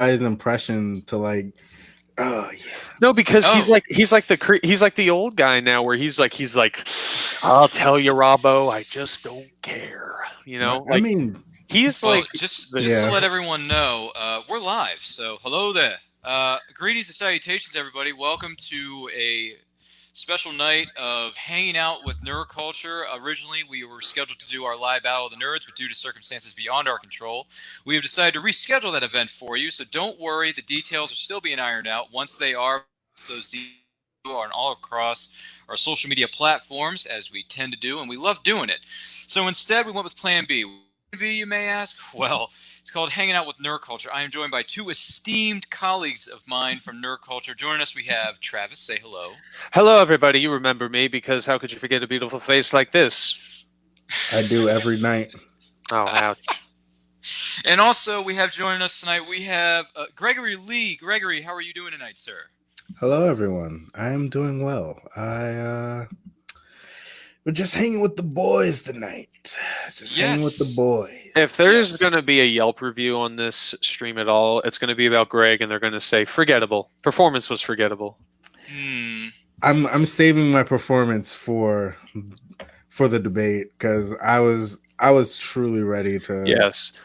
his impression to like, oh yeah. No, because Oh. he's like the old guy now, where he's like I'll tell you, Robbo, I just don't care. You know, I like mean, he's Well, like just to yeah. let everyone know, we're live. So hello there. Greetings and salutations, everybody. Welcome to a special night of hanging out with Nerd Culture. Originally, we were scheduled to do our live Battle of the Nerds, but due to circumstances beyond our control, we have decided to reschedule that event for you. So don't worry, the details are still being ironed out. Once they are, those details are all across our social media platforms, as we tend to do, and we love doing it. So instead, we went with Plan B. B, you may ask? Well, it's called Hanging Out with Nerd Culture. I am joined by two esteemed colleagues of mine from Nerd Culture. Joining us, we have Travis. Say hello. hello, everybody. You remember me because how could you forget a beautiful face like this? I do every night. Oh, ouch. And also, we have joining us tonight, we have Gregory Lee. Gregory, how are you doing tonight, sir? Hello, everyone. I am doing well. We're just hanging with the boys tonight. Just hanging with the boys. If there's going to be a Yelp review on this stream at all, it's going to be about Greg, and they're going to say forgettable. Performance was forgettable. I'm saving my performance for the debate because I was truly ready to just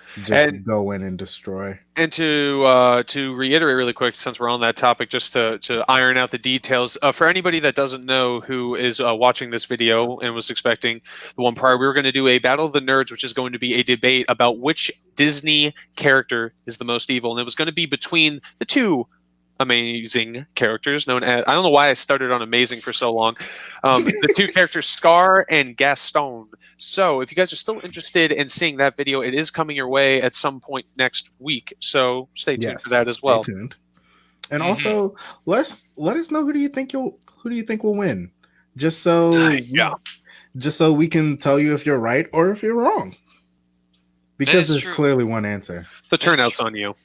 go in and destroy. And to reiterate really quick, since we're on that topic, just to iron out the details, for anybody that doesn't know who is watching this video and was expecting the one prior, we were going to do a Battle of the Nerds, which is going to be a debate about which Disney character is the most evil. And it was going to be between the two amazing characters known as, I don't know why I started on amazing for so long, the two characters Scar and Gaston. So if you guys are still interested in seeing that video, it is coming your way at some point next week, so stay tuned for that as well. Stay tuned. And also let us know who do you think will win, just so we can tell you if you're right or if you're wrong, because there's clearly one answer. The turnout's on you.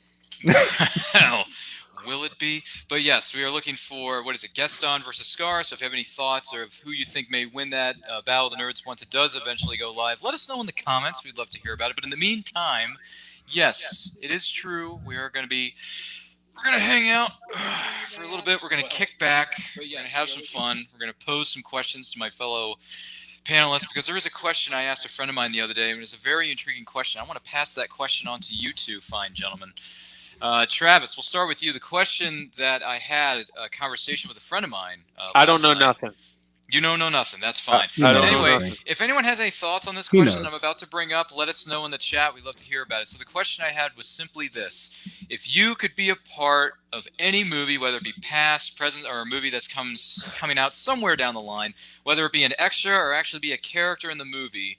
Will it be? But yes, we are looking for, what is it, Gaston versus Scar. So if you have any thoughts or of who you think may win that Battle of the Nerds once it does eventually go live, let us know in the comments. We'd love to hear about it. But in the meantime, yes, it is true. We're going to hang out for a little bit. We're going to kick back. We're going to have some fun. We're going to pose some questions to my fellow panelists, because there is a question I asked a friend of mine the other day, and it was a very intriguing question. I want to pass that question on to you two fine gentlemen. Travis, we'll start with you. The question that I had a conversation with a friend of mine. I don't know nothing. You know nothing. That's fine. Anyway, if anyone has any thoughts on this question I'm about to bring up, let us know in the chat. We'd love to hear about it. So the question I had was simply this. If you could be a part of any movie, whether it be past, present, or a movie that's coming out somewhere down the line, whether it be an extra or actually be a character in the movie,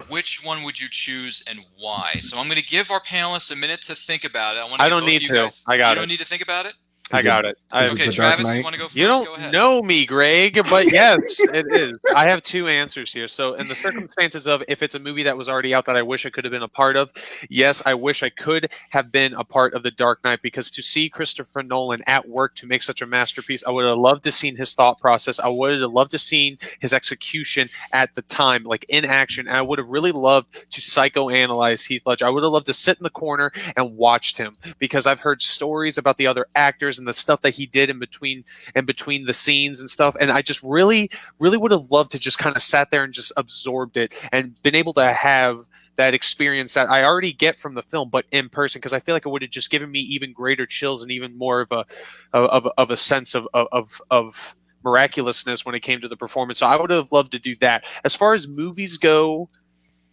which one would you choose and why? So I'm going to give our panelists a minute to think about it. I don't need to. I got it. You don't need to think about it? I got it. Okay, Travis, you want to go first? You don't go ahead. know me, Greg, but yes, it is. I have two answers here. So in the circumstances of if it's a movie that was already out that I wish I could have been a part of, yes, I wish I could have been a part of The Dark Knight, because to see Christopher Nolan at work to make such a masterpiece, I would have loved to seen his thought process. I would have loved to seen his execution at the time, like in action. And I would have really loved to psychoanalyze Heath Ledger. I would have loved to sit in the corner and watched him, because I've heard stories about the other actors and the stuff that he did in between the scenes and stuff, and I just really would have loved to just kind of sat there and just absorbed it and been able to have that experience that I already get from the film, but in person, because I feel like it would have just given me even greater chills and even more of a sense of miraculousness when it came to the performance. So I would have loved to do that. As far as movies go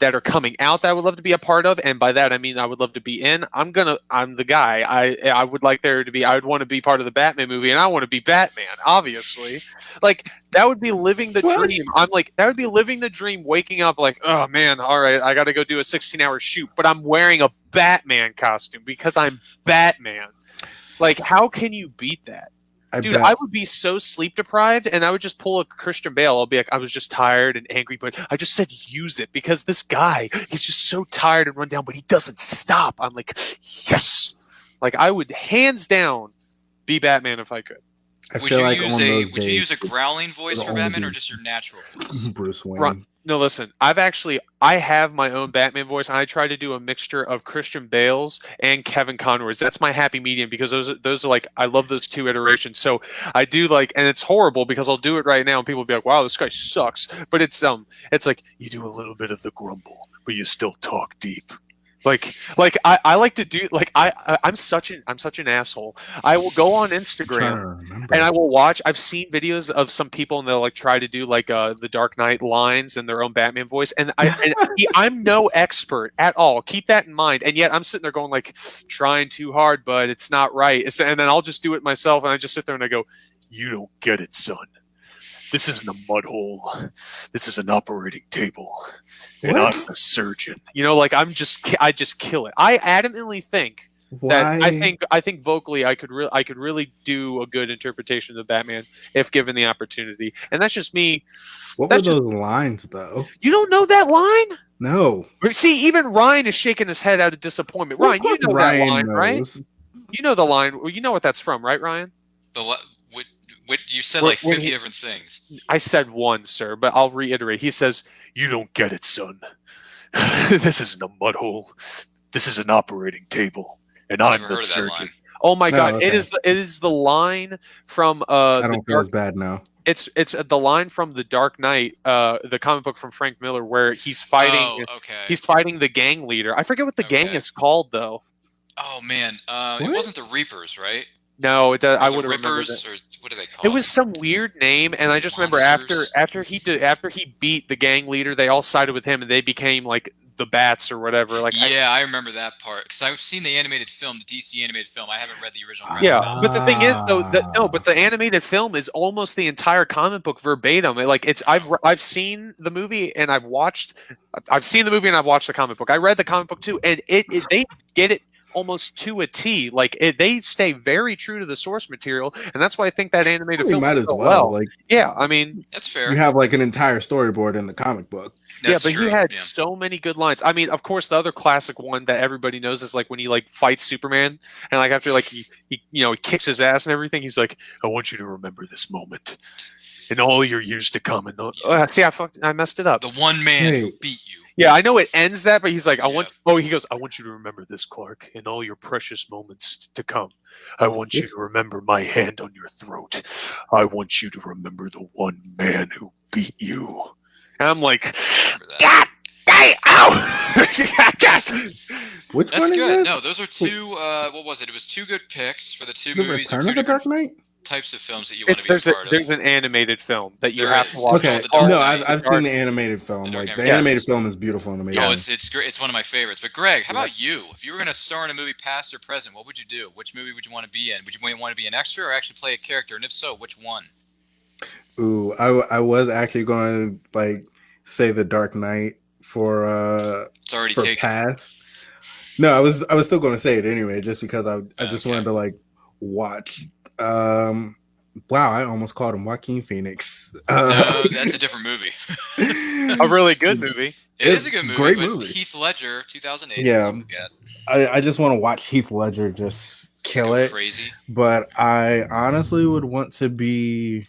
that are coming out that I would love to be a part of, and by that I mean I would love to be in, I'm the guy. I would like there to be, I would want to be part of the Batman movie, and I want to be Batman, obviously. Like, that would be living the dream. I'm like, that would be living the dream, waking up like, oh man, all right, I gotta go do a 16-hour shoot, but I'm wearing a Batman costume because I'm Batman. Like, how can you beat that? I would be so sleep deprived, and I would just pull a Christian Bale. I'll be like, I was just tired and angry, but I just said use it because this guy, he's just so tired and run down, but he doesn't stop. I'm like, yes. Like, I would hands down be Batman if I could. Would you use a growling voice for Batman, or just your natural voice? Bruce Wayne. No, listen. I have my own Batman voice, and I try to do a mixture of Christian Bale's and Kevin Conroy's. That's my happy medium because those are like I love those two iterations. So I do like, and it's horrible because I'll do it right now, and people will be like, "Wow, this guy sucks." But it's like you do a little bit of the grumble, but you still talk deep. Like I like to do like I'm such an asshole. I will go on Instagram and I will watch. I've seen videos of some people and they'll like try to do like the Dark Knight lines in their own Batman voice, and I'm no expert at all. Keep that in mind. And yet I'm sitting there going like trying too hard, but it's not right. And then I'll just do it myself, and I just sit there and I go, "You don't get it, son. This isn't a mud hole. This is an operating table. And I'm a surgeon." You know, like I just kill it. I adamantly think that I think vocally I could really do a good interpretation of Batman if given the opportunity. And that's just me. What were those lines though? You don't know that line? No. See, even Ryan is shaking his head out of disappointment. Ryan, you know that line, right? You know the line. You know what that's from, right, Ryan? You said like 50 different things. I said one, sir, but I'll reiterate. He says, "You don't get it, son. This isn't a mud hole. This is an operating table, and I'm the surgeon." Oh my God! Okay. It is the line from. I don't feel as bad now. It's the line from The Dark Knight, the comic book from Frank Miller, where he's fighting. Oh, okay. He's fighting the gang leader. I forget what the gang is called though. Oh man, it wasn't the Reapers, right? No, it does. I would have remembered it. Or what do they call it? It was some weird name, and I just remember after he beat the gang leader, they all sided with him, and they became like the Bats or whatever. Like I remember that part because I've seen the animated film, the DC animated film. I haven't read the original. Yeah, but the thing is though, but the animated film is almost the entire comic book verbatim. I've seen the movie and I've watched the comic book. I read the comic book too, and they get it almost to a T. Like they stay very true to the source material, and that's why I think that animated film might as well. Like, yeah, I mean, that's fair. You have like an entire storyboard in the comic book. That's true. You had so many good lines. I mean, of course, the other classic one that everybody knows is like when he like fights Superman, and like after like he kicks his ass and everything, he's like, "I want you to remember this moment in all your years to come." And see, I messed it up. The one man who beat you. Yeah, I know it ends that, but he's like, he goes, "I want you to remember this, Clark, in all your precious moments to come. I want you to remember my hand on your throat. I want you to remember the one man who beat you." And I'm like, "God dang, ow!" Which That's one is good. that? No, those are two. What was it? It was two good picks for the two movies. Return of the Dark Knight? Types of films that you want to be a part of. There's an animated film that you have to watch. Okay, no, I've seen the animated film. The animated film is beautiful and amazing. Oh, it's great. It's one of my favorites. But Greg, how about you? If you were going to star in a movie, past or present, what would you do? Which movie would you want to be in? Would you want to be an extra or actually play a character? And if so, which one? Ooh, I was actually going to like say The Dark Knight for it's already taken. Past. No, I was still going to say it anyway, just because I just wanted to like watch. Wow, I almost called him Joaquin Phoenix. No, that's a different movie. A really good movie. It is a good movie. Great movie. Heath Ledger, 2008. Yeah, I just want to watch Heath Ledger just kill it. Crazy. But I honestly would want to be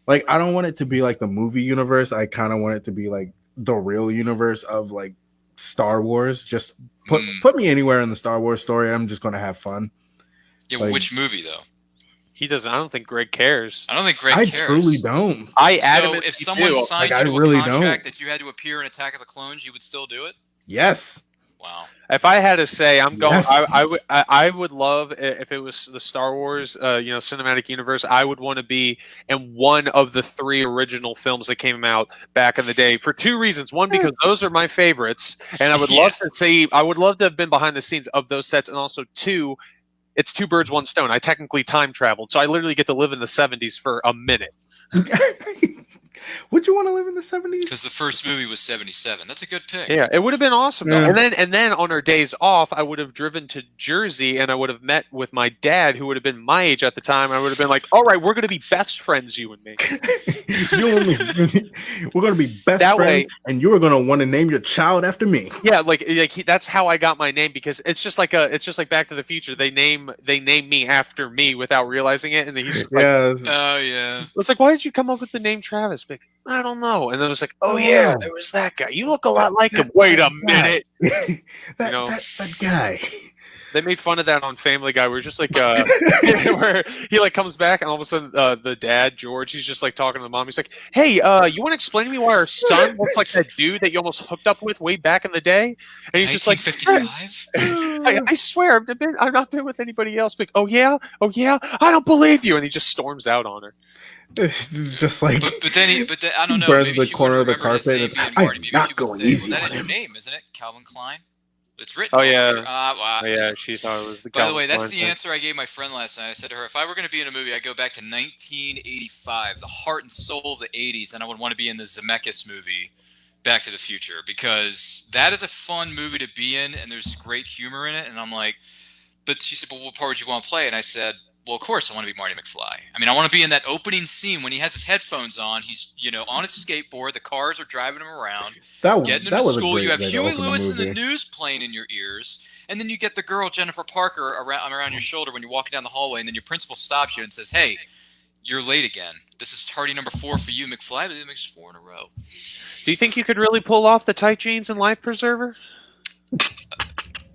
like, I don't want it to be like the movie universe. I kind of want it to be like the real universe of like Star Wars. Just put me anywhere in the Star Wars story. I'm just gonna have fun. Yeah, like, which movie though? He doesn't. I don't think Greg cares. I don't think Greg cares. I truly don't. So if someone signed you to a contract that you had to appear in Attack of the Clones, you would still do it? Yes. Wow. If I had to say, I'm going. Yes. I would love if it was the Star Wars, cinematic universe. I would want to be in one of the 3 original films that came out back in the day for 2 reasons. One, because those are my favorites, and I would love to see. I would love to have been behind the scenes of those sets, and also 2. It's 2 birds, 1 stone. I technically time traveled, so I literally get to live in the 70s for a minute. Would you want to live in the 70s? Because the first movie was 77. That's a good pick. Yeah, it would have been awesome. Yeah. And then on our days off, I would have driven to Jersey and I would have met with my dad, who would have been my age at the time. I would have been like, "All right, we're going to be best friends, you and me. We're going to be best friends, way, and you are going to want to name your child after me." Yeah, that's how I got my name, because it's just like Back to the Future. They name me after me without realizing it, and he's just like, yes. "Oh yeah." It's like, why did you come up with the name Travis? was like, I don't know. And then it was like, oh yeah, there was that guy. You look a lot like him. Wait a minute. that guy. They made fun of that on Family Guy. Where it's just like, where he like comes back and all of a sudden the dad George, he's just like talking to the mom. He's like, "Hey, you want to explain to me why our son looks like that dude that you almost hooked up with way back in the day?" And he's just like, 1955. I swear, I've not been with anybody else. Like, oh yeah, I don't believe you. And he just storms out on her. It's just like, but then I don't know. burns Maybe the she corner of the wouldn't remember his carpet. name And being Marty. I'm Maybe not she would going say, easy well, that on is your him. name, isn't it? Calvin Klein. It's written. Oh on yeah. here. Wow. Oh, yeah, she thought it was the. By the way, that's Calvin the Klein answer I gave my friend last night. I said to her, if I were going to be in a movie, I'd go back to 1985, the heart and soul of the 80s, and I would want to be in the Zemeckis movie, Back to the Future, because that is a fun movie to be in, and there's great humor in it. And I'm like, but she said, well, what part would you want to play? And I said, well, of course, I want to be Marty McFly. I mean, I want to be in that opening scene when he has his headphones on. He's, on his skateboard. The cars are driving him around. Getting him to school. You have Huey Lewis and the news playing in your ears. And then you get the girl, Jennifer Parker, around your shoulder when you're walking down the hallway. And then your principal stops you and says, hey, you're late again. This is tardy number 4 for you, McFly. But it makes 4 in a row. Do you think you could really pull off the tight jeans and life preserver?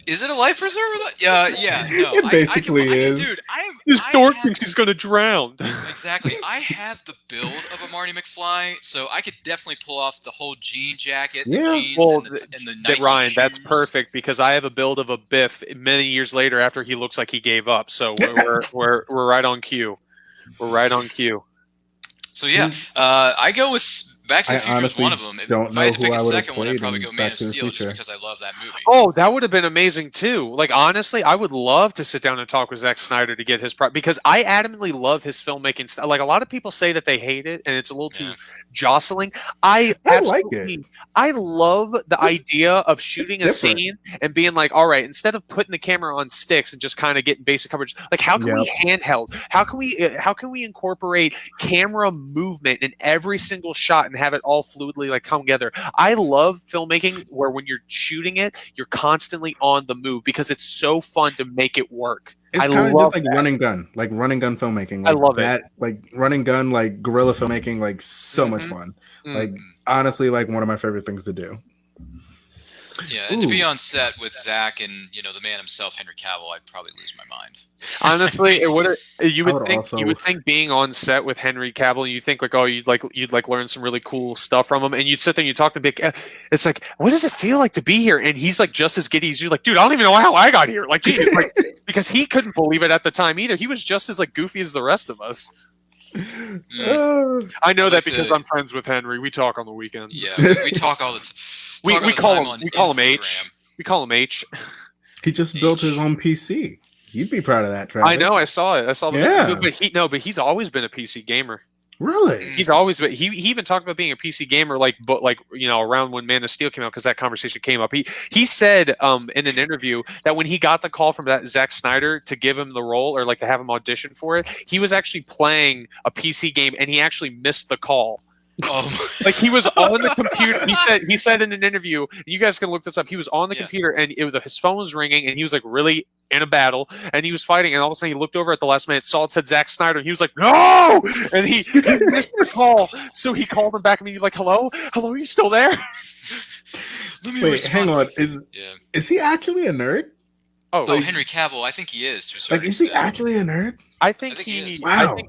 Is it a life preserver? Yeah, no. It basically is. Dude, This dork thinks he's going to drown. Exactly. I have the build of a Marty McFly, so I could definitely pull off the whole jean jacket, the jeans, and the Nike Ryan, shoes. that's perfect because I have a build of a Biff many years later after he looks like he gave up. So we're right on cue. We're right on cue. So yeah, I go with Back to the Future is one of them. If I had to pick a second one, I'd probably go Man of Steel just because I love that movie. Oh, that would have been amazing too. Like honestly, I would love to sit down and talk with Zack Snyder to get his because I adamantly love his filmmaking style. Like a lot of people say that they hate it and it's a little too jostling. I like it. I love the idea of shooting a scene and being like, all right, instead of putting the camera on sticks and just kind of getting basic coverage, like how can we handheld? How can we incorporate camera movement in every single shot and have it all fluidly like come together? I love filmmaking where when you're shooting it, you're constantly on the move because it's so fun to make it work. It's kind of just like run and gun filmmaking. Like I love that, like run and gun, like guerrilla filmmaking, like so much fun. Like honestly, like one of my favorite things to do. Yeah, and to be on set with Zach and the man himself, Henry Cavill, I'd probably lose my mind. Honestly, it would. You would think being on set with Henry Cavill, you think like, oh, you'd learn some really cool stuff from him, and you'd sit there and you talk to Big. It's like, what does it feel like to be here? And he's like just as giddy as you. Like, dude, I don't even know how I got here. Like, geez, like because he couldn't believe it at the time either. He was just as like goofy as the rest of us. I know that because I'm friends with Henry. We talk on the weekends. Yeah, we talk all the time. We call him H. We call him H. He just built his own PC. You'd be proud of that, Travis. I know. I saw it. I saw the but he's always been a PC gamer. Really? He's always been. He even talked about being a PC gamer, around when Man of Steel came out, because that conversation came up. He said in an interview that when he got the call from that Zack Snyder to give him the role or like to have him audition for it, he was actually playing a PC game and he actually missed the call. Like he was on the computer. He said in an interview, you guys can look this up. He was on the computer and his phone was ringing and he was like really in a battle and he was fighting and all of a sudden he looked over at the last minute, saw it said Zack Snyder and he was like, no! And he missed the call. So he called him back and he like, hello, are you still there? Wait, hang on. Is he actually a nerd? Oh, Henry Cavill, I think he is. To a certain is he actually a nerd? I think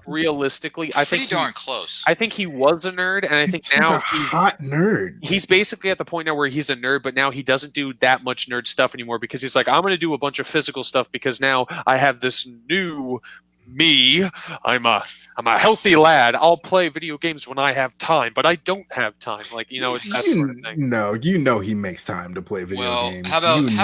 realistically, pretty darn close. I think he was a nerd, and I think now he's a hot nerd. He's basically at the point now where he's a nerd, but now he doesn't do that much nerd stuff anymore because he's like, I'm going to do a bunch of physical stuff because now I have this new me. I'm a healthy lad. I'll play video games when I have time, but I don't have time. Like it's that sort of thing. No, he makes time to play video games. How about he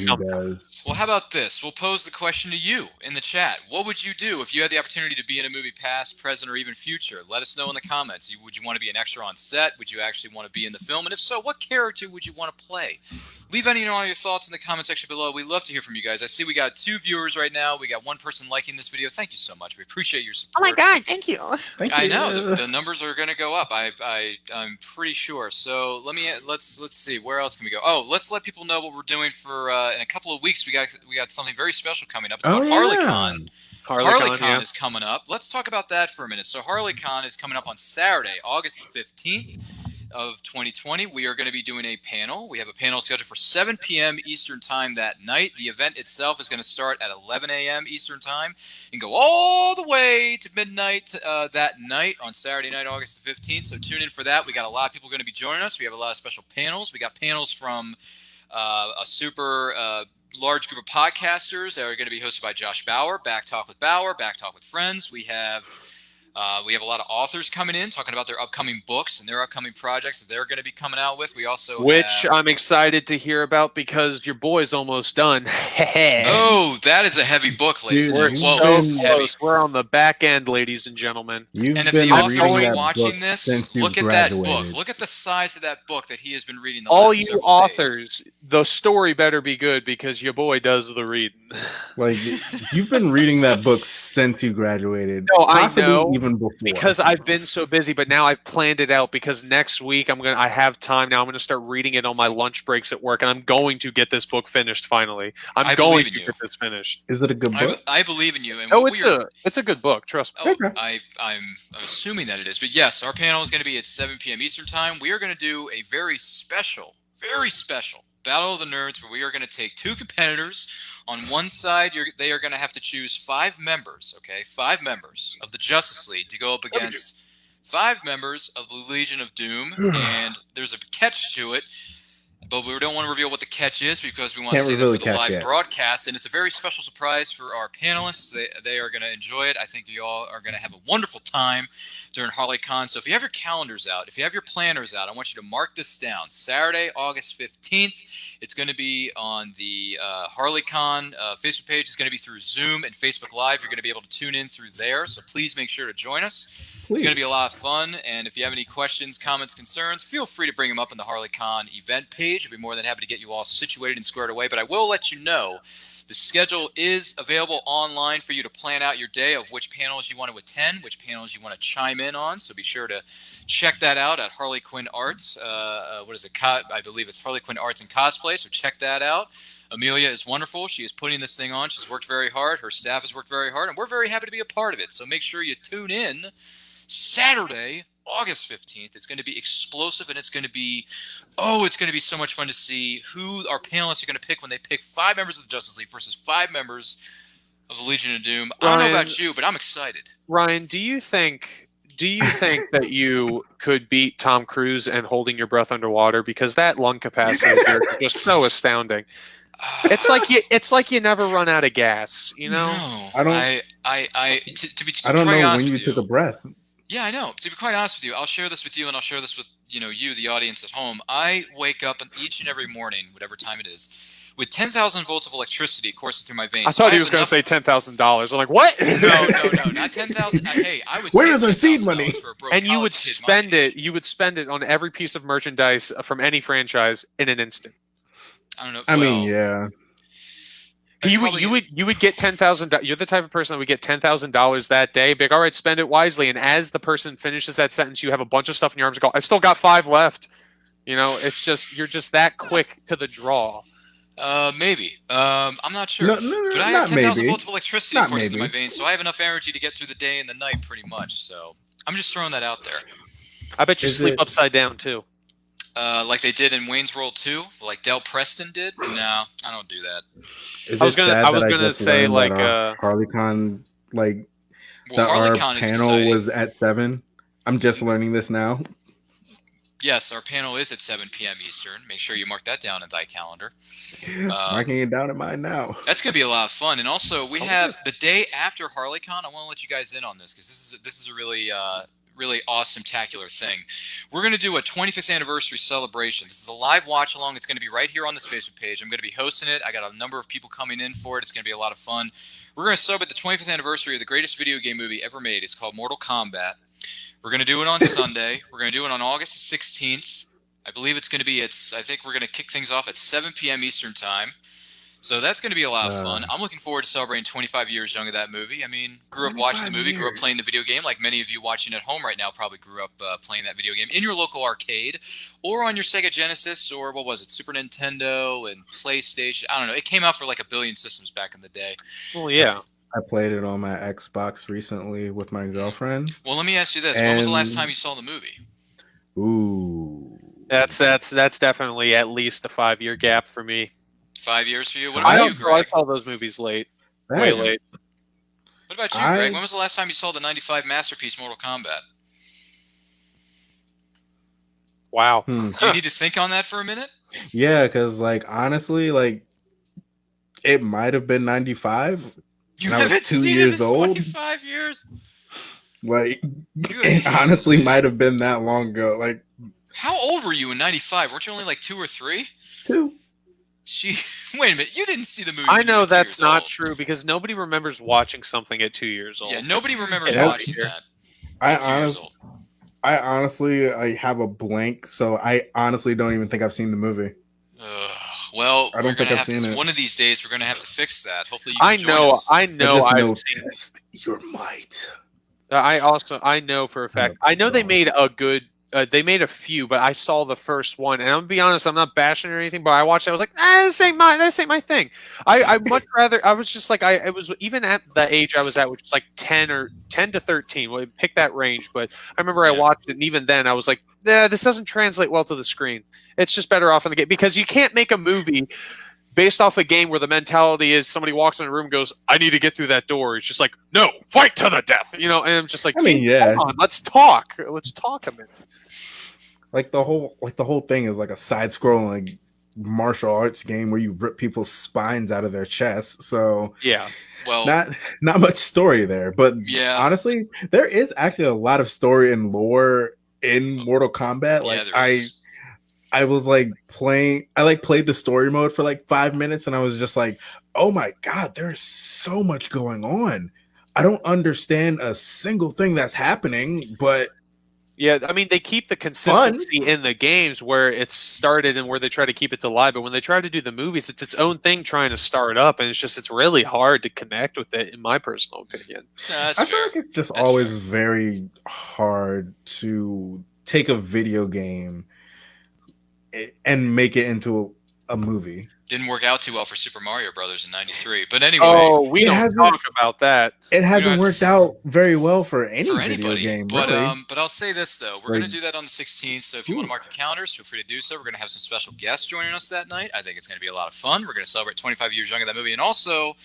does. Well, how about this? We'll pose the question to you in the chat. What would you do if you had the opportunity to be in a movie, past, present, or even future? Let us know in the comments. Would you want to be an extra on set? Would you actually want to be in the film? And if so, what character would you want to play? Leave any and all your thoughts in the comment section below. We love to hear from you guys. I see we got 2 viewers right now. We got 1 person liking this video. Thank you so much. We appreciate your support. Oh my God, thank you. I know the numbers are going to go up. I'm pretty sure. So let's see. Where else can we go? Oh, let's let people know what we're doing for in a couple of weeks. We got something very special coming up. It's called HarleyCon. HarleyCon yeah. is coming up. Let's talk about that for a minute. So HarleyCon is coming up on Saturday, August 15th of 2020. We are going to be doing a panel. We have a panel scheduled for 7 p.m. Eastern Time that night. The event itself is going to start at 11 a.m. Eastern Time and go all the way to midnight that night on Saturday night, August the 15th. So tune in for that. We got a lot of people going to be joining us. We have a lot of special panels. We got panels from a super large group of podcasters that are going to be hosted by Josh Bauer, Back Talk with Bauer, Back Talk with Friends. We have a lot of authors coming in talking about their upcoming books and their upcoming projects that they're going to be coming out with. We also I'm excited to hear about because your boy's almost done. Oh, that is a heavy book, ladies Dude, and We're gentlemen. so Heavy. close. We're on the back end, ladies and gentlemen. You've And if been the authors reading are that watching book this, since you look at that book. graduated. Look at the size of that book that he has been reading. All you several authors, days. the story better be good because your boy does the reading. Like you've been reading that book since you graduated. No, I possibly know, even before. Because I've been so busy, but now I've planned it out because next week I have time now. I'm gonna start reading it on my lunch breaks at work, and I'm going to get this book finished finally. I going believe to in you. get this finished. Is it a good book? I believe in you. And Oh, what it's a good book, trust me. Oh, Okay. I'm assuming that it is. But yes, our panel is going to be at 7 p.m. Eastern Time. We are going to do a very special Battle of the Nerds where we are going to take two competitors. On one side, they are going to have to choose 5 members, okay? 5 members of the Justice League to go up against 5 members of the Legion of Doom. And there's a catch to it. But we don't want to reveal what the catch is because we want to Can't save reveal it for the the catch live yet. broadcast. And it's a very special surprise for our panelists. They are going to enjoy it. I think you all are going to have a wonderful time during HarleyCon. So if you have your calendars out, if you have your planners out, I want you to mark this down. Saturday, August 15th. It's going to be on the HarleyCon Facebook page. It's going to be through Zoom and Facebook Live. You're going to be able to tune in through there. So please make sure to join us. It's going to be a lot of fun, and if you have any questions, comments, concerns, feel free to bring them up on the HarleyCon event page. I'll be more than happy to get you all situated and squared away, but I will let you know the schedule is available online for you to plan out your day of which panels you want to attend, which panels you want to chime in on, so be sure to check that out at Harley Quinn Arts. What is it? I believe it's Harley Quinn Arts and Cosplay, so check that out. Amelia is wonderful. She is putting this thing on. She's worked very hard. Her staff has worked very hard, and we're very happy to be a part of it, so make sure you tune in Saturday, August 15th. It's going to be explosive, and it's going to be so much fun to see who our panelists are going to pick when they pick 5 members of the Justice League versus 5 members of the Legion of Doom. I don't know about you, but I'm excited. Ryan, do you think that you could beat Tom Cruise and holding your breath underwater? Because that lung capacity is just so astounding. It's like you never run out of gas, you know? No, I don't- I don't know when you took a breath. Yeah, I know. To be quite honest with you, I'll share this with you, and I'll share this with you, the audience at home. I wake up each and every morning, whatever time it is, with 10,000 volts of electricity coursing through my veins. I thought he was going to say $10,000. I'm like, what? No, not 10,000. Hey, I would. Where take is our seed $10,000 money? for a broke And you would college kid my spend age. it. You would spend it on every piece of merchandise from any franchise in an instant. I don't know. I mean, well, yeah. I'd probably- You would get $10,000. You're the type of person that would get $10,000 that day. Big, all right, spend it wisely. And as the person finishes that sentence, you have a bunch of stuff in your arms. And go, I still got 5 left. You know, it's just you're just that quick to the draw. Maybe. I'm not sure. No, but I have not 10,000 maybe. volts of electricity Not coursing through my maybe. veins, so I have enough energy to get through the day and the night pretty much. So I'm just throwing that out there. I bet you Is sleep it- upside down too. Like they did in Wayne's World 2, like Del Preston did. No, I don't do that. Is I was it gonna- sad I was that gonna just say, learned like, that our HarleyCon, like Well, that our HarleyCon is panel exciting. was at 7. I'm just learning this now. Yes, our panel is at 7 p.m. Eastern. Make sure you mark that down in thy calendar. Marking it down in mine now. That's going to be a lot of fun. And also, we have the day after HarleyCon. I want to let you guys in on this because this is a really awesome, tacular thing. We're going to do a 25th anniversary celebration. This is a live watch along. It's going to be right here on this Facebook page. I'm going to be hosting it. I got a number of people coming in for it. It's going to be a lot of fun. We're going to celebrate the 25th anniversary of the greatest video game movie ever made. It's called Mortal Kombat. We're going to do it on Sunday. We're going to do it on August 16th. I believe it's going to be I think we're going to kick things off at 7 p.m. Eastern Time. So that's going to be a lot of fun. I'm looking forward to celebrating 25 years young of that movie. I mean, grew up watching the 25 movie, grew up years. playing the video game, like many of you watching at home right now probably grew up playing that video game in your local arcade or on your Sega Genesis or what was it, Super Nintendo and PlayStation. I don't know. It came out for like a billion systems back in the day. Well, yeah. I played it on my Xbox recently with my girlfriend. Well, let me ask you this: when was the last And time you saw the movie? ooh, That's definitely at least a 5-year gap for me. 5 years for you? What I about you, don't know. I Greg? saw those movies late, that- way late. What about you, I- Greg? When was the last time you saw the '95 masterpiece, Mortal Kombat? Wow. Hmm. Do you need to think on that for a minute? Yeah, because like honestly, like it might have been 95. You And I was haven't 2 seen years it in old? 25 years. Like Good it heavens, honestly man. might have been that long ago. Like How old were you in '95? Weren't you only like 2 or 3? 2. Wait a minute. You didn't see the movie. I when you know were 2 that's years not old. true because nobody remembers watching something at 2 years old. Yeah, nobody remembers Yeah. watching that. I at 2 years honestly, old. I have a blank, so I honestly don't even think I've seen the movie. Well, I don't we're think gonna I've have to. seen it. One of these days, we're gonna have to fix that. Hopefully, you can I join know. us. I know. just I've know seen. test your might. I know for a fact. I know they made a good. They made a few, but I saw the first one, and I'm gonna be honest. I'm not bashing or anything, but I watched it. I was like, this ain't my thing. I much rather. I was just like, I was even at the age I was at, which was like 10 to 13. Well, pick that range, but I remember I Yeah. watched it, and even then, I was like, this doesn't translate well to the screen. It's just better off in the game because you can't make a movie based off a game where the mentality is somebody walks in a room and goes, I need to get through that door. It's just like, no, fight to the death. And I'm just like, I mean, yeah. come on, let's talk. Let's talk a minute. Like the whole thing is like a side-scrolling like martial arts game where you rip people's spines out of their chests. So Yeah. Well, not much story there. But Yeah. honestly, there is actually a lot of story and lore in Mortal Kombat. yeah, Like there is. I was like played the story mode for like 5 minutes and I was just like, oh my god, there's so much going on. I don't understand a single thing that's happening, but Yeah, I mean, they keep the consistency in the games where it's started and where they try to keep it alive. But when they try to do the movies, it's its own thing trying to start up, and it's really hard to connect with it, in my personal opinion. That's I fair. feel like it's just That's always fair. very hard to take a video game and make it into a movie. Didn't work out too well for Super Mario Brothers in '93. But anyway, Oh, we It don't hasn't- talk about that. It hasn't have- worked out very well for any for video anybody. game, But really. but I'll say this though, we're Like- gonna do that on the 16th. So if you want to mark your calendars, feel free to do so. We're gonna have some special guests joining us that night. I think it's gonna be a lot of fun. We're gonna celebrate 25 years young of that movie, and also.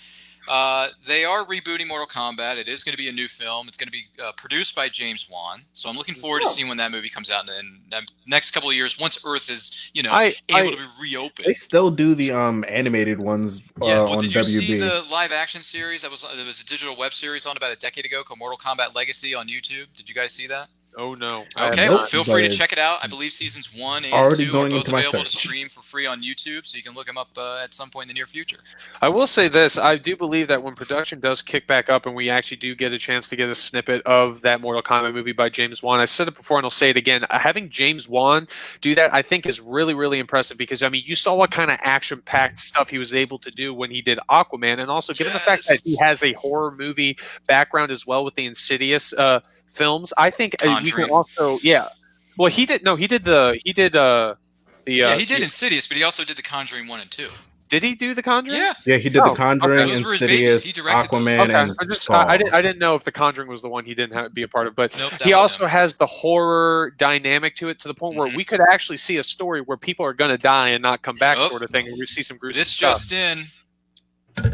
They are rebooting Mortal Kombat. It is going to be a new film. It's going to be produced by James Wan. So I'm looking forward to seeing when that movie comes out in the next couple of years. Once Earth is, able to be reopened. They still do the animated ones Yeah. Well, on did you WB. see the live action series? There was a digital web series on about a decade ago called Mortal Kombat Legacy on YouTube. Did you guys see that? Oh no. Okay, nope, well, feel free to but check it out. I believe seasons 1 and already 2 are going both into my available to search. stream for free on YouTube, so you can look them up at some point in the near future. I will say this: I do believe that when production does kick back up, and we actually do get a chance to get a snippet of that Mortal Kombat movie by James Wan, I said it before and I'll say it again. Having James Wan do that, I think, is really, really impressive because I mean, you saw what kind of action-packed stuff he was able to do when he did Aquaman, and also given the fact that he has a horror movie background as well with the Insidious films, I think we Conjuring. can also, yeah. Well, he did He did Insidious, but he also did The Conjuring 1 and 2. Did he do The Conjuring? Yeah. Yeah, he did Oh, The Conjuring, okay. Those were his babies. Insidious, He directed those. Aquaman, Okay, and I didn't know if The Conjuring was the one he didn't be a part of, but Nope, that he was also him. has the horror dynamic to it to the point where Mhm. we could actually see a story where people are going to die and not come back, Oh. sort of thing, and we see some gruesome This stuff. just in.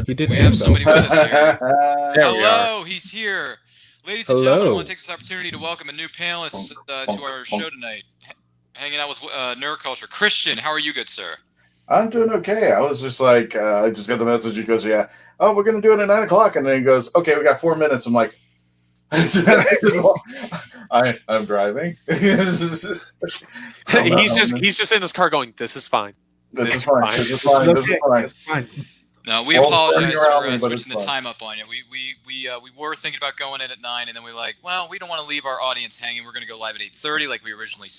he did We have Endo. somebody with us here. There we are. Hello, he's here. Ladies and gentlemen, I Hello. want to take this opportunity to welcome a new panelist to our show tonight. Hanging out with Nerd Culture. Christian, how are you, good sir? I'm doing okay. I was just like, I just got the message. He goes, yeah, oh, we're going to do it at 9 o'clock. And then he goes, okay, we got 4 minutes. I'm like, I'm driving. He's just in his car going, "This is fine." This It's is fine. fine. This is fine. This is Okay, fine. it's fine. No, we Well, apologize turning around for me, but it's switching the fine. time up on you. We were thinking about going in at 9, and then we were like, well, we don't want to leave our audience hanging. We're going to go live at 8:30 like we originally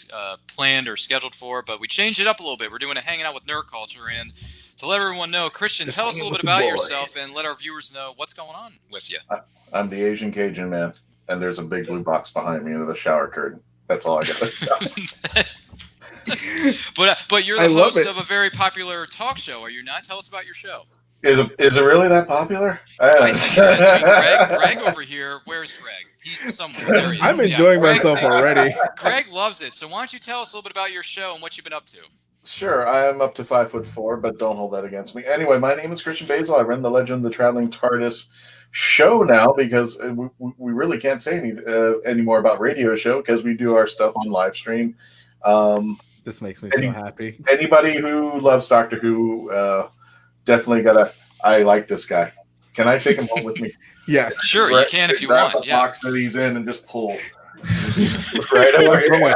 planned or scheduled for, but we changed it up a little bit. We're doing a hanging out with Nerd Culture, and to let everyone know, Christian, Just tell us a hanging little bit with the about boys. yourself and let our viewers know what's going on with you. I'm the Asian Cajun man, and there's a big blue box behind me under the shower curtain. That's all I got. But you're I the love host it. of a very popular talk show, are you not? Tell us about your show. Is it really that popular? I think it is. I mean, Greg over here. Where's Greg? He's somewhere. There he is. I'm enjoying Greg- myself already. Greg loves it. So why don't you tell us a little bit about your show and what you've been up to? Sure, I am up to 5'4", but don't hold that against me. Anyway, my name is Christian Basil. I run the Legend of the Traveling TARDIS show now because we really can't say any more about radio show because we do our stuff on live stream. This makes me so happy. Anybody who loves Doctor Who definitely gotta. I like this guy. Can I take him home with me? Yes. Sure, you can if you grab want. the Yeah. box that he's in and just pull. Right away.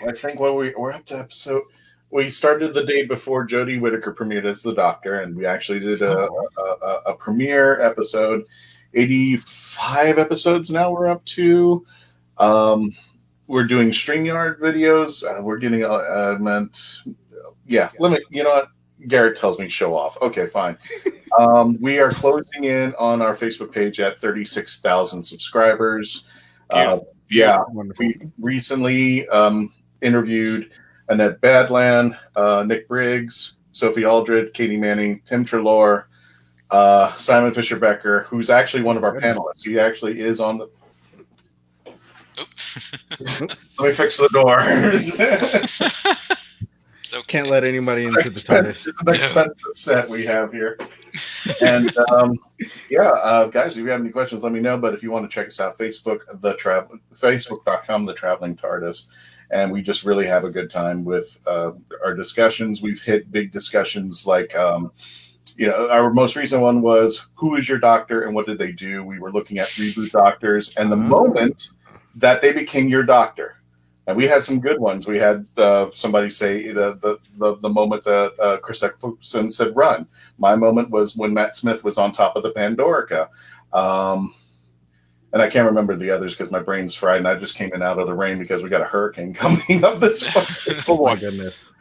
I think we're up to episode. We started the day before Jodie Whittaker premiered as the Doctor, and we actually did a premiere episode. 85 episodes now we're up to. We're doing StreamYard videos. We're getting let me. You know what? Garrett tells me show off. Okay, fine. We are closing in on our Facebook page at 36,000 subscribers. Wonderful. We recently interviewed Annette Badland, Nick Briggs, Sophie Aldred, Katie Manning, Tim Treloar, Simon Fisher Becker, who's actually one of our panelists. He actually is on the. Let me fix the door. It's okay. Can't let anybody into the TARDIS. It's an expensive set we have here. And guys, if you have any questions, let me know. But if you want to check us out, Facebook.com, The Traveling TARDIS. And we just really have a good time with our discussions. We've hit big discussions like, our most recent one was, who is your doctor and what did they do? We were looking at reboot doctors and the moment that they became your doctor. And we had some good ones. We had somebody say the moment that Chris Eccleston said run. My moment was when Matt Smith was on top of the Pandorica. And I can't remember the others because my brain's fried and I just came in out of the rain because we got a hurricane coming up this way. Oh my goodness.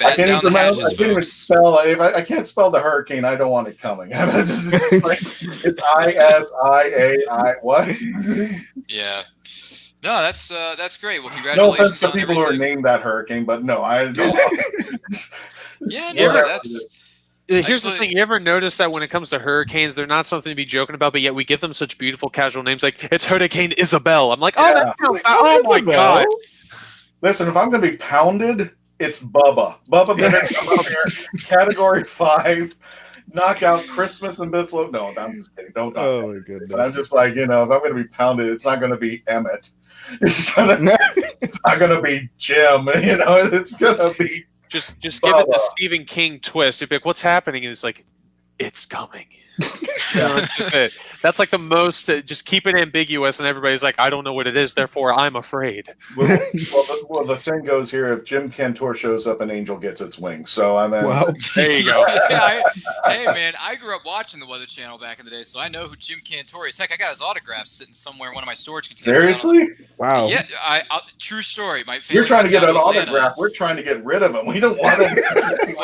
Batten down the hatches, I can't even folks. spell. If I can't spell the hurricane, I don't want it coming. It's I-S-I-A-I. What? Yeah. No, that's great. Well, No congratulations offense to on people who are everything. named that hurricane, but no, I don't. Yeah, no, that's Here's the Actually- thing. You ever notice that when it comes to hurricanes, they're not something to be joking about, but yet we give them such beautiful casual names like it's Hurricane Isabel. I'm like, oh, Yeah. that sounds. Oh my god. Listen, if I'm going to be pounded, it's Bubba. Bubba better come up here. Category 5, knockout Christmas and Buffalo. No, I'm just kidding. Don't. Oh my But I'm goodness. just like, if I'm going to be pounded, it's not going to be Emmett. It's not going to be Jim. It's going to be. Just give it the Bubba. Stephen King twist. You'd be like, what's happening? And it's like, it's coming. It's just it. That's like the most. Just keep it ambiguous, and everybody's like, I don't know what it is. Therefore, I'm afraid. Well, the thing goes here: if Jim Cantor shows up, an angel gets its wings. So I mean, Wow. There you go. hey man, I grew up watching the Weather Channel back in the day, so I know who Jim Cantor is. Heck, I got his autograph sitting somewhere in one of my storage containers. seriously, Wow. Yeah, true story. My family you're trying to went get down an Atlanta. autograph. We're trying to get rid of him. We don't want him.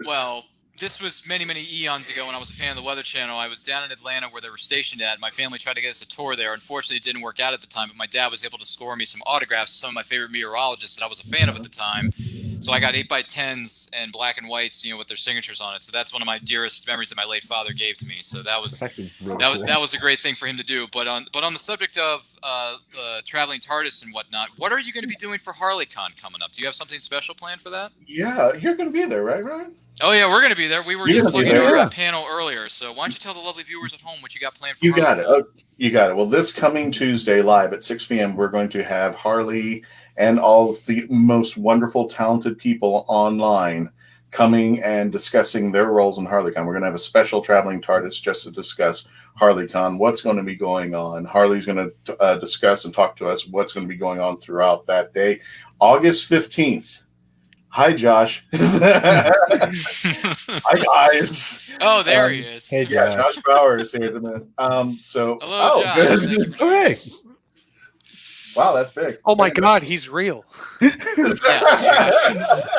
Well, this was many eons ago when I was a fan of the Weather Channel. I was down in Atlanta where they were stationed at. My family tried to get us a tour there. Unfortunately, it didn't work out at the time, but my dad was able to score me some autographs of some of my favorite meteorologists that I was a fan of at the time. So I got 8x10s and black and whites, with their signatures on it. So that's one of my dearest memories that my late father gave to me. So that was That's actually really that, cool. that was a great thing for him to do. But on the subject of traveling TARDIS and whatnot, what are you going to be doing for HarleyCon coming up? Do you have something special planned for that? Yeah, you're going to be there, right, Ryan? Oh yeah, we're going to be there. We were You're just gonna be plugging there, our yeah. panel earlier. So why don't you tell the lovely viewers at home what you got planned for You got it. HarleyCon? Oh, you got it. Well, this coming Tuesday live at 6 p.m., we're going to have Harley and all of the most wonderful, talented people online coming and discussing their roles in HarleyCon. We're going to have a special traveling TARDIS just to discuss HarleyCon, what's going to be going on. Harley's going to discuss and talk to us what's going to be going on throughout that day. August 15th. Hi, Josh. Hi, guys. Oh, there he is. Hey, Yeah, Josh Bauer is here tonight. Hello, Josh. good. Thank you for All right. joining us. Wow, that's big. Oh my God, he's real. Yes,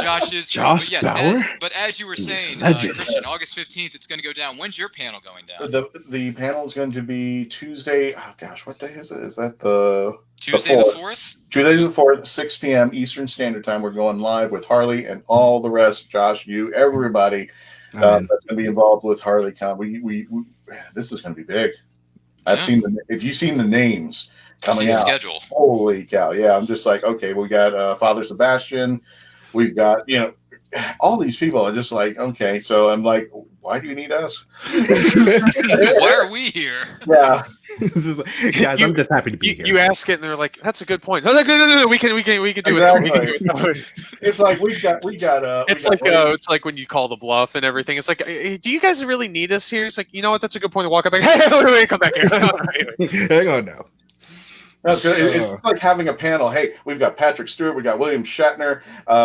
Josh is. Josh but yes, Bauer? but as you were He's saying, legend. Christian, August 15th, it's going to go down. When's your panel going down? The panel is going to be Tuesday. Oh gosh, what day is it? Is that the Tuesday the 4th? Tuesday the 4th, 6 p.m. Eastern Standard Time. We're going live with Harley and all the rest. Josh, you, everybody that's going to be involved with HarleyCon. We this is going to be big. I've seen if you've seen the names coming out. Schedule. Holy cow! Yeah, I'm just like, okay, we got Father Sebastian. We've got all these people are just like, okay. So I'm like, why do you need us? Why are we here? Yeah. Guys, I'm just happy to be here. You ask it, and they're like, "That's a good point." No, we can do Exactly. it. It's like we got. It's like when you call the bluff and everything. It's like, hey, do you guys really need us here? It's like, you know what? That's a good point to walk up. Like, hey, wait, come back here. Hang on now. That's good. It's like having a panel. Hey, we've got Patrick Stewart, we've got William Shatner,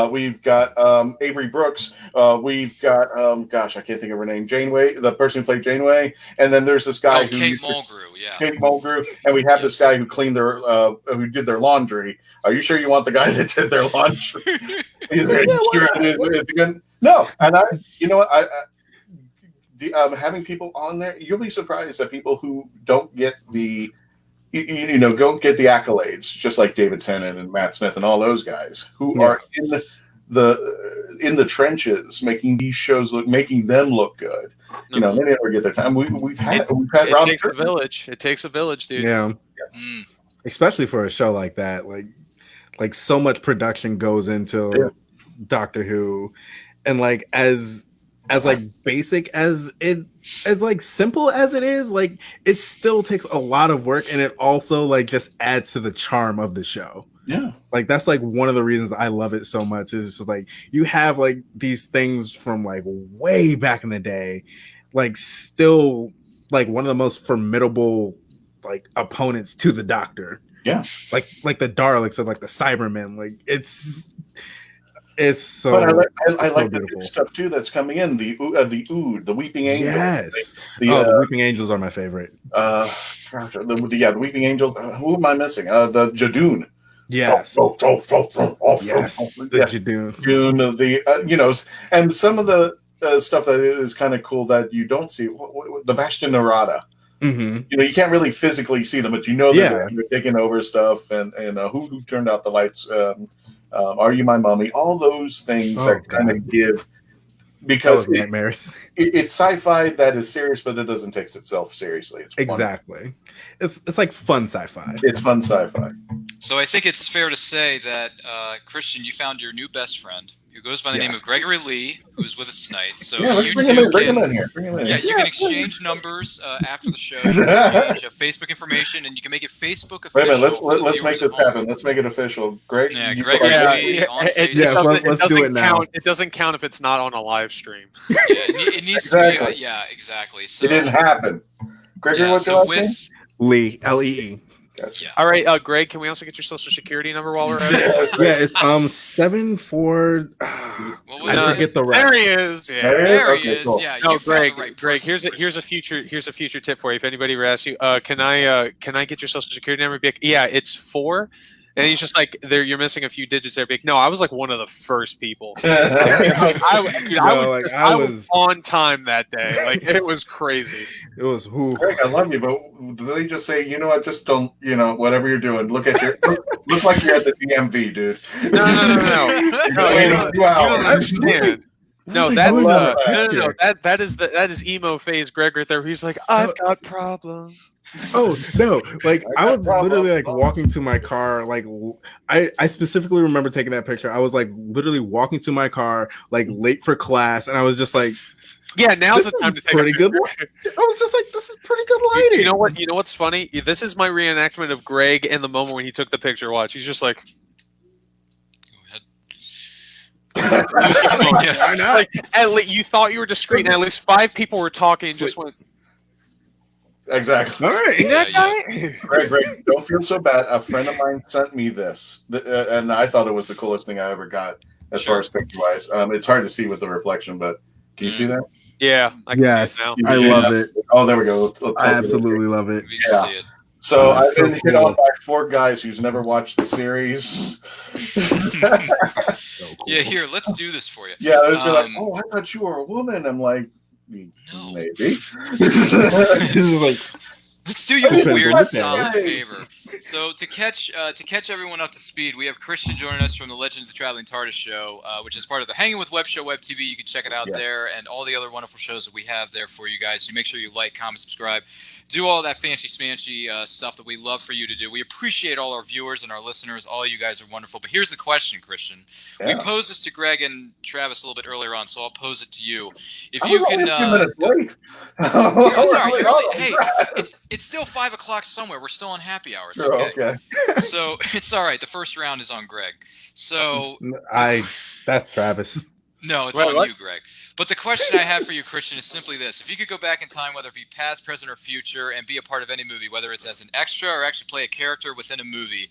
we've got Avery Brooks, we've got gosh, I can't think of her name, Janeway, the person who played Janeway, and then there's this guy Kate Mulgrew, yeah. Kate Mulgrew, and we have this guy who cleaned their who did their laundry. Are you sure you want the guy that did their laundry? No, and you know what, having people on there, you'll be surprised at people who don't get the don't get the accolades, just like David Tennant and Matt Smith and all those guys who are in the trenches, making these shows making them look good. They never get their time. We've had it takes a village. It takes a village, dude. Yeah. Especially for a show like that, like so much production goes into Doctor Who, and like as like basic as like simple as it is, like it still takes a lot of work, and it also like just adds to the charm of the show. Yeah, like that's like one of the reasons I love it so much, is just like you have like these things from like way back in the day, like still like one of the most formidable like opponents to the Doctor. Yeah, like the Daleks or like the Cybermen. Like it's so. But I so like beautiful. the new stuff too that's coming in. The Ood, the Weeping Angels. Yes, the Weeping Angels are my favorite. The Weeping Angels. Who am I missing? The Jadoon. Yes. Yes. The Jadoon. And some of the stuff that is kind of cool that you don't see. The Vashta Narada. Mm-hmm. You can't really physically see them, but they're taking over stuff, and who turned out the lights. Are You My Mummy? All those things that kind of give, because it's sci-fi that is serious, but it doesn't take itself seriously. It's exactly. It's like fun sci-fi. It's fun sci-fi. So I think it's fair to say that Christian, you found your new best friend, who goes by the name of Gregory Lee, who's with us tonight. So you two can exchange numbers after the show. You can exchange Facebook information, and you can make it Facebook official. Wait a minute, let's make this happen. Let's make it official. Greg, Gregory Lee on Facebook. Let's do it now. It doesn't count if it's not on a live stream. It needs to be. Exactly. So it didn't hatten. Gregory, what's your last name? Lee, Lee. Gotcha. Yeah. All right, Greg, can we also get your social security number while we're at it? It's 74. I forget the rest. There he is. Yeah. There he is. Cool. Yeah. No, Greg. Here's a future tip for you. If anybody ever asks you, can I get your social security number? Be like, yeah, it's 4. And he's just like, you're missing a few digits there. Be like, no, I was like one of the first people. I was on time that day. Like it was crazy. It was who? Greg, I love you, but do they just say, I just don't, whatever you're doing, look like you're at the DMV, dude. No. You don't understand. No, that's no. That is emo phase Greg right there. He's like, I've got problems. Oh no! Like I was literally like walking to my car. Like I specifically remember taking that picture. I was like literally walking to my car, like late for class, and I was just like, "Yeah, now's the time to take pretty good." I was just like, "This is pretty good lighting." You know what? You know what's funny? This is my reenactment of Greg in the moment when he took the picture. Watch. He's just like. I know. Like, at least you thought you were discreet, and at least 5 people were talking. And just went. Exactly. All right. Greg, don't feel so bad. A friend of mine sent me this, and I thought it was the coolest thing I ever got as far as picture-wise. It's hard to see with the reflection, but can you see that? Yeah, I can see it now. I love it. Oh, there we go. I absolutely love it. Yeah. So I've that's so been hit on cool. by 4 guys who's never watched the series. That's so cool. Yeah, here, let's do this for you. Yeah, they're just like, Um, "Oh, I thought you were a woman." I'm like, No. maybe. This is like Let's do you a Open weird with solid it. favor. So to catch everyone up to speed, we have Christian joining us from the Legend of the Traveling TARDIS show, which is part of the Hanging with Web show, Web TV. You can check it out there, and all the other wonderful shows that we have there for you guys. So make sure you like, comment, subscribe, do all that fancy smancy stuff that we love for you to do. We appreciate all our viewers and our listeners. All you guys are wonderful. But here's the question, Christian. We posed this to Greg and Travis a little bit earlier on, so I'll pose it to you. If you can, minutes late. it's all right. You're only, hey, it's still 5 o'clock somewhere. We're still on happy hour. It's Sure, okay. So it's all right. The first round is on Greg. So that's Travis. no, it's Wait, on what? you, Greg. But the question I have for you, Christian, is simply this: if you could go back in time, whether it be past, present, or future, and be a part of any movie, whether it's as an extra or actually play a character within a movie,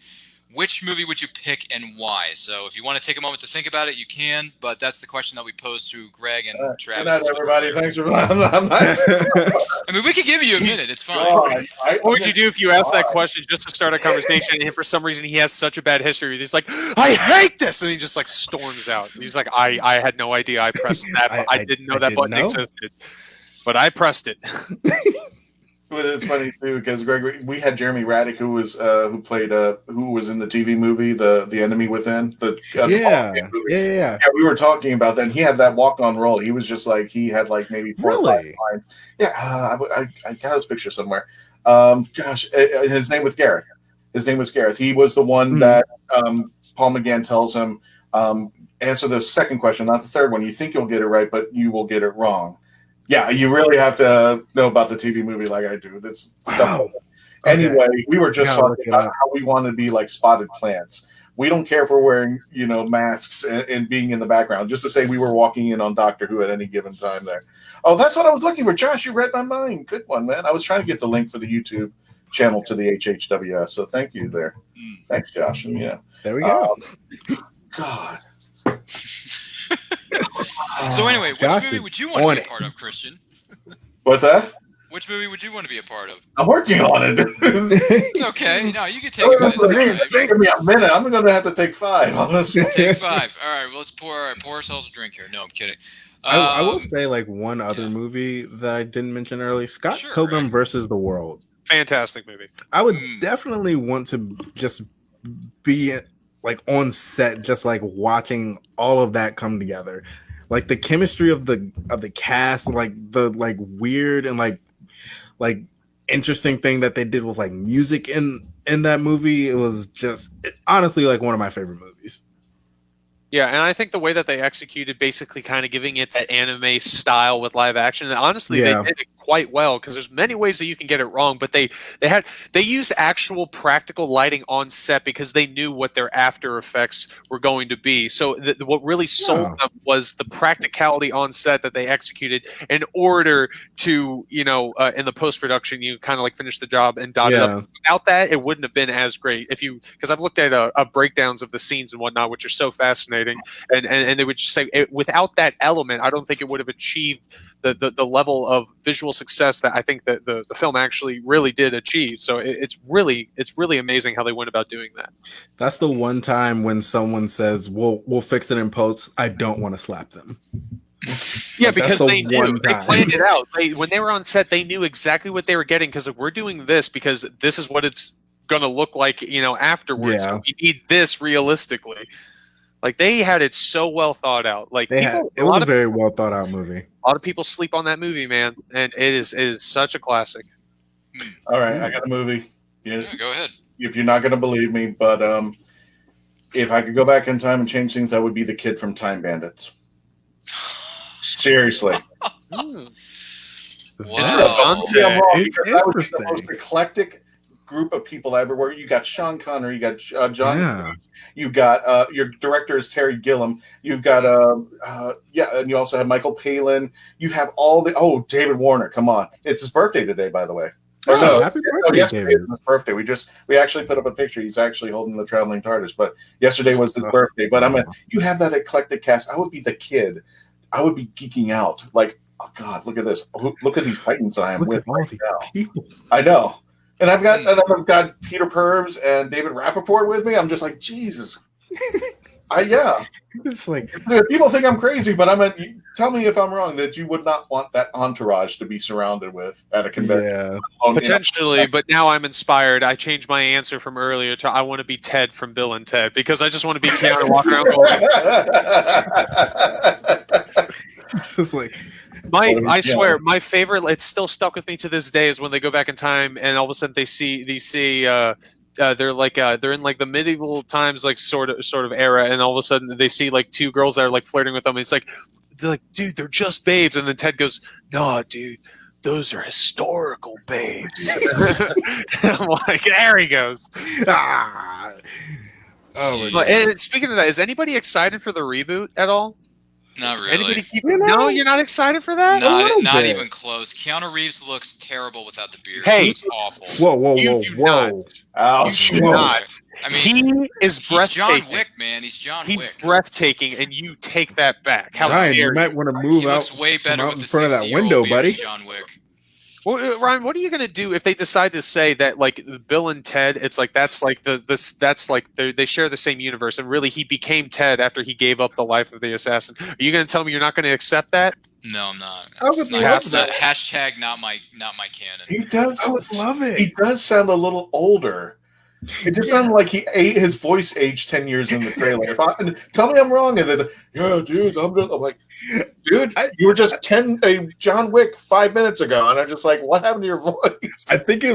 which movie would you pick and why? So if you want to take a moment to think about it, you can. But that's the question that we posed to Greg and Travis. Good night, everybody. Thanks for. I mean, we could give you a minute. It's fine. What would you do if you asked that question just to start a conversation, and for some reason he has such a bad history? He's like, "I hate this," and he just like storms out. He's like, "I had no idea I pressed that. I didn't know that button existed, but I pressed it." Well, it's funny too because Greg, we had Jeremy Raddick, who was who was in the TV movie The Enemy Within. Yeah. We were talking about that. And he had that walk-on role. He was just like he had like maybe 4 or 5 lines. Yeah, I got his picture somewhere. His name was Gareth. He was the one that Paul McGann tells him answer the second question, not the third one. You think you'll get it right, but you will get it wrong. Yeah, you really have to know about the TV movie like I do. This stuff. Wow. Anyway, we were just talking about how we want to be like spotted plants. We don't care if we're wearing, masks and being in the background. Just to say we were walking in on Doctor Who at any given time there. Oh, that's what I was looking for. Josh, you read my mind. Good one, man. I was trying to get the link for the YouTube channel to the HHWS. So thank you there. Thanks, Josh. And yeah. There we go. God. So anyway, which movie would you want to be a part of, Christian? What's that? Which movie would you want to be a part of? I'm working on it. It's okay. No, you can take a minute. Give me a minute. I'm going to have to take 5 on this one. Take 5. All right, well, let's pour ourselves a drink here. No, I'm kidding. I will say like one other movie that I didn't mention earlier, Scott Pilgrim versus the World. Fantastic movie. I would definitely want to just be like on set, just like watching all of that come together. Like the chemistry of the cast, like the like weird and like interesting thing that they did with like music in that movie. It was just honestly like one of my favorite movies. Yeah, and I think the way that they executed, basically kind of giving it that anime style with live action, honestly, they did it quite well because there's many ways that you can get it wrong, but they used actual practical lighting on set because they knew what their after effects were going to be. So what really sold them was the practicality on set that they executed in order to, in the post-production, you kind of like finish the job and dot it up. Without that, it wouldn't have been as great. Because I've looked at breakdowns of the scenes and whatnot, which are so fascinating. And they would just say without that element, I don't think it would have achieved the level of visual success that I think that the film actually really did achieve. So it's really amazing how they went about doing that. That's the one time when someone says, we'll fix it in post, I don't want to slap them. Yeah, because they knew. They planned it out. When they were on set, they knew exactly what they were getting because we're doing this because this is what it's going to look like, afterwards. So we need this realistically. Like they had it so well thought out. Like it was a very well thought out movie. A lot of people sleep on that movie, man, and it is such a classic. All right, I got a movie. Yeah, go ahead. If you're not going to believe me, but if I could go back in time and change things, that would be the kid from Time Bandits. Seriously. Wow. That was the most eclectic group of people everywhere. You got Sean Connery, you got John Hughes, you've got your director is Terry Gilliam, you've got and you also have Michael Palin, you have all the David Warner, come on, it's his birthday today, by the way. Happy birthday, yesterday was his birthday. We actually put up a picture. He's actually holding the traveling TARDIS, but yesterday was his birthday. But you have that eclectic cast. I would be the kid. I would be geeking out. Like, oh God, look at this. Look at these Titans I am with right now. People. I know. And I've got Peter Purbs and David Rappaport with me. I'm just like, Jesus. Yeah. It's like People think I'm crazy, but tell me if I'm wrong that you would not want that entourage to be surrounded with at a convention. yeah. Potentially, but now I'm inspired. I changed my answer from earlier to I want to be Ted from Bill and Ted because I just want to be Keanu walking around going, It's just like I swear, my favorite, it's still stuck with me to this day, is when they go back in time and all of a sudden they see they're like they're in like the medieval times, like sort of era, and all of a sudden they see like two girls that are like flirting with them. And it's like they're like, dude, they're just babes, and then Ted goes, "No, dude, those are historical babes." I'm like, there he goes. ah. Oh my But, god. and speaking of that, is anybody excited for the reboot at all? Not really. Anybody no, you're not excited for that? Not bit. even close. Keanu Reeves looks terrible without the beard. Hey. He looks awful. Whoa. You do not. Ouch. You do not. I mean, He is he's breathtaking. John Wick, man. He's John He's Wick. breathtaking, and you take that back. How Ryan, dare you might want to move He out, looks way come better out with in the front of that 60-year-old window, beard buddy. as John Wick. Well, Ryan, what are you gonna do if they decide to say that like Bill and Ted? It's like that's like that's like they share the same universe, and really he became Ted after he gave up the life of the assassin. Are you gonna tell me you're not gonna accept that? No, I'm not. I would love that. Hashtag not my canon. He does. I would love it. He does sound a little older. It just sounded like his voice aged 10 years in the trailer. Tell me I'm wrong. And then, yeah, dude, I'm like, dude, you were just John Wick 5 minutes ago, and I'm just like, what happened to your voice? I think it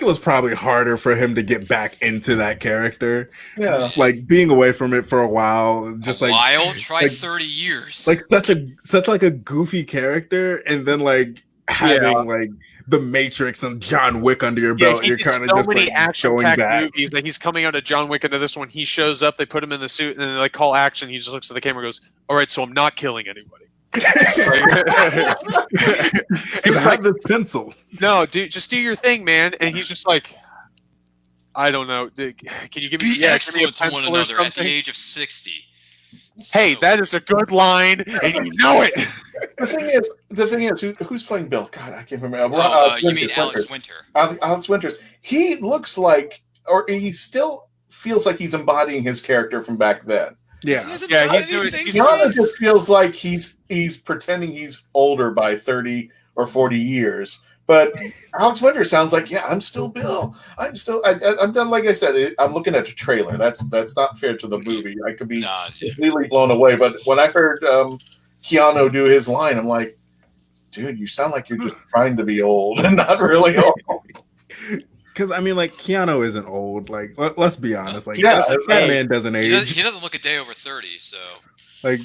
was probably harder for him to get back into that character. Yeah, Like being away from it for a while, just a like while? Try like- 30 years. like such like a goofy character, and then like having like the Matrix and John Wick under your belt, he you're did kind of so just many like action going packed back. movies that he's coming out of John Wick into this one. He shows up, they put him in the suit, and then they like call action. He just looks at the camera, and goes, "All right, so I'm not killing anybody." It's like the pencil. No, dude, just do your thing, man. And he's just like, I don't know. Can you give me, Be give me a excellent to one pencil or another at the something? age of 60. Hey, So- that is a good line, and you know it. The thing is, who's playing Bill? God, I can't remember. you mean Alex Winter? Alex Winters. He looks like, or he still feels like he's embodying his character from back then. Yeah, he's doing- he's Keanu just feels like he's pretending he's older by 30 or 40 years. But Alex Winter sounds like, yeah, I'm still Bill. I'm done. Like I said, I'm looking at the trailer. That's not fair to the movie. I could be Nah, completely blown away. But when I heard Keanu do his line, I'm like, dude, you sound like you're just trying to be old and not really old. because I mean, like Keanu isn't old. Like let's be honest. Like Yeah, that man doesn't age. he doesn't look a day over 30, so Like,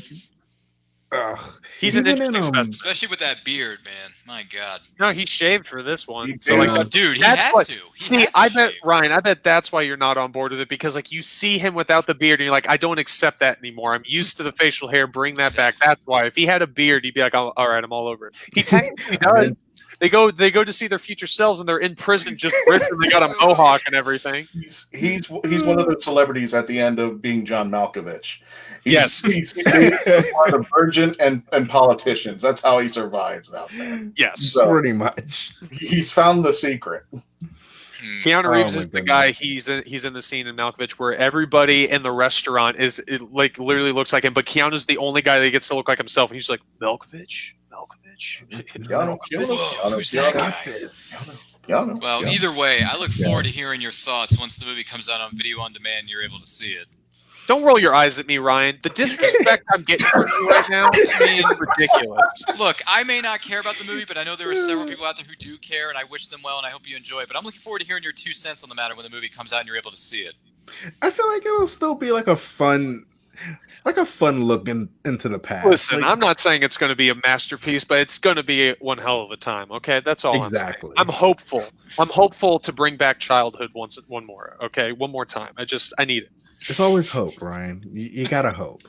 He's an even interesting specimen. especially with that beard, man. My God, No, he shaved for this one. He So did. like, dude, he That's had what- to. He see, had to I bet shave. Ryan, I bet that's why you're not on board with it, because like you see him without the beard and you're like, I don't accept that anymore. I'm used to the facial hair. Bring that back. That's why. If he had a beard, he'd be like, all right, I'm all over it. He technically does. They go to see their future selves and they're in prison just rich and they got a mohawk and everything. He's one of those celebrities at the end of being John Malkovich. Yes. He's one of the virgin and politicians. That's how he survives out there. Yes. So pretty much. he's found the secret. Keanu Reeves my is the goodness. guy. He's in the scene in Malkovich where everybody in the restaurant like literally looks like him, but Keanu's the only guy that gets to look like himself. And he's like Malkovich. Keanu. Whoa, who's that guy? Keanu. Well, Keanu. either way, I look forward to hearing your thoughts once the movie comes out on video on demand and you're able to see it. Don't roll your eyes at me, Ryan. The disrespect I'm getting from you right now is ridiculous. Look, I may not care about the movie, but I know there are several people out there who do care, and I wish them well, and I hope you enjoy it. But I'm looking forward to hearing your 2 cents on the matter when the movie comes out and you're able to see it. I feel like it'll still be like a fun look into the past. Listen, Like, I'm not saying it's going to be a masterpiece, but it's going to be one hell of a time. Okay, that's all Exactly. I'm saying. I'm hopeful. I'm hopeful to bring back childhood one more. Okay, one more time. I need it. it's always hope, Ryan. You gotta hope.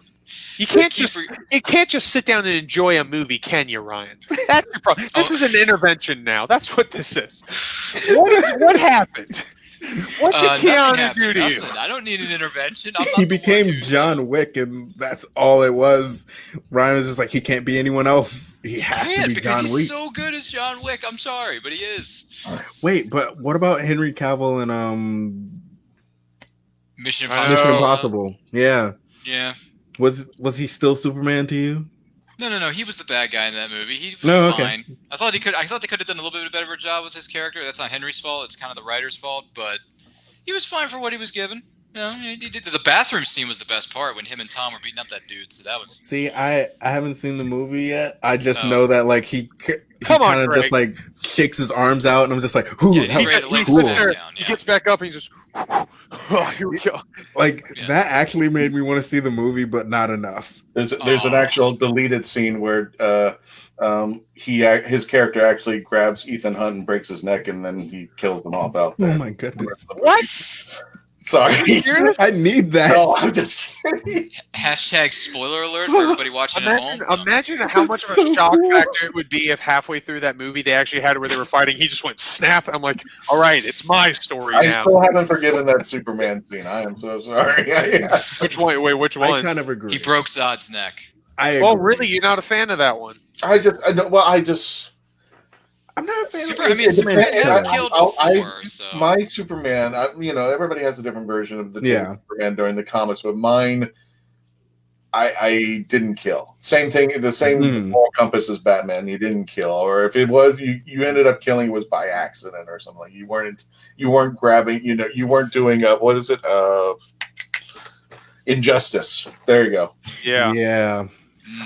You can't just sit down and enjoy a movie, can you, Ryan? That's your problem. This is an intervention now. That's what this is. What happened? What did Nothing Keanu happened, do to you? nothing. I don't need an intervention. I'm not He the one became who- John Wick, and that's all it was. Ryan was just like, he can't be anyone else. He has to Can't be because John he's Wick. so good as John Wick. I'm sorry, but he is. Wait, but what about Henry Cavill and Mission I Impossible. Mission know. Impossible? Yeah, Yeah. was he still Superman to you? No. He was the bad guy in that movie. He was No, okay. fine. I thought they could have done a little bit better of a job with his character. That's not Henry's fault. It's kind of the writer's fault. But he was fine for what he was given. You know, he did, the bathroom scene was the best part when him and Tom were beating up that dude. So that was. See, I haven't seen the movie yet. I just Oh. know that like he Come on, kind of just Greg. like shakes his arms out, and I'm just like, "Who? Yeah, he's how ready to lay He some cool." sits back there, down, he yeah. gets back up, and he's just, oh, here we go. Like Yeah. that actually made me want to see the movie, but not enough. There's an Aw. actual deleted scene where his character actually grabs Ethan Hunt and breaks his neck, and then he kills him off out there. Oh my goodness! What? Sorry. Serious? I need that. No, I'm just. Hashtag spoiler alert for everybody watching at Imagine, home. imagine how much of a So shock cool. factor it would be if halfway through that movie they actually had it where they were fighting. He just went snap. I'm like, all right, it's my story I now. still haven't forgiven that Superman scene. I am so sorry. Yeah. Which one? Wait, which I one? kind of agree. He broke Zod's neck. I agree. Oh, really? You're not a fan of that one? I'm not a fan. Super, of I mean, Superman. Superman has I- killed I- before, so. My Superman, everybody has a different version of the Yeah. Superman during the comics, but mine, I didn't kill. Same thing, the same Mhm. moral compass as Batman. You didn't kill, or if it was, you ended up killing it was by accident or something. Like you weren't grabbing. You weren't doing what is it? Injustice. There you go. Yeah. Yeah.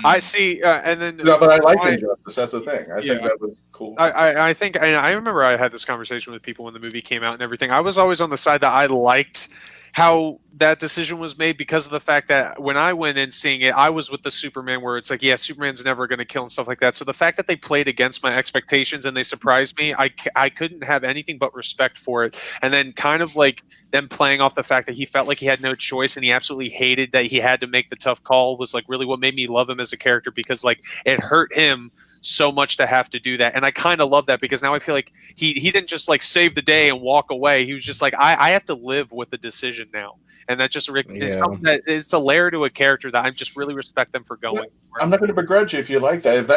I see. And then No, but I like I- Injustice. That's the thing. I think Yeah. that was cool. I think, and I remember I had this conversation with people when the movie came out and everything. I was always on the side that I liked how that decision was made because of the fact that when I went in seeing it, I was with the Superman where it's like, yeah, Superman's never going to kill and stuff like that. So the fact that they played against my expectations and they surprised me, I couldn't have anything but respect for it. And then kind of like them playing off the fact that he felt like he had no choice and he absolutely hated that he had to make the tough call was like really what made me love him as a character because like it hurt him so much to have to do that. And I kind of love that because now I feel like he didn't just like save the day and walk away. He was just like, I have to live with the decision now. And that just it's Yeah. something that it's a layer to a character that I just really respect them for going. for. I'm not going to begrudge you if you like that.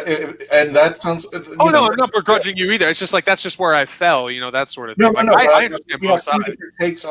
And that sounds. Oh no, I'm not begrudging you either. It's just like that's just where I fell, that sort of thing. No, Like, I but understand we both have two sides. different takes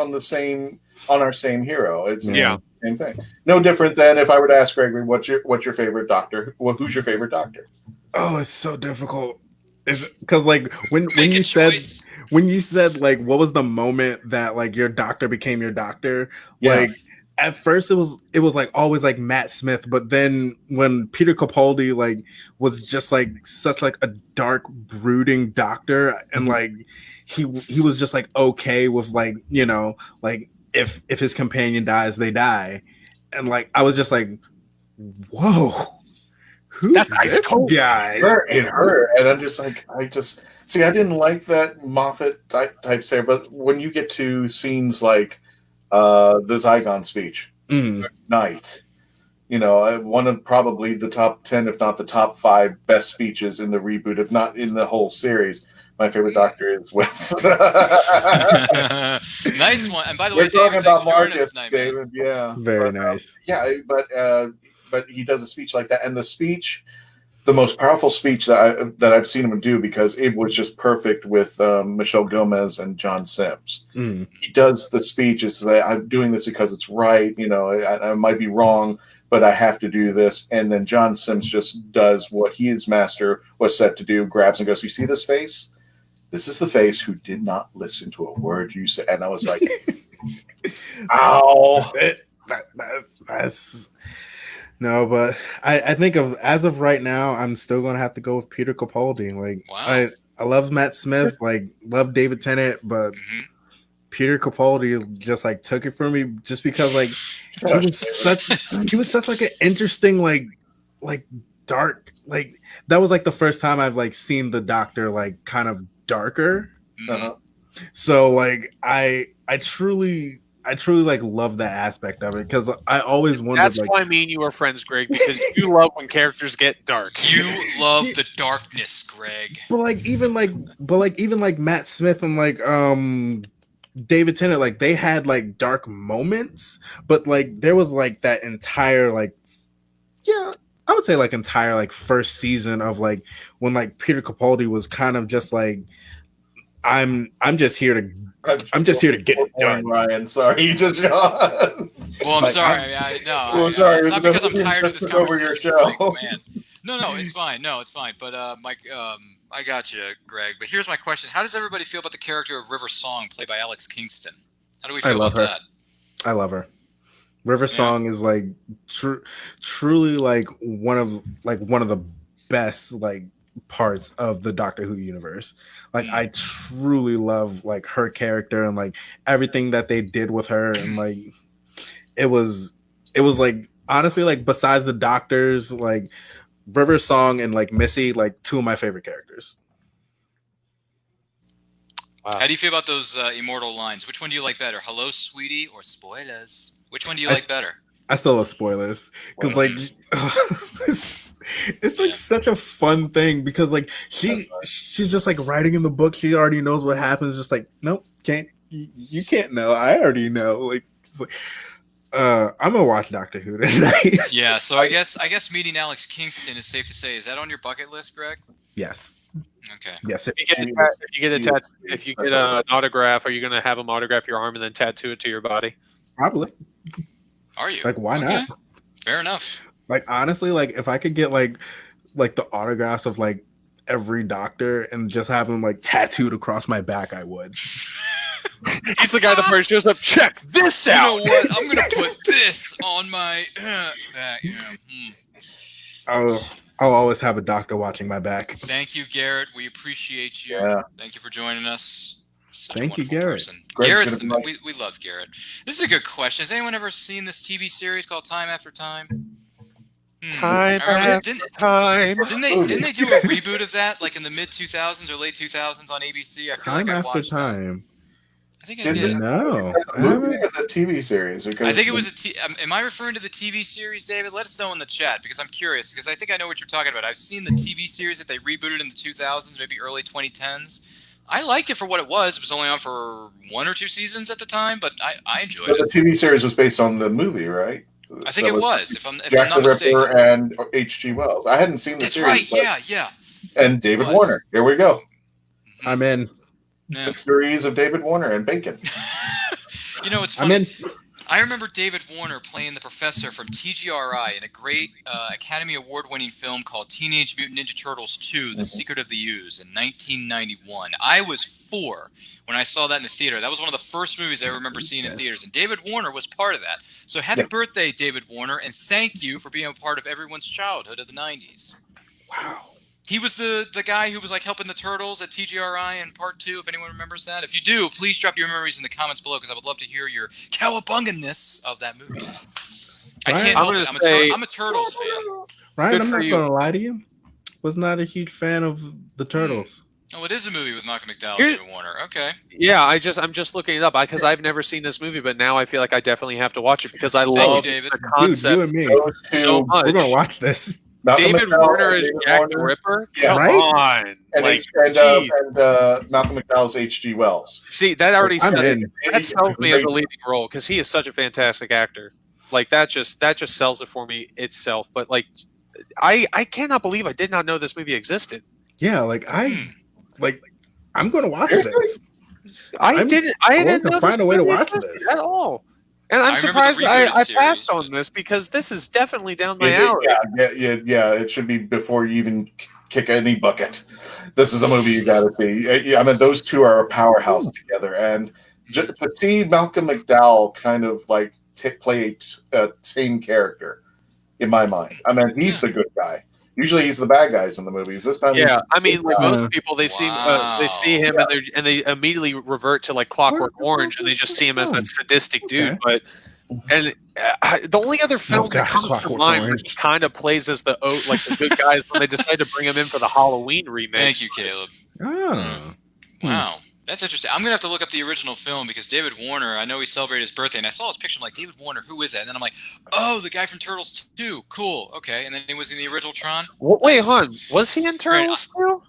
on our same hero. It's Yeah. the same thing. No different than if I were to ask Gregory, what's your favorite doctor? Well, who's your favorite doctor? Oh, it's so difficult. Because like when Make a you said choice. when you said like what was the moment that like your doctor became your doctor? Yeah. Like at first it was like always like Matt Smith, but then when Peter Capaldi like was just like such like a dark brooding doctor and like he was just like okay with like like if his companion dies they die, and like I was just like whoa, who's That's ice this cold. guy? And I'm just like I didn't like that Moffat type stare, but when you get to scenes like the Zygon speech, Mm. Night, one of probably the top 10, if not the top 5 best speeches in the reboot, if not in the whole series. My favorite doctor is with. Nice one. And by the way, We're talking David, thanks about for joining Marcus, us tonight, man. David. Yeah, Very But, nice. yeah, but he does a speech like that, and the speech, the most powerful speech that I've seen him do, because it was just perfect with Michelle Gomez and John Sims. Mm. He does the speech is like, I'm doing this because it's right. I might be wrong, but I have to do this. And then John Sims just does what his master was set to do, grabs and goes, "You see this face? This is the face who did not listen to a word you said." And I was like, ow. That's no, but I think as of right now, I'm still gonna have to go with Peter Capaldi. Like Wow. I love Matt Smith, like love David Tennant, but Mhm. Peter Capaldi just like took it from me just because like he was such like an interesting like dark like that was like the first time I've like seen the Doctor like kind of darker. Uh-huh. So like I truly like love that aspect of it because I always wondered That's like why me and you are friends, Greg, because you love when characters get dark. You love the darkness, Greg. but like even like Matt Smith and like David Tennant, like they had like dark moments, but like there was like that entire like yeah, I would say like entire like first season of like when like Peter Capaldi was kind of just like I'm just here to get it done. Ryan, sorry, you just yawned. Well, I'm Like, sorry. sorry, It's not because I'm tired of this took over your conversation. It's like, show. man. No, it's fine. No, it's fine. But Mike, I got you, Greg. But here's my question: how does everybody feel about the character of River Song, played by Alex Kingston? How do we I feel love about her. that? I love her. River Song is like truly like one of the best like parts of the Doctor Who universe. Like I truly love like her character and like everything that they did with her, and like it was like honestly like besides the Doctors, like River Song and like Missy, like two of my favorite characters. How do you feel about those immortal lines? Which one do you like better? Hello, sweetie, or spoilers? Which one do you like better? I still love spoilers because like it's like such a fun thing because like she's just like writing in the book. She already knows what happens. Just like nope, you can't know. I already know. Like it's like I'm gonna watch Doctor Who tonight. Yeah. So I guess meeting Alex Kingston is safe to say. Is that on your bucket list, Greg? Yes. Okay. Yes. If you get an autograph, are you going to have him autograph your arm and then tattoo it to your body? Probably. Are you? Like, why not? Fair enough. Like, honestly, like if I could get like the autographs of like every Doctor and just have them like tattooed across my back, I would. He's the guy that first shows up. Check this out. You know what? I'm gonna put this on my back. I'll always have a doctor watching my back. Thank you, Garrett. We appreciate you. Yeah. Thank you for joining us. Such Thank a you, wonderful Garrett. person. Greg's Garrett's we love Garrett. This is a good question. Has anyone ever seen this TV series called Time After Time? Time I remember, after time. Didn't they do a reboot of that like in the mid 2000s or late 2000s on ABC? I feel Time like I after watched that. time. I think I did. No, I Movie haven't. or the TV series? I think it was am I referring to the TV series, David? Let us know in the chat because I'm curious because I think I know what you're talking about. I've seen the TV series that they rebooted in the 2000s, maybe early 2010s. I liked it for what it was. It was only on for 1 or 2 seasons at the time, but I enjoyed But it. the TV series was based on the movie, right? I think it was, if I'm Jack not the mistaken. Ripper and H.G. Wells. I hadn't seen the That's series. right. but- Yeah. And David was. Warner. Here we go. I'm in. Yeah. 6 series of David Warner and Bacon. You know, it's I'm funny. in. I remember David Warner playing the professor from TGRI in a great Academy Award-winning film called Teenage Mutant Ninja Turtles 2: The Secret of the Ooze in 1991. I was 4 when I saw that in the theater. That was one of the first movies I remember seeing in theaters, and David Warner was part of that. So happy birthday, David Warner, and thank you for being a part of everyone's childhood of the 90s. Wow. He was the guy who was like helping the Turtles at TGRI in part 2, if anyone remembers that. If you do, please drop your memories in the comments below because I would love to hear your cowabunga-ness of that movie. I Ryan, can't I'm help it. gonna I'm a Turtles fan. Ryan, Good I'm for not you. gonna lie to you. Was not a huge fan of the Turtles. Oh, it is a movie with Malcolm McDowell and Here- David Warner. Okay. Yeah, I'm just looking it up because I've never seen this movie, but now I feel like I definitely have to watch it because I Thank love you, David. the Dude, concept you and me. Those two, so much. We're gonna watch this. Malcolm David McDowell Warner and is David Jack Warner. the Ripper. Yeah. Come Right? on, And, like, Malcolm McDowell's H.G. Wells. see that already I'm said, in. that sells me as a leading role because he is such a fantastic actor. Like that just sells it for me itself. But like, I cannot believe I did not know this movie existed. Yeah, like I'm gonna watch Seriously? this. I I'm didn't going to know find this a way to movie watch existed this. at all. And I I'm remember surprised the I rebooted passed series, on this because this is definitely down my Yeah, alley. yeah. It should be before you even kick any bucket. This is a movie you got to see. I mean, those two are a powerhouse together, and to see Malcolm McDowell kind of like play a tame character in my mind. I mean, he's the good guy. Usually, he's the bad guys in the movies. This time, Yeah, I mean, like most people, they Wow. see him and they immediately revert to like Clockwork Orange, and they just see him as that sadistic dude. Okay. But the only other film that gosh, comes to Clockwork mind Orange. which kind of plays as the good guys when they decide to bring him in for the Halloween remake. Thank you, Caleb. Oh. Wow. That's interesting. I'm going to have to look up the original film because David Warner, I know he celebrated his birthday, and I saw his picture. I'm like, David Warner, who is that? And then I'm like, oh, the guy from Turtles 2. Cool. Okay. And then he was in the original Tron. Wait, Nice. hon, was he in Turtles too?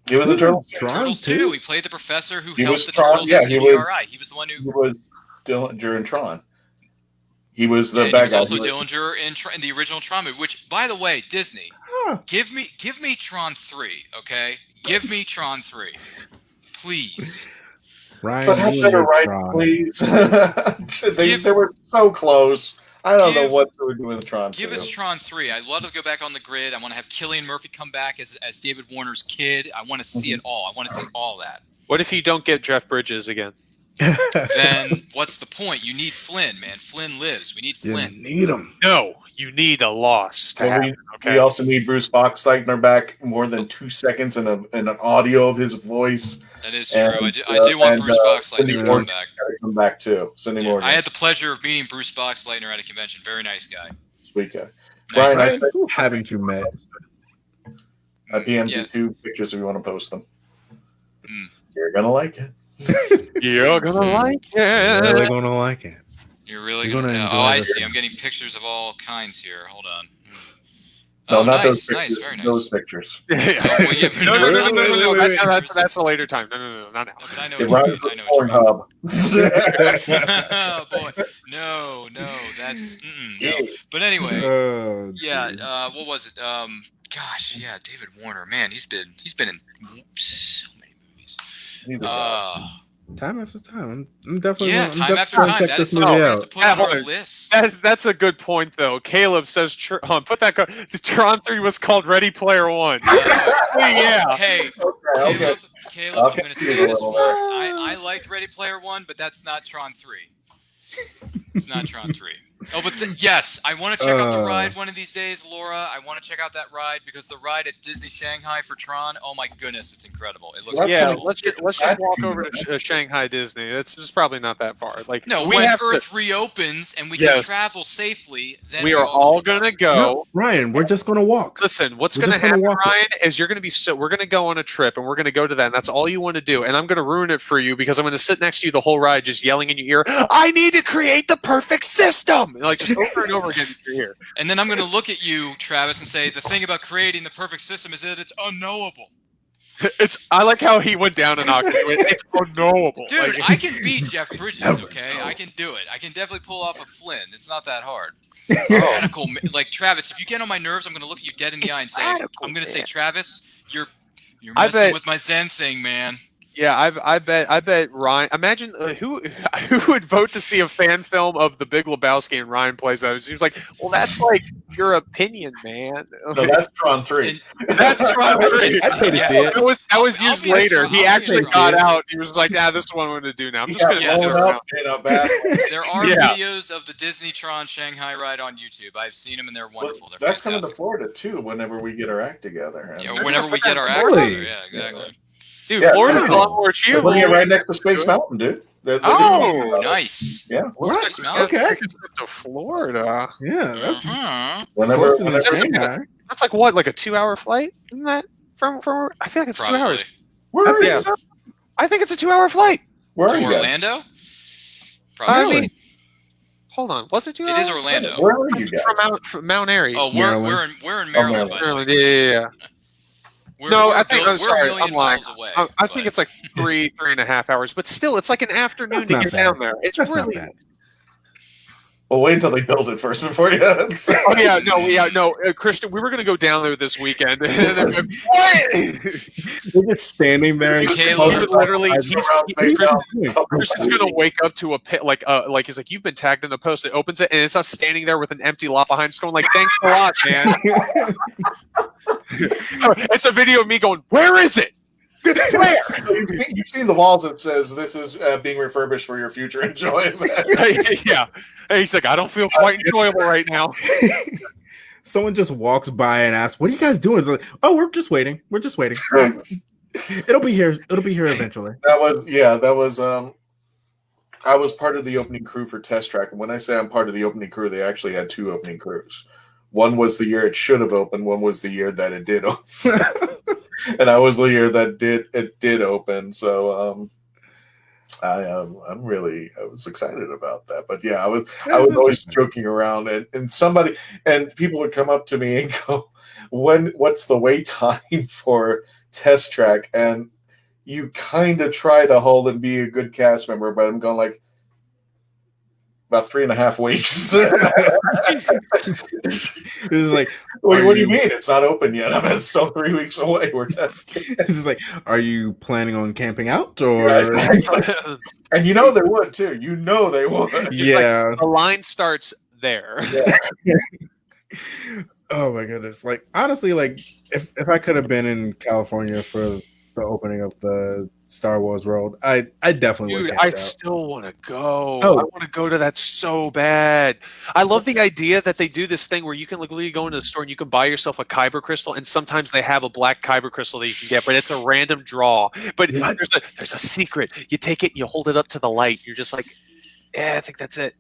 He was a turtle. Turtles 2. He played the professor who He helped was the Tron. turtles Yeah, in he TGRI. He was the one who. He was Dillinger in Tron. He was the He bad was guy. also Dillinger in the original Tron movie. Which, by the way, Disney, Huh. give me Tron 3. Okay, give me Tron 3, please. Ryan, But have you better and right, Tron. please. they were so close. I don't know what they were doing with Tron 2. Give us Tron 3. I'd love to go back on the grid. I want to have Cillian Murphy come back as David Warner's kid. I want to see it all. I want to see all that. What if you don't get Jeff Bridges again? Then what's the point? You need Flynn, man. Flynn lives. We need Flynn. You need him. No, you need a loss to Well, happen. Okay. We also need Bruce Boxleitner back more than 2 seconds in an audio of his voice. That is true. And, I do want and, Bruce Boxleitner Cindy to come Morgan back. gotta come back too. Cindy Yeah, Morgan. I had the pleasure of meeting Bruce Boxleitner at a convention. Very nice guy. Sweet guy. Nice Brian, I guy. said, Who haven't you met? I DM'd Yeah. you 2 pictures if you want to post them. Mm. You're gonna like it. You're gonna like You're it. really gonna like it. You're really You're gonna. gonna Oh, enjoy I this. see. I'm getting pictures of all kinds here. Hold on. No, Oh, not nice, those pictures. nice, very nice. Those pictures. Well, yeah, but No, wait, wait. that's a later time. No, not now. No, but I know It what runs you mean. I know what you mean. Pornhub. Oh boy, no, that's no. But anyway, Oh, yeah. What was it? Gosh, yeah, David Warner. Man, he's been in so many movies. He's a guy. time after time. I'm definitely Yeah, I'm time definitely after gonna time. check That this is movie something we have out. to put on hold our on. list. That's a good point, though. Caleb says put that. Tron 3 was called Ready Player One. Yeah. Hey, Okay. Caleb, I'm Okay. going to say this once. I liked Ready Player One, but that's not Tron 3. It's not Tron 3. Oh, but yes, I want to check out the ride one of these days, Laura. I want to check out that ride because the ride at Disney Shanghai for Tron, oh my goodness, it's incredible. It looks Yeah, incredible. let's just walk over to Shanghai Disney. It's just probably not that far. Like No, we when have Earth reopens and we Yes. can travel safely, then we are all gonna go. No, Ryan, we're just gonna walk. Listen, what's We're going to just gonna happen, walk it. Ryan, is you're going to be we're going to go on a trip and we're going to go to that. And that's all you want to do. And I'm going to ruin it for you because I'm going to sit next to you the whole ride just yelling in your ear, I need to create the perfect system. And like just over and over again in your ear. And then I'm going to look at you, Travis, and say the thing about creating the perfect system is that it's unknowable. I like how he went down a notch. It's unknowable. Dude, Like, I can beat Jeff Bridges, Never okay? know. I can do it. I can definitely pull off a Flynn. It's not that hard. Oh, Radical, like Travis, if you get on my nerves, I'm going to look at you dead in the eye and say, radical, I'm going to say, man. Travis, you're I messing bet- with my Zen thing, man. yeah, I bet Ryan. Imagine who would vote to see a fan film of The Big Lebowski and Ryan plays that. He was like, well, that's like your opinion, man. No, that's Tron 3. That's Tron 3. I'd pay to Yeah. see it. That was I'll years be the later. Tron- He I'll be actually the got Tron. out. He was like, this is what I'm going to do now. I'm He just got going to Yeah, roll blown around. up in a bad way. There are Yeah. videos of the Disney Tron Shanghai ride on YouTube. I've seen them, and they're Well, wonderful. They're that's coming to fantastic. Florida too. Whenever we get our act together, and Yeah, whenever we get our act Really? together. Yeah, exactly. Dude, Yeah, Florida's wow. a lot more we're achievable. putting it right next to Space Mountain, dude. They're Oh, doing- nice. Yeah. What? Six Mountain. Okay. To Florida. Yeah, that's Mhm. Whenever, close to whenever Shanghai. That's like what, like a 2-hour flight? Isn't that from? I feel like it's 2 hours. where are I you? think so. I think it's a 2-hour flight. Where To are you? guys? Orlando? I Probably. mean, hold on. Was it 2 It hours? is Orlando. Where are you guys? From Mount Airy. Oh, Maryland. we're in Maryland. Maryland. by the way. Maryland. Yeah. We're, No, we're I think- we're I'm sorry, a million I'm lying. miles away. I but- think it's like 3.5 hours, but still, it's like an afternoon That's to not get bad. down there. It's That's really. not bad. Well, wait until they build it first before you. Oh yeah, no, Christian, we were gonna go down there this weekend. And they're like, what? We're just standing there and Caleb, He would literally, Eyes he's around Space Mountain. Christian's gonna wake up to a pit like he's like, you've been tagged in a post. It opens it, and it's us standing there with an empty lot behind us, going like, thanks a lot, man. It's a video of me going, where is it? Where? You've seen the walls that says this is being refurbished for your future enjoyment. Yeah. And he's like, I don't feel quite enjoyable right now. Someone just walks by and asks, "What are you guys doing?" They're like, "Oh, we're just waiting. We're just waiting. It'll be here. It'll be here eventually." That was I was part of the opening crew for Test Track, and when I say I'm part of the opening crew, they actually had 2 opening crews. One was the year it should have opened, one was the year that it did open. And I was the year that it did open, so I was excited about that. But yeah, I was always joking around, and people would come up to me and go, what's the wait time for test track, and you kind of try to hold and be a good cast member, but I'm going like about 3.5 weeks. It was like, what Are do you you- mean? It's not open yet. I'm still 3 weeks away. We're testing. it's just like, are you planning on camping out or? Yeah, exactly. And you know they would too. You know they would. Yeah. The line starts there. Yeah. Oh my goodness! Like honestly, like if I could have been in California for the opening of the Star Wars world, I definitely would. Dude, have I camped out. still want to go. Oh. I want to go to that so bad. I love the idea that they do this thing where you can literally go into the store and you can buy yourself a kyber crystal, and sometimes they have a black kyber crystal that you can get, but it's a random draw. But What? there's a secret. You take it and you hold it up to the light. You're just like, yeah, I think that's it.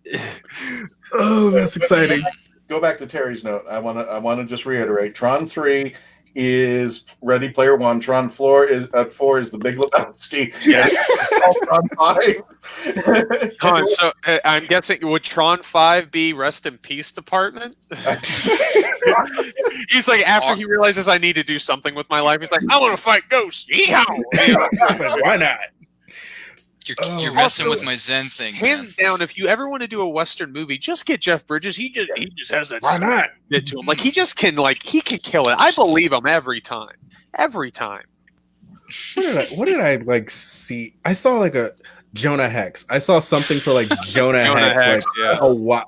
Oh, that's exciting! Go back to Terry's note. I want to just reiterate. Tron 3 is Ready Player One. Tron 4 is the Big Lebowski. Yeah. Tron 5. Hold on, so I'm guessing, would Tron 5 be Rest in Peace Department? He's like, after he realizes I need to do something with my life, he's like, I want to fight ghosts. Yeehaw! Why not? You're messing Also, with my Zen thing. Hands down, if you ever want to do a Western movie, just get Jeff Bridges. He just has that Why not? bit to him. Like he can kill it. I believe him every time. Every time. What did I like see? I saw like a Jonah Hex. I saw something for like Jonah Hex,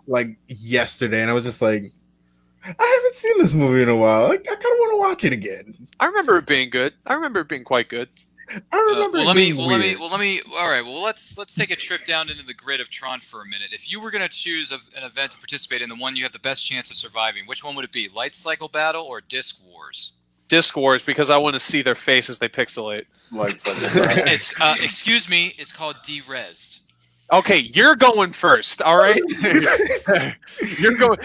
like yesterday, and I was just like, I haven't seen this movie in a while. Like I kind of want to watch it again. I remember it being good. I remember it being quite good. I remember. Let it being me. weird. All right. Well, let's take a trip down into the grid of Tron for a minute. If you were going to choose an event to participate in, the one you have the best chance of surviving, which one would it be? Light Cycle Battle or Disc Wars? Disc Wars, because I want to see their face as they pixelate. Lights like It's excuse me. It's called Derezed. Okay, you're going first. All right, you're going.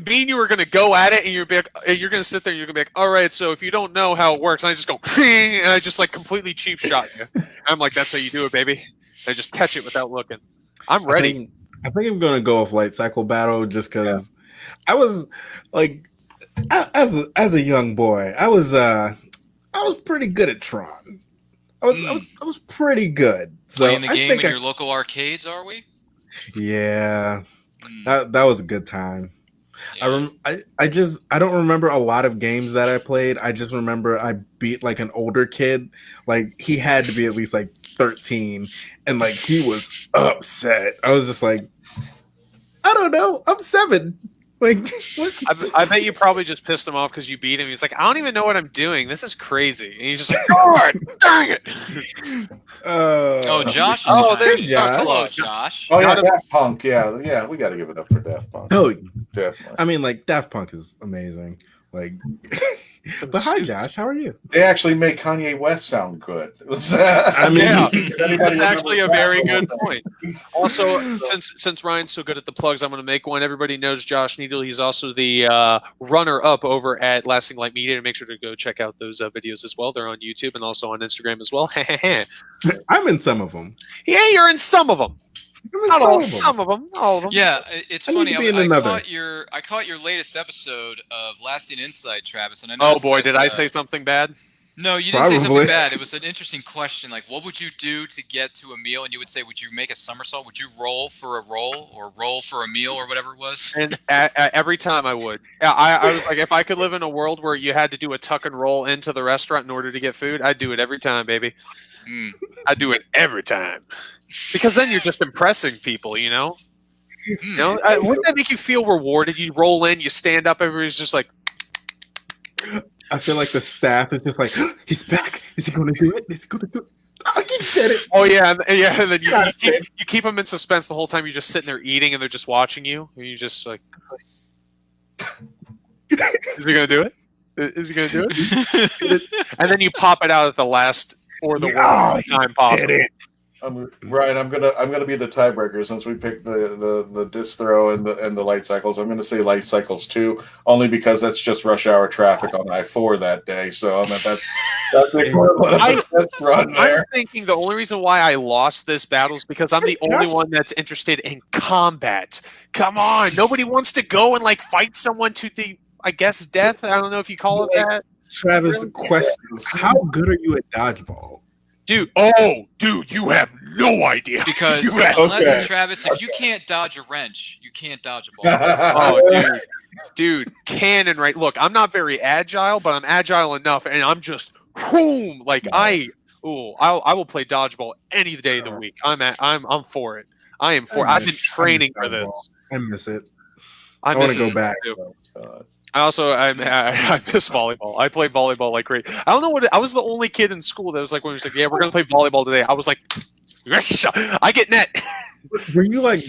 Me and you are going to go at it, and you're going to sit there. And you're going to be like, all right. So if you don't know how it works, and I just go, and I just like completely cheap shot you. I'm like, that's how you do it, baby. I just catch it without looking. I'm ready. I think I'm gonna go with Light Cycle Battle just because I was like, as a young boy, I was pretty good at Tron. I was pretty good. So Playing the I game think in your local arcades, are we? Yeah, Mm, that was a good time. yeah. I don't remember a lot of games that I played. I just remember I beat like an older kid. Like he had to be at least like 13, and like he was upset. I was just like, I don't know. I'm 7. Like, what? I bet you probably just pissed him off because you beat him. He's like, I don't even know what I'm doing. This is crazy. And he's just like, God, dang it. Oh, Josh is Oh, trying there's to- Josh. Hello, Josh. Oh yeah, Gotta- Daft Punk. Yeah, we got to give it up for Daft Punk. Oh, Definitely. I mean, like Daft Punk is amazing. Like, but hi, Josh. How are you? They actually make Kanye West sound good. I mean, Yeah, Anybody that's actually a remember very that? good point. Also, since Ryan's so good at the plugs, I'm going to make one. Everybody knows Josh Needle. He's also the runner-up over at Lasting Light Media. And make sure to go check out those videos as well. They're on YouTube and also on Instagram as well. I'm in some of them. Yeah, you're in some of them. I'm in Not some all, of them. some of them. All of them. Yeah, it's I need funny. to be in I another. caught your latest episode of Lasting Insight, Travis, and I Oh noticed boy, that, did I say something bad? No, you didn't say Probably. something bad. It was an interesting question. Like, what would you do to get to a meal? And you would say, would you make a somersault? Would you roll for a roll or roll for a meal or whatever it was? And every time I would. I was like, if I could live in a world where you had to do a tuck and roll into the restaurant in order to get food, I'd do it every time, baby. Mm. I'd do it every time. Because then you're just impressing people, you know? You know, wouldn't that make you feel rewarded? You roll in, you stand up, everybody's just like, I feel like the staff is just like, he's back. Is he going to do it? Is he going to do it? Oh, he did it. oh yeah, and then you keep them in suspense the whole time. You're just sitting there eating, and they're just watching you, and you just like, is he gonna do it? Is he gonna do it? And then you pop it out at the last or the worst time possible. Ryan, I'm gonna be the tiebreaker since we picked the disc throw and the light cycles. I'm gonna say light cycles 2, only because that's just rush hour traffic on I-4 that day. So I'm at that's the equivalent of a test run I'm there. thinking the only reason why I lost this battle is because I'm the only one that's interested in combat. Come on, nobody wants to go and like fight someone to the, I guess, death. I don't know if you call it that. Travis, question: how good are you at dodgeball? Dude, you have no idea. Because You have- unless, Travis, if you can't dodge a wrench, you can't dodge a ball. oh, dude, cannon, right? Look, I'm not very agile, but I'm agile enough, and I'm just boom. Like I will play dodgeball any day of the week. I'm for it. I am for. I've been training for this. I miss it. I want to miss go it back. too. I miss volleyball. I played volleyball like crazy. I don't know what I was the only kid in school that was like when he was like, yeah, we're gonna play volleyball today. I was like, I get net. Were you like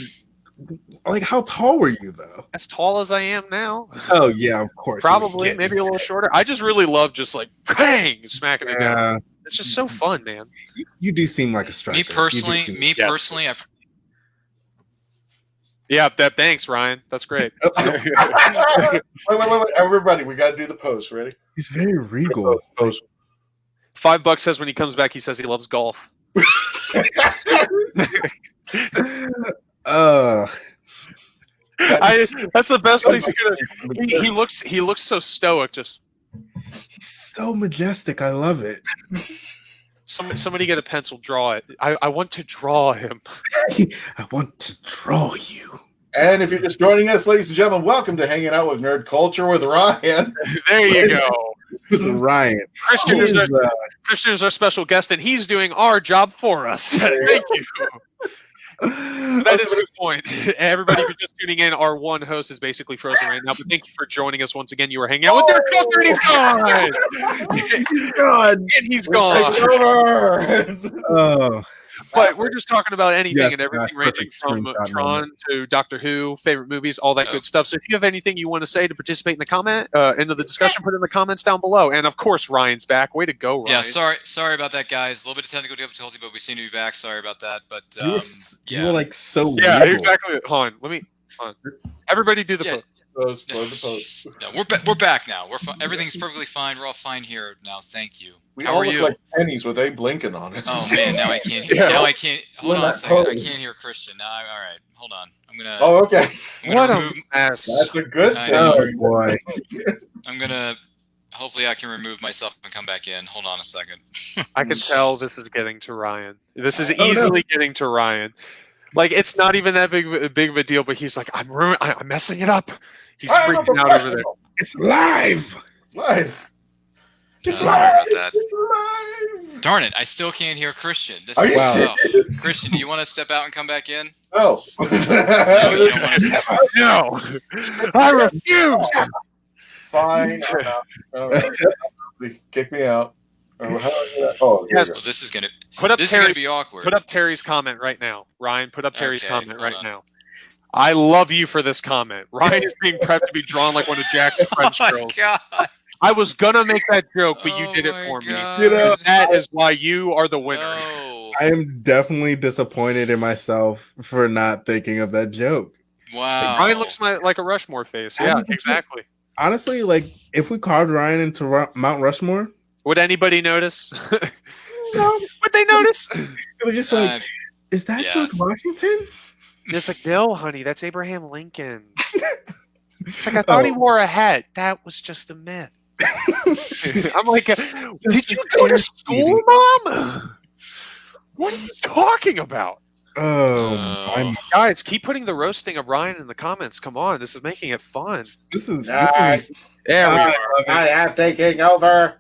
how tall were you though? As tall as I am now. Oh yeah, of course. Probably, maybe a little shorter. I just really love just like bang, smacking it down. It's just so fun, man. You do seem like a striker. Me personally, Yeah, thanks, Ryan. That's great. Wait. Everybody, we got to do the pose. Ready? He's very regal. Pose. $5 says when he comes back, he says he loves golf. That's the best place he could. He looks so stoic. Just he's so majestic. I love it. Somebody get a pencil, draw it. I want to draw him. I want to draw you. And if you're just joining us, ladies and gentlemen, welcome to Hanging Out with Nerd Culture with Ryan. There you go. Ryan. Christian is our special guest, and he's doing our job for us. Thank you. That is a good point. Everybody, if you're just tuning in, our one host is basically frozen right now. But thank you for joining us once again. You are hanging out with Nerd Culture, and he's gone. He's gone. And he's gone. Oh. But we're just talking about anything and Yes, everything, perfect ranging from screenshot Tron moment. to Doctor Who, favorite movies, all that good stuff. So if you have anything you want to say to participate in the into the discussion, put it in the comments down below. And of course, Ryan's back. Way to go, Ryan. Yeah, sorry about that, guys. A little bit of technical difficulty, but we seem to be back. Sorry about that. But You were like so Yeah, regal. exactly. Hold on. Everybody do the pose. Pose the pose. No, we're back now. Everything's perfectly fine. We're all fine here now. Thank you. We How all are look you? like pennies with Abe Lincoln on it. Oh man, now I can't hear. Yeah. Now I can't. Hold We're on a not second. I posed. can't hear Christian. Now, all right. Hold on. I'm gonna. Oh, okay. I'm gonna What a remove- mess. That's a good I thing. know. Oh boy. I'm gonna. Hopefully, I can remove myself and come back in. Hold on a second. I can tell this is getting to Ryan. This is no. easily getting to Ryan. Like, it's not even that big of a deal, but he's like, I'm messing it up. He's I'm a freaking out over there. professional. It's live. It's live. It's Sorry live. about that. It's live. Darn it! I still can't hear Christian. This Are you is serious? Christian, do you want to step out and come back in? No. No, you don't want to step out. No, I refuse. Fine. I'm out. All right. Kick me out. Or how do I do that? Oh, Yes. Well, this is gonna Put up Terry. be awkward. Put up Terry's comment right now, Ryan. Put up Terry's Okay, comment hold right on. now. I love you for this comment. Ryan is being prepped to be drawn like one of Jack's French oh my girls. god! I was gonna make that joke, but you Oh did it my for me. God. You know, That is why you are the winner. No. I am definitely disappointed in myself for not thinking of that joke. Wow. Ryan looks like a Rushmore face. Yeah, exactly. Honestly, like if we carved Ryan into Mount Rushmore, Would anybody notice? no, Would they notice? it was just like, is that yeah. George Washington? It's like, no, honey, that's Abraham Lincoln. It's like, I thought he wore a hat. That was just a myth. I'm like, did you go to school, Mom? What are you talking about? Oh, Oh. Guys, keep putting the roasting of Ryan in the comments. Come on, this is making it fun. this is Alright. There we I are. I am taking over.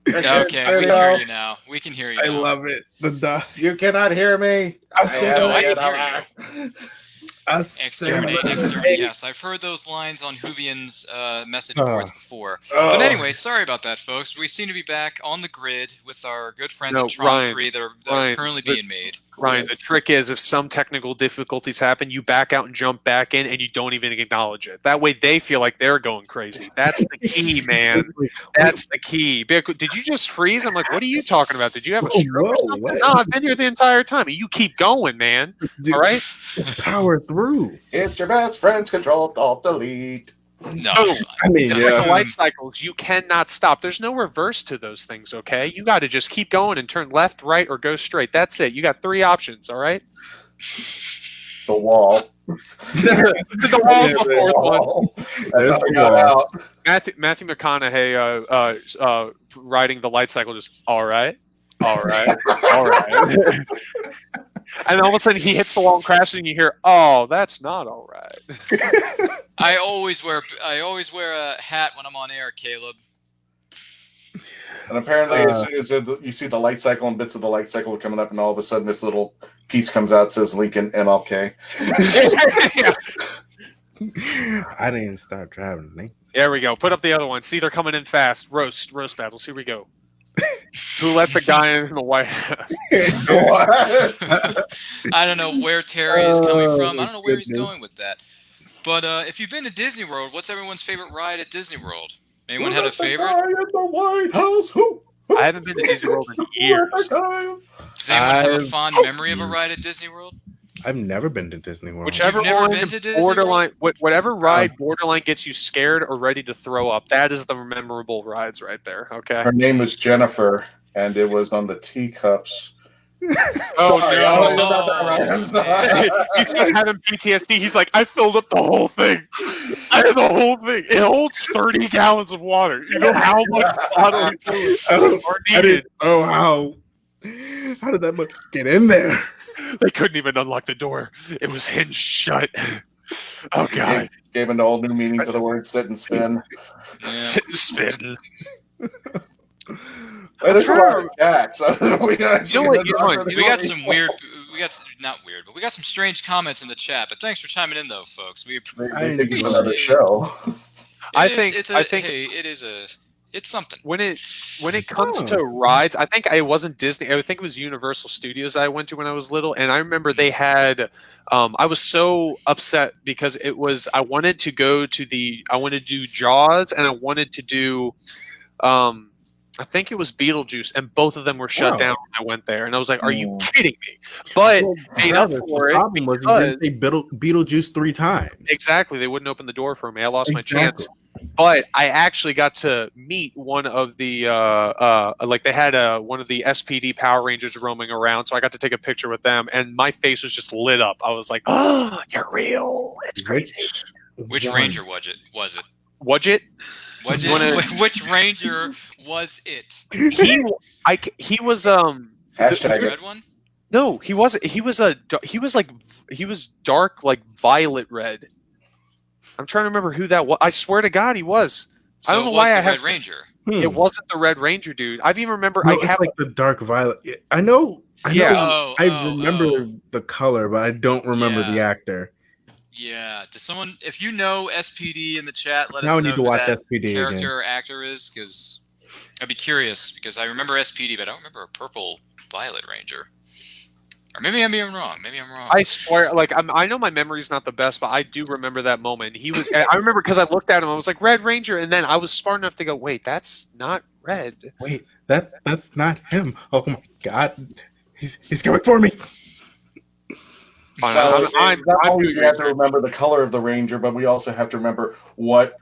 Okay, we can hear you now. We can hear you I now. love it. You cannot hear me. I said No, it. I can hear you. I said Exterminate, it. exterminate. Yes, I've heard those lines on Whovian's message Oh. boards before. Oh. But anyway, sorry about that, folks. We seem to be back on the grid with our good friends No, at Tron Ryan, 3 that are Ryan, currently but- being made. Ryan, the trick is if some technical difficulties happen, you back out and jump back in, and you don't even acknowledge it. That way, they feel like they're going crazy. That's the key, man. That's the key. Did you just freeze? I'm like, what are you talking about? Did you have a stroke or Whoa, something? what? No, I've been here the entire time. You keep going, man. Dude, All right? Just power through. It's your best friend's control, alt delete. No, Oh, I mean, It's yeah. like the light cycles. You cannot stop. There's no reverse to those things, okay? You got to just keep going and turn left, right, or go straight. That's it. You got 3 options, all right? The wall. The wall's the fourth one. That's how I got out. Matthew McConaughey riding the light cycle, just all right. And all of a sudden he hits the wall and crashes, and you hear, "Oh, that's not all right." I always wear a hat when I'm on air, Caleb. And apparently, as soon as you see the light cycle and bits of the light cycle coming up, and all of a sudden this little piece comes out that says Lincoln MLK. I didn't start driving. Lincoln. There we go. Put up the other one. See, they're coming in fast. Roast battles. Here we go. Who let the guy in the White House? I don't know where Terry is coming from. I don't know where he's going with that. But if you've been to Disney World, what's everyone's favorite ride at Disney World? Anyone had a favorite? The White House. Who? I haven't been to Disney World in years. Does anyone have a fond memory of a ride at Disney World? I've never been to Disney World. Whichever You've never one been to Disney borderline, whatever ride borderline gets you scared or ready to throw up, that is the memorable rides right there. Okay. Her name was Jennifer, and it was on the teacups. Oh Sorry, no! I'm sorry. He's having PTSD. He's like, I filled up the whole thing. I had the whole thing. It holds 30 gallons of water. You know how much bodily fluid are needed? How did that much get in there? They couldn't even unlock the door. It was hinged shut. Oh god! Gave an all new meaning to the word sit and spin. Sit and spin. Hey, there's a lot of cats. We got some weird. We got not weird, but we got some strange comments in the chat. But thanks for chiming in, though, folks. We I think it's another show. It's something. When it comes to rides, I think it wasn't Disney. I think it was Universal Studios that I went to when I was little, and I remember they had. I was so upset because it was. I wanted to do Jaws, and I wanted to do. I think it was Beetlejuice, and both of them were shut down when I went there. And I was like, "Are you kidding me?" But made up for it problem was you didn't say Beetlejuice 3 times. Exactly, they wouldn't open the door for me. I lost my chance. But I actually got to meet one of the they had one of the SPD Power Rangers roaming around, so I got to take a picture with them, and my face was just lit up. I was like, "Oh, you're real! It's crazy." Which Ranger was it? Wudget? Which Ranger was it? He was Hashtag the red one? No, he wasn't. He was dark, like violet red. I'm trying to remember who that was. I swear to God, he was. So I don't know why I have Red Ranger. It wasn't the Red Ranger, dude. I even remember. No, I have like the dark violet. I know. Yeah. I remember the color, but I don't remember the actor. Yeah. Does someone, if you know SPD in the chat, let now us know need to who watch that SPD character again. or actor is, because I'd be curious, because I remember SPD, but I don't remember a purple violet Ranger. Or maybe I'm being wrong. I swear, I know my memory's not the best, but I do remember that moment. He was. I remember because I looked at him. I was like, Red Ranger, and then I was smart enough to go, wait, that's not red. Wait, that's not him. Oh my God, he's coming for me. We have to remember the color of the Ranger, but we also have to remember what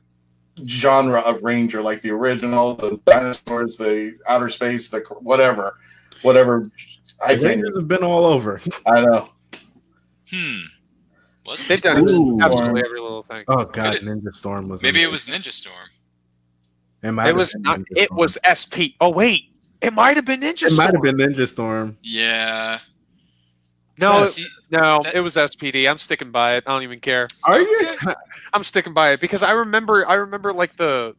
genre of Ranger, like the original, the dinosaurs, the outer space, the whatever. Rangers have been all over. I know. They've done absolutely every little thing. Oh God, Ninja Storm was. Maybe it was Ninja Storm. It was not. It was SP. Oh wait, it might have been Ninja Storm. It might have been Ninja Storm. Yeah. No, it was SPD. I'm sticking by it. I don't even care. Are you? I'm sticking by it because I remember like the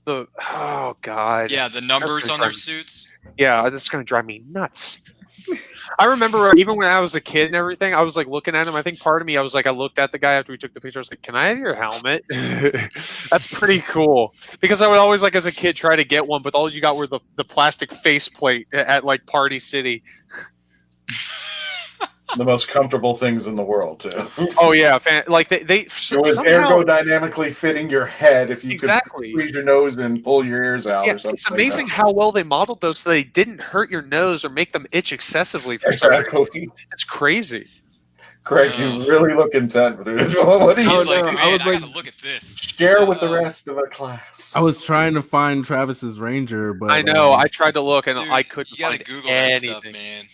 oh God. Yeah, the numbers on their suits. Yeah, that's gonna drive me nuts. I remember even when I was a kid and everything, I was like looking at him. I think part of me, I was like, I looked at the guy after we took the picture. I was like, "Can I have your helmet?" That's pretty cool because I would always, like, as a kid, try to get one, but all you got were the plastic faceplate at like Party City. The most comfortable things in the world, too. Oh yeah, like they it was aerodynamically fitting your head if you could squeeze your nose and pull your ears out or something. It's amazing how well they modeled those so they didn't hurt your nose or make them itch excessively for something. It's crazy. Craig, you really look intent, dude. What are you I gotta look at this. Share with the rest of the class. I was trying to find Travis's Ranger, but I know I tried to look and dude, I couldn't you gotta find Google anything. that stuff, man.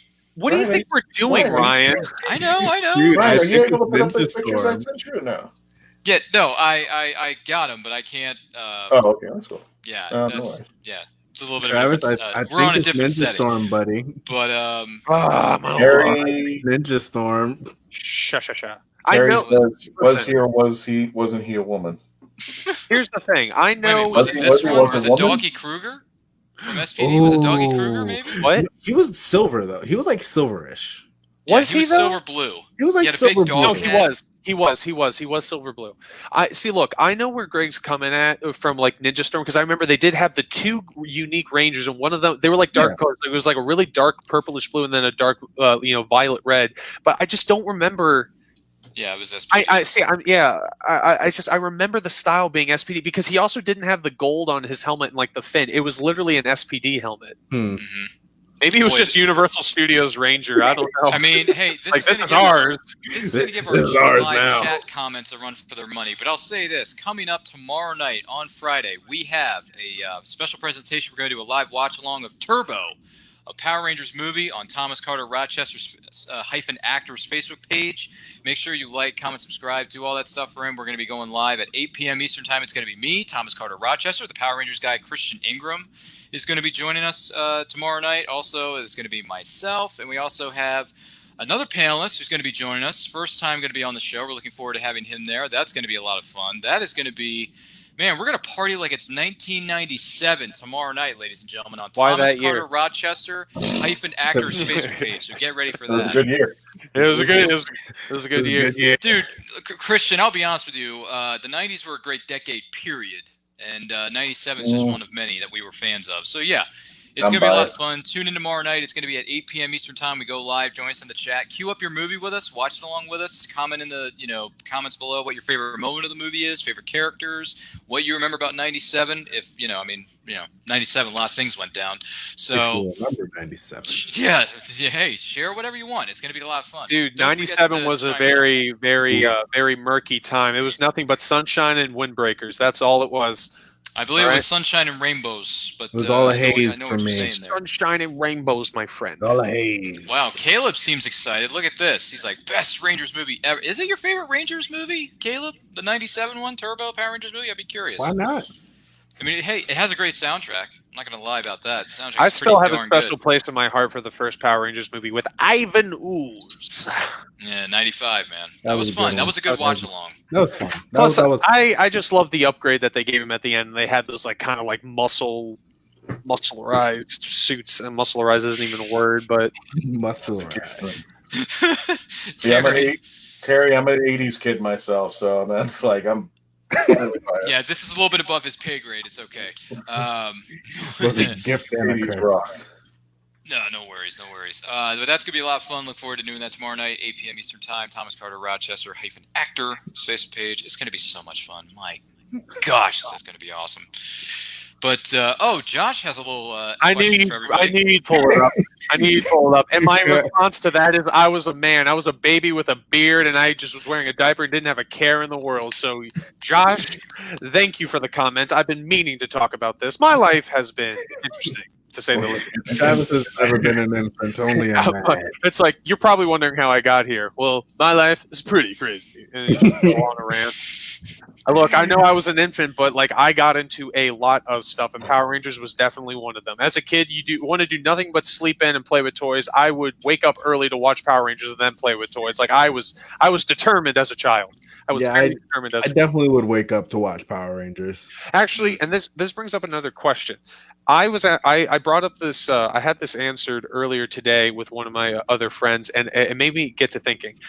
What do you think we're doing, Ryan? I know. Dude, Ryan, I are you think able to put up it's the Ninja pictures I Storm. sent you or no? Yeah, no, I got him, but I can't. Oh, okay, that's cool. Yeah, no that's worries. yeah. It's a little bit Travis, of a I different. We're on think a it's different Ninja setting, Storm, buddy. but Terry, Ninja Storm. Sha. Terry I know. says, Listen. wasn't he a woman? Here's the thing. I wait a minute, know. was it Was this he one? a Was it woman? Doggy Kruger from SPD? Was it Doggy Kruger? Maybe. What? He was silver though. He was like silverish. Yeah, Was he he was though? silver blue? He was like He had a big silver dog No, blue. he head. was. He was silver blue. I see. Look, I know where Greg's coming at from, like Ninja Storm, because I remember they did have the two unique Rangers, and one of them they were like dark colors. Like, it was like a really dark purplish blue, and then a dark, violet red. But I just don't remember. Yeah, it was SPD. I see. I remember the style being SPD because he also didn't have the gold on his helmet and like the fin. It was literally an SPD helmet. Hmm. Mhm. Maybe it was Boy, just Universal Studios Ranger. I don't know. I mean, hey, this like is this gonna is give ours. This is going to give our This is ours live now. chat comments a run for their money. But I'll say this: coming up tomorrow night on Friday, we have a special presentation. We're going to do a live watch along of Turbo, a Power Rangers movie, on Thomas Carter Rochester's -actors Facebook page. Make sure you like, comment, subscribe, do all that stuff for him. We're going to be going live at 8 p.m. Eastern Time. It's going to be me, Thomas Carter Rochester. The Power Rangers guy, Christian Ingram, is going to be joining us tomorrow night. Also, it's going to be myself, and we also have another panelist who's going to be joining us. First time going to be on the show. We're looking forward to having him there. That's going to be a lot of fun. That is going to be, man, we're going to party like it's 1997 tomorrow night, ladies and gentlemen, on Why Thomas that year? Carter Rochester -actors Facebook page. So get ready for It was a that. good year. It was a good. It was a good year. Dude, Christian, I'll be honest with you. The 90s were a great decade, period. And 97 is just one of many that we were fans of. So, yeah, it's I'm going to be a lot of biased. fun. Tune in tomorrow night. It's going to be at 8 p.m. Eastern Time. We go live. Join us in the chat. Queue up your movie with us. Watch it along with us. Comment in the comments below what your favorite moment of the movie is, favorite characters, what you remember about 97. If, 97, a lot of things went down. So, Number 97. yeah, hey, share whatever you want. It's going to be a lot of fun. Dude, Don't forget 97 to was a chime in. very, very murky time. It was nothing but sunshine and windbreakers. That's all it was. I believe it Alright. was sunshine and rainbows, but It was all a I know haze what for you're me. saying there. Sunshine and rainbows, my friend. All a haze. Wow, Caleb seems excited. Look at this. He's like, best Rangers movie ever. Is it your favorite Rangers movie, Caleb? The 97 one, Turbo Power Rangers movie? I'd be curious. Why not? I mean, hey, it has a great soundtrack. I'm not going to lie about that. The soundtrack I is still pretty have a darn special good. place in my heart for the first Power Rangers movie with Ivan Ooze. Yeah, 95, man. That That was was a fun. good That one. was a good watch along. That was fun. That Plus, was I just love the upgrade that they gave him at the end. They had those like kind of like muscleized suits, and muscleized isn't even a word, but muscle. See, Terry, I'm an 80s kid myself, so that's like, I'm finally biased. Yeah, this is a little bit above his pay grade. It's okay. Was a gift and a 80s credit. rocked. No worries. But that's gonna be a lot of fun. Look forward to doing that tomorrow night, 8 p.m. Eastern Time. Thomas Carter Rochester -actor Facebook page. It's gonna be so much fun. My gosh, that's gonna be awesome. But Josh has a little. I question knew for everybody. you'd pull it up. I knew you'd pull it up. And my response to that is, I was a man. I was a baby with a beard, and I just was wearing a diaper and didn't have a care in the world. So, Josh, thank you for the comment. I've been meaning to talk about this. My life has been interesting, to say the least. Travis has never been an infant, only a man. It's like, you're probably wondering how I got here. Well, my life is pretty crazy. And you just go on a rant. Look, I know I was an infant, but like I got into a lot of stuff, and Power Rangers was definitely one of them. As a kid, you want to do nothing but sleep in and play with toys. I would wake up early to watch Power Rangers and then play with toys. Like I was determined as a child. I was very determined as I definitely would wake up to watch Power Rangers. Actually, and this brings up another question. I brought up this. I had this answered earlier today with one of my other friends, and it made me get to thinking.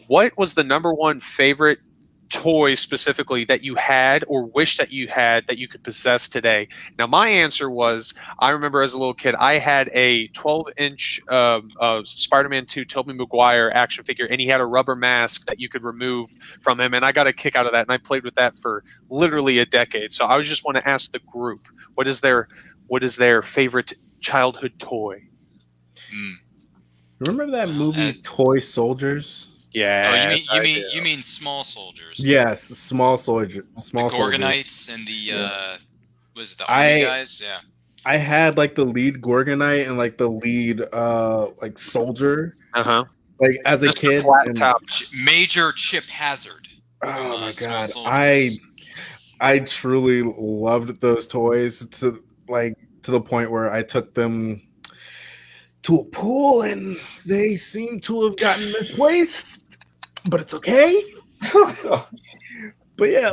What was the number one favorite toy specifically that you had or wish that you had that you could possess today? Now, my answer was, I remember as a little kid, I had a 12-inch Spider-Man 2 Tobey Maguire action figure, and he had a rubber mask that you could remove from him, and I got a kick out of that, and I played with that for literally a decade. So I just want to ask the group, what is their favorite childhood toy? Remember that movie Toy Soldiers? Yeah. Oh, you mean Small Soldiers? Yes, Small Soldier. The Small Soldiers. Gorgonites and the was it the Army guys? Yeah. I had like the lead Gorgonite and like the lead like soldier Uh-huh. like as a Just kid. flat and- top. Major Chip Hazard. Oh my Small god, soldiers. I truly loved those toys to the point where I took them to a pool and they seem to have gotten misplaced, but it's okay. But yeah,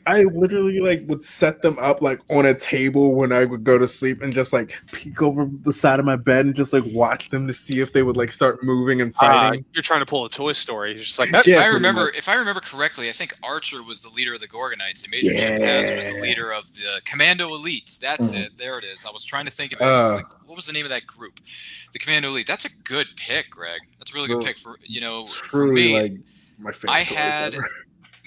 I literally would set them up on a table when I would go to sleep and just peek over the side of my bed and just watch them to see if they would start moving and fighting. You're trying to pull a Toy Story. You're just like, If Yeah, I pretty remember, much. if I remember correctly, I think Archer was the leader of the Gorgonites, and Major Chip Yeah. Hazard was the leader of the Commando Elite. That's Mhm. it. There it is. I was trying to think of it. I was like, what was the name of that group? The Commando Elite. That's a good pick, Greg. That's a really good Well, pick for for Truly, me. my favorite. I toys had ever.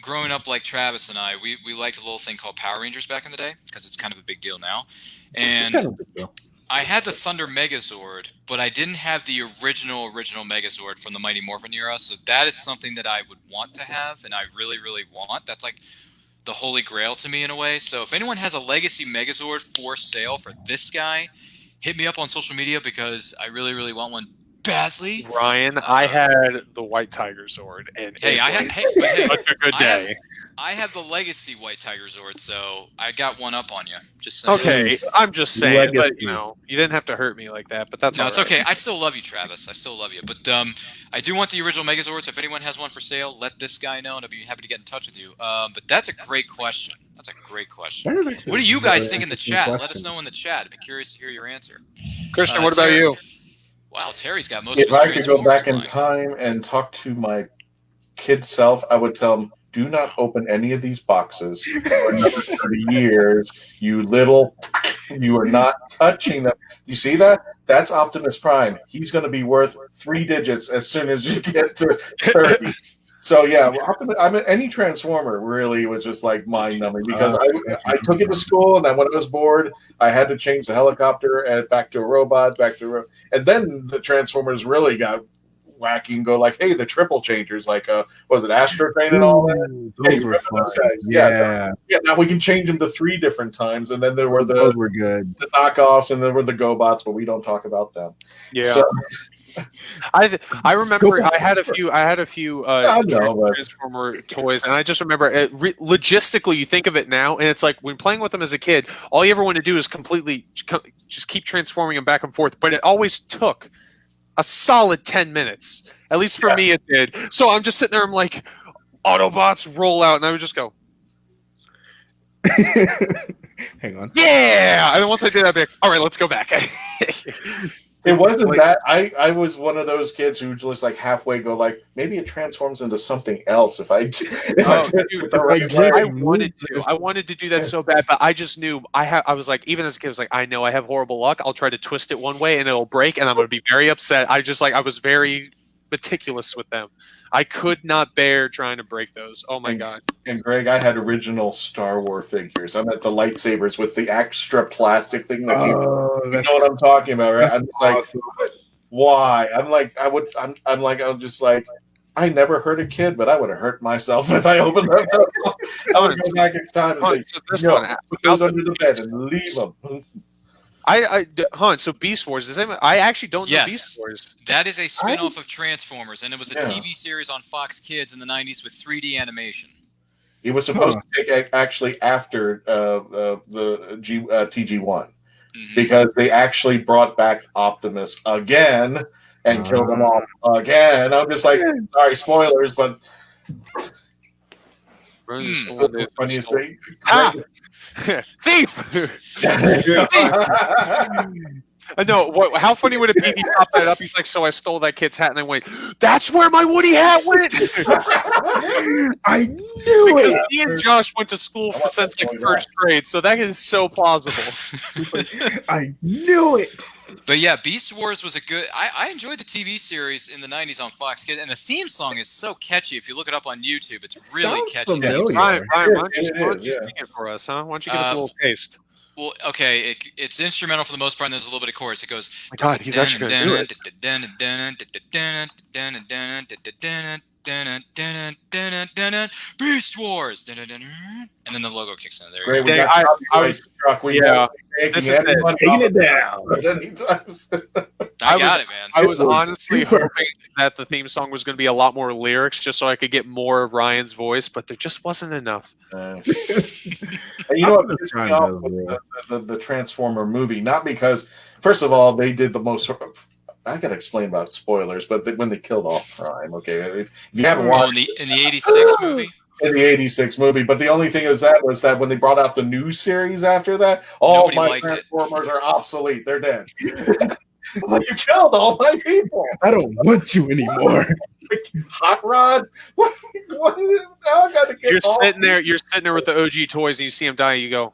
growing up like Travis and I, we liked a little thing called Power Rangers back in the day because it's kind of a big deal now. And Kind of big deal. I had the Thunder Megazord, but I didn't have the original Megazord from the Mighty Morphin era. So that is something that I would want to have, and I really, really want. That's like the holy grail to me in a way. So if anyone has a Legacy Megazord for sale for this guy, hit me up on social media because I really, really want one badly. Ryan, I had the White Tiger Zord, and Hey, it I was had, hey, but hey, such a good I have- day. I have the Legacy White Tiger Zord, so I got one up on you. Just saying. Okay, I'm just saying, Legacy. but you didn't have to hurt me like that. But that's No, all it's right. okay. I still love you, Travis. I still love you. But I do want the original Megazord, so if anyone has one for sale, let this guy know, and I'd be happy to get in touch with you. But that's a great question. That's a great question. That is actually What do you a guys very think in the interesting chat? Let us question. know in the chat. I'd be curious to hear your answer. Christian, what about Terry- you? Wow, Terry's got most If of his I could go back in Transformers line. time and talk to my kid self, I would tell him, do not open any of these boxes for another 30 years. You are not touching them. You see that? That's Optimus Prime. He's going to be worth 3 digits as soon as you get to 30. So yeah, any Transformer really was just mind numbing because I took it to school and then when I was bored, I had to change the helicopter and back to a robot, and then the Transformers really got wacky and go hey, the triple changers, was it Astro Train and all that? Ooh, Hey, those you were remember fun. those guys? Yeah, Yeah, now we can change them to 3 different times, and then there were those the were good. knockoffs, and there were the GoBots, but we don't talk about them. Yeah, So, I remember I had a few I know, but- Transformer toys, and I just remember logistically, you think of it now, and it's like when playing with them as a kid, all you ever want to do is just keep transforming them back and forth, but it always took a solid 10 minutes. At least for me, it did. So I'm just sitting there, I'm like, Autobots roll out, and I would just go, Hang on. yeah! And then once I did that, I'd be like, all right, let's go back. it wasn't Like- that I was one of those kids who just halfway go maybe it transforms into something else if I twist dude, it the right like, way. I wanted to do that so bad, but I just knew I was like, even as a kid, I was like, I know I have horrible luck. I'll try to twist it one way and it'll break, and I'm going to be very upset. I was very meticulous with them. I could not bear trying to break those. Oh my god! And Greg, I had original Star Wars figures. I'm at the lightsabers with the extra plastic thing that you Oh, know that's what I'm talking about, right? I'm just awesome. why? I'm just I never hurt a kid, but I would have hurt myself if I opened them. I would go back in time and say, So this no, one, put those under the bed and leave them. so Beast Wars. Does anyone, I actually don't know Yes. Beast Wars. That is a spin-off of Transformers, and it was a Yeah. TV series on Fox Kids in the 90s with 3D animation. It was supposed to take actually after the TG1 Mhm. because they actually brought back Optimus again and killed them off again. I'm just sorry, spoilers, but the funniest thing. Ah! Thief! No, how funny would it be if he popped that up? He's like, so I stole that kid's hat, and I went, that's where my Woody hat went? I knew Because it. me and Josh went to school since first grade, so that is so plausible. I knew it. But yeah, Beast Wars was a good. I enjoyed the TV series in the 90s on Fox Kids, and the theme song is so catchy. If you look it up on YouTube, it's really Sounds catchy. familiar. Brian, why don't you, It why don't is, you yeah. sing it for us, huh? Why don't you give us a little taste? Well, okay, it's instrumental for the most part, and there's a little bit of chorus. It goes. My God, he's actually going to do it. Beast Wars, and then the logo kicks in. There you Great, go. we Dang, got I was- struck. We yeah, taking this is any it. money Taking off it of down. that anytime. I got it, man. I was It was honestly super. hoping that the theme song was going to be a lot more lyrics, just so I could get more of Ryan's voice, but there just wasn't enough. And you know what I'm pissed trying me off to- was the Transformer movie. Not because, first of all, they did the most. I gotta explain about spoilers, but when they killed off Prime, okay, if you haven't Oh, watched in the '86 movie. in the '86 movie, but the only thing was that when they brought out the new series after that, all Nobody my liked it. Transformers are obsolete. They're dead. I was like, you killed all my people. I don't want you anymore. Hot Rod. What? Now I gotta get. You're all sitting there with the OG toys, and you see him die. You go,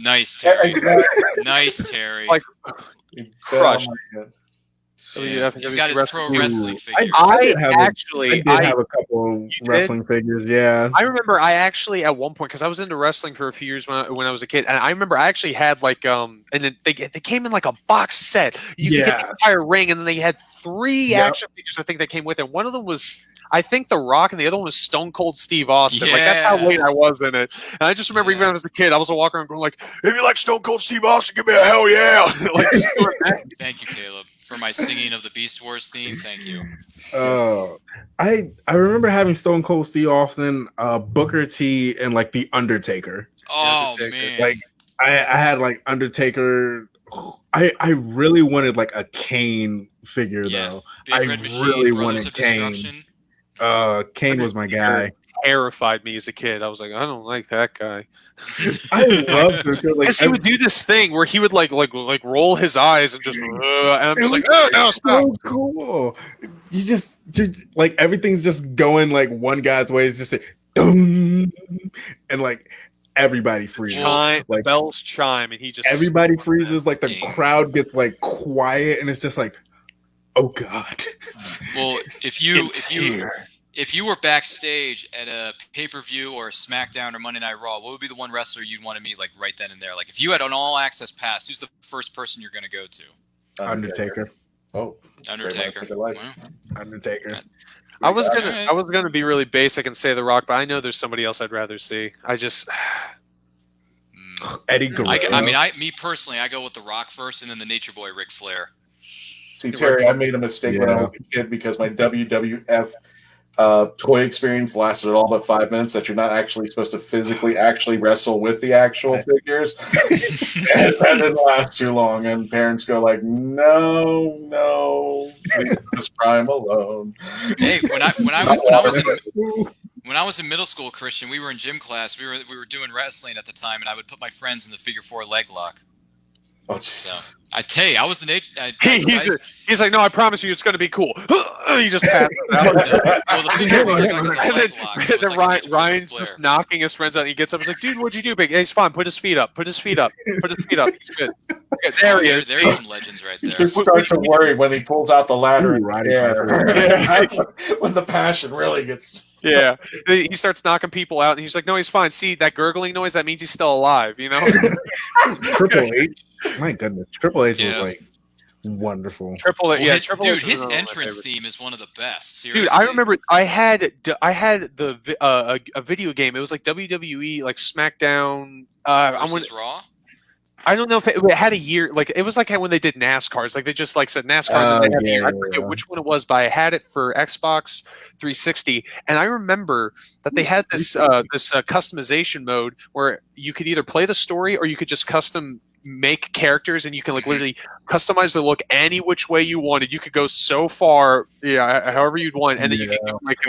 Nice, Terry. Exactly. Nice, Terry. Like, crushed. Yeah. WWF He's got his pro Wrestling. wrestling figure. I I did have a- I actually, did have a couple did? wrestling figures. Yeah. I remember I actually at one point, because I was into wrestling for a few years when I was a kid, and I remember I actually had like and then they came in like a box set. You could get the Yeah. entire ring, and then they had 3 Yep. action figures I think that came with it. One of them was, I think, The Rock, and the other one was Stone Cold Steve Austin. Like, that's how Yeah. late I was in it. And I just remember even when I was a kid, I was walking around going like, "If you like Stone Cold Steve Austin, give me a hell yeah!" Like, just doing that. Thank you, Caleb, for my singing of the Beast Wars theme. Thank you. I remember having Stone Cold Steve Austin, Booker T, and like the Undertaker. Oh Undertaker. man, Like I had like Undertaker. I really wanted like a Kane figure Yeah. though. Big I Red Machine, really Brothers wanted of Kane. Destruction. Kane was my guy. Terrified me as a kid. I was like, I don't like that guy. I loved it. Like, Because he would do this thing where he would like roll his eyes and just, and I'm just like, oh no, stop. so cool. You like everything's just going like one guy's way. It's just like, dum, and like everybody freezes. Chime, the Like bells chime, and he just everybody freezes. Like the Dang. crowd gets like quiet, and it's just like, oh god. Well, if you It's if you here. if you were backstage at a pay-per-view or a SmackDown or Monday Night Raw, what would be the one wrestler you'd want to meet like right then and there? Like if you had an all-access pass, who's the first person you're going to go to? Undertaker. Oh, Undertaker. Very much Well, Undertaker. I was Alright. gonna be really basic and say The Rock, but I know there's somebody else I'd rather see. I just Eddie Guerrero. I mean, me personally, I go with The Rock first, and then the Nature Boy Ric Flair. See, Terry, I made a mistake when I was a kid because my WWF toy experience lasted all but 5 minutes. That you're not actually supposed to physically actually wrestle with the actual figures, and that didn't last too long. And parents go like, "No, leave this Prime alone." Hey, when I was in middle school, Christian, we were in gym class. We were doing wrestling at the time, and I would put my friends in the figure 4 leg lock. Oh, So jeez. I tell you, I was the he's like, no, I promise you, it's gonna be cool. He just passes out. well, the figure 4 leg lock was a And leg then, lock. So it was then like a Nature Boy Ric Ryan's Flair. just knocking his friends out. And he gets up. He's like, dude, what'd you do, big? Hey, he's fine. Put his feet up. Put his feet up. Put his feet up. He's good. Okay, there he is. There's some legends right You there. just start to worry when he pulls out the ladder in Roddy the air. Piper. When the passion really gets. Yeah, he starts knocking people out, and he's like, "No, he's fine. See that gurgling noise? That means he's still alive." You know, Triple H. My goodness, Triple H Yeah. was like wonderful. Triple H. Well, Yeah, his, Triple dude, H was his one of my entrance favorites. theme is one of the best. Seriously. Dude, I remember I had a video game. It was like WWE, like SmackDown. versus Raw. I don't know if it had a year. Like it was like when they did NASCAR. It's like they just like said NASCAR. And then they had a year. I forget which one it was, but I had it for Xbox 360, and I remember that they had this customization mode where you could either play the story or you could just custom make characters, and you can like literally customize the look any which way you wanted. You could go so far, however you'd want, and then you could give like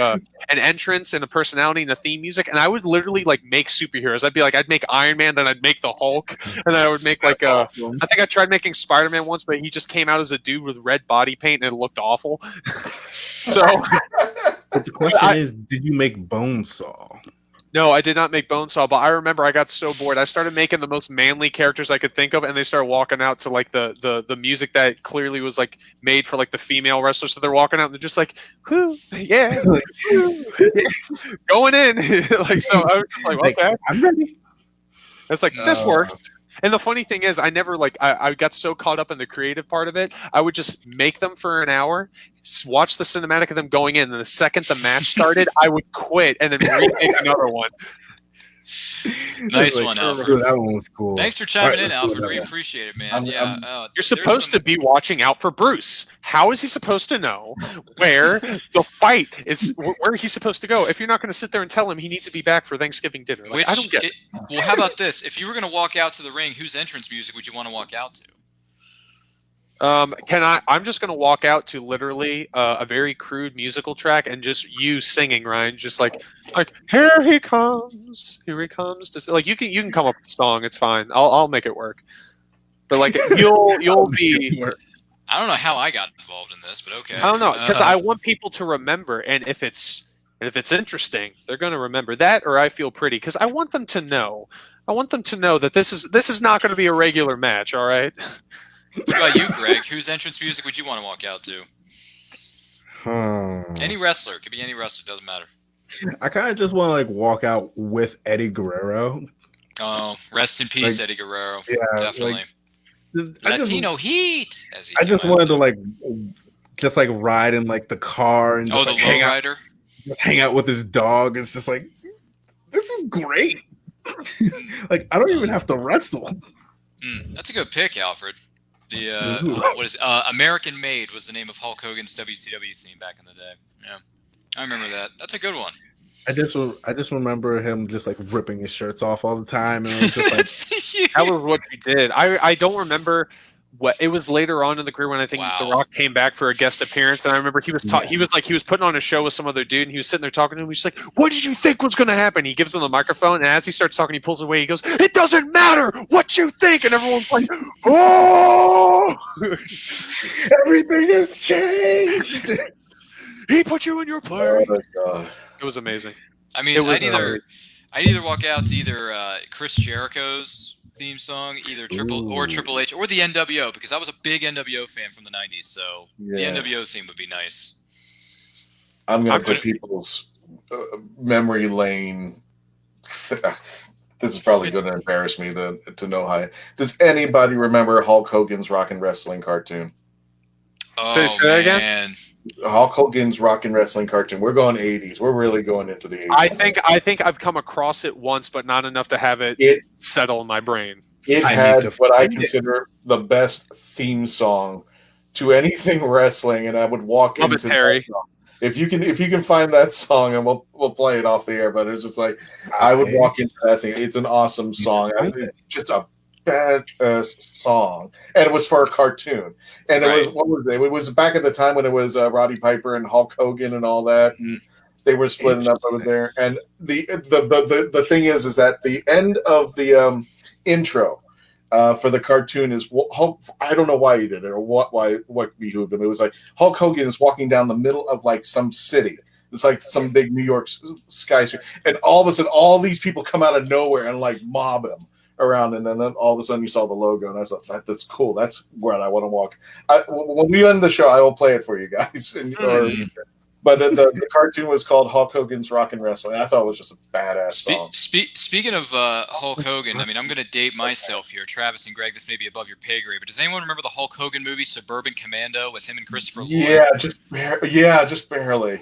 an entrance and a personality and a theme music. And I would literally like make superheroes. I'd make Iron Man, then I'd make the Hulk, and then I would make like Awesome. I think I tried making Spider-Man once, but he just came out as a dude with red body paint and it looked awful. So But the question is, did you make Bonesaw? no, I did not make Bonesaw, but I remember I got so bored. I started making the most manly characters I could think of, and they started walking out to like the music that clearly was like made for like the female wrestlers. So they're walking out and they're just like, whoo, yeah, whoo, yeah, going in. Like, so I was just like, okay. I'm ready. It's like, this works. And the funny thing is, I never I got so caught up in the creative part of it. I would just make them for an hour, watch the cinematic of them going in, and the second the match started, I would quit and then remake another one. Nice one, Alfred. That one was cool. Thanks for chiming in, Alright, Alfred. cool, We yeah. appreciate it, man. I'm- You're supposed to be watching out for Bruce. How is he supposed to know where the fight is, where he's supposed to go? If you're not going to sit there and tell him he needs to be back for Thanksgiving dinner, like, I don't get it. Well, how about this? If you were going to walk out to the ring, whose entrance music would you want to walk out to? I'm just going to walk out to literally a very crude musical track and just you singing, Ryan, just like here he comes, just like you can come up with a song, it's fine. I'll make it work. But like you'll be. I don't know how I got involved in this, but okay. I don't know, because I want people to remember, and if it's interesting, they're going to remember that, or I feel pretty, because I want them to know. I want them to know that this is not going to be a regular match. All right. What about you, Greg? Whose entrance music would you want to walk out to? Any wrestler. Could be any wrestler. Doesn't matter. I kind of just want to like walk out with Eddie Guerrero. Oh, rest in peace, Like, Eddie Guerrero. yeah, Definitely. Latino heat. As he I just came wanted out to like just like ride in like the car and just the like hang out, lowrider. just hang out with his dog. It's just like, this is great. Like I don't even have to wrestle. That's a good pick, Alfred. The what is American Made was the name of Hulk Hogan's WCW theme back in the day. Yeah, I remember that. That's a good one. I just remember him just like ripping his shirts off all the time, and it was just like That was what he did. I don't remember what it was later on in the career when I think Wow. The Rock came back for a guest appearance, and I remember he was putting on a show with some other dude, and he was sitting there talking to him. He's like, "What did you think was going to happen?" He gives him the microphone, and as he starts talking, he pulls away. He goes, "It doesn't matter what you think," and everyone's like, "Oh, everything has changed. he put you in your place." Oh, It was amazing. I mean, It was I'd either walk out to either Chris Jericho's theme song, either Triple H, or the NWO, because I was a big NWO fan from the '90s. So Yeah. the NWO theme would be nice. I'm going I'm to put gonna- people's memory lane. This is probably going to embarrass me to know how. Does anybody remember Hulk Hogan's Rockin' Wrestling cartoon? Oh, So say that again? man. Hulk Hogan's Rockin' Wrestling cartoon. We're going 80s. We're really going into the 80s. I think I've come across it once, but not enough to have it It settle in my brain. It I need had to what I find it. consider the best theme song to anything wrestling, and I would walk Love it, into Terry. that song. If you can find that song, and we'll play it off the air. But it's just like I would walk into that thing. It's an awesome song. It's just a bad song, and it was for a cartoon. And Right. it was what was it? It was back at the time when it was Roddy Piper and Hulk Hogan and all that. And they were splitting up over there. And the thing is that the end of the intro for the cartoon is Hulk. I don't know why he did it or what behooved him. It was like Hulk Hogan is walking down the middle of like some city. It's like some big New York skyscraper, and all of a sudden, all these people come out of nowhere and like mob him around, and then all of a sudden you saw the logo, and I was like, "That's cool. That's where I want to walk." When we end the show, I will play it for you guys. But the cartoon was called Hulk Hogan's Rockin' Wrestling. I thought it was just a badass song. Speaking of Hulk Hogan, I mean, I'm going to date myself here. Travis and Greg, this may be above your pay grade, but does anyone remember the Hulk Hogan movie Suburban Commando with him and Christopher Lloyd? Just barely.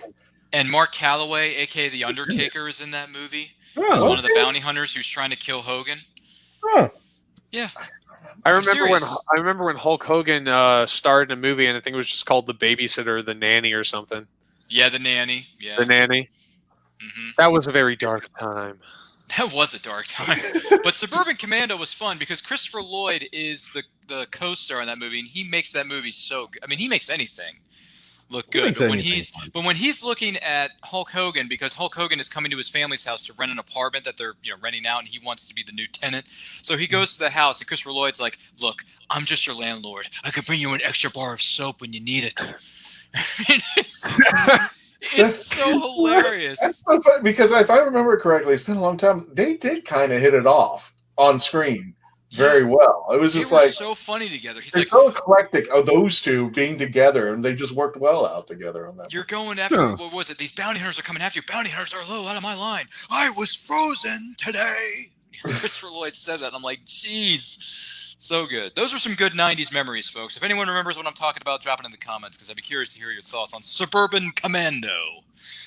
And Mark Calloway, a.k.a. The Undertaker, is in that movie. Oh, He's one of the bounty hunters who's trying to kill Hogan. Huh. Yeah. I remember serious. when Hulk Hogan starred in a movie, and I think it was just called The Babysitter or The Nanny or something. Yeah, The Nanny. Yeah. The Nanny. hmm That was a very dark time. That was a dark time. But Suburban Commando was fun because Christopher Lloyd is the co-star in that movie, and he makes that movie so good. I mean, he makes anything look good. But when he's looking at Hulk Hogan, because Hulk Hogan is coming to his family's house to rent an apartment that they're renting out, and he wants to be the new tenant. So he goes to the house, and Christopher Lloyd's like, "Look, I'm just your landlord. I could bring you an extra bar of soap when you need it." It's so hilarious. That's so funny, because if I remember correctly, it's been a long time. They did kind of hit it off on screen very well. It was They just were like so funny together. He's they're like, so eclectic of those two being together, and they just worked well out together on that. "You're going after Huh. what was it? These bounty hunters are coming after you. Bounty hunters are low out of my line. I was frozen today." Christopher Lloyd says that, and I'm like, jeez, so good. Those were some good 90s memories, folks. If anyone remembers what I'm talking about, drop it in the comments, because I'd be curious to hear your thoughts on Suburban Commando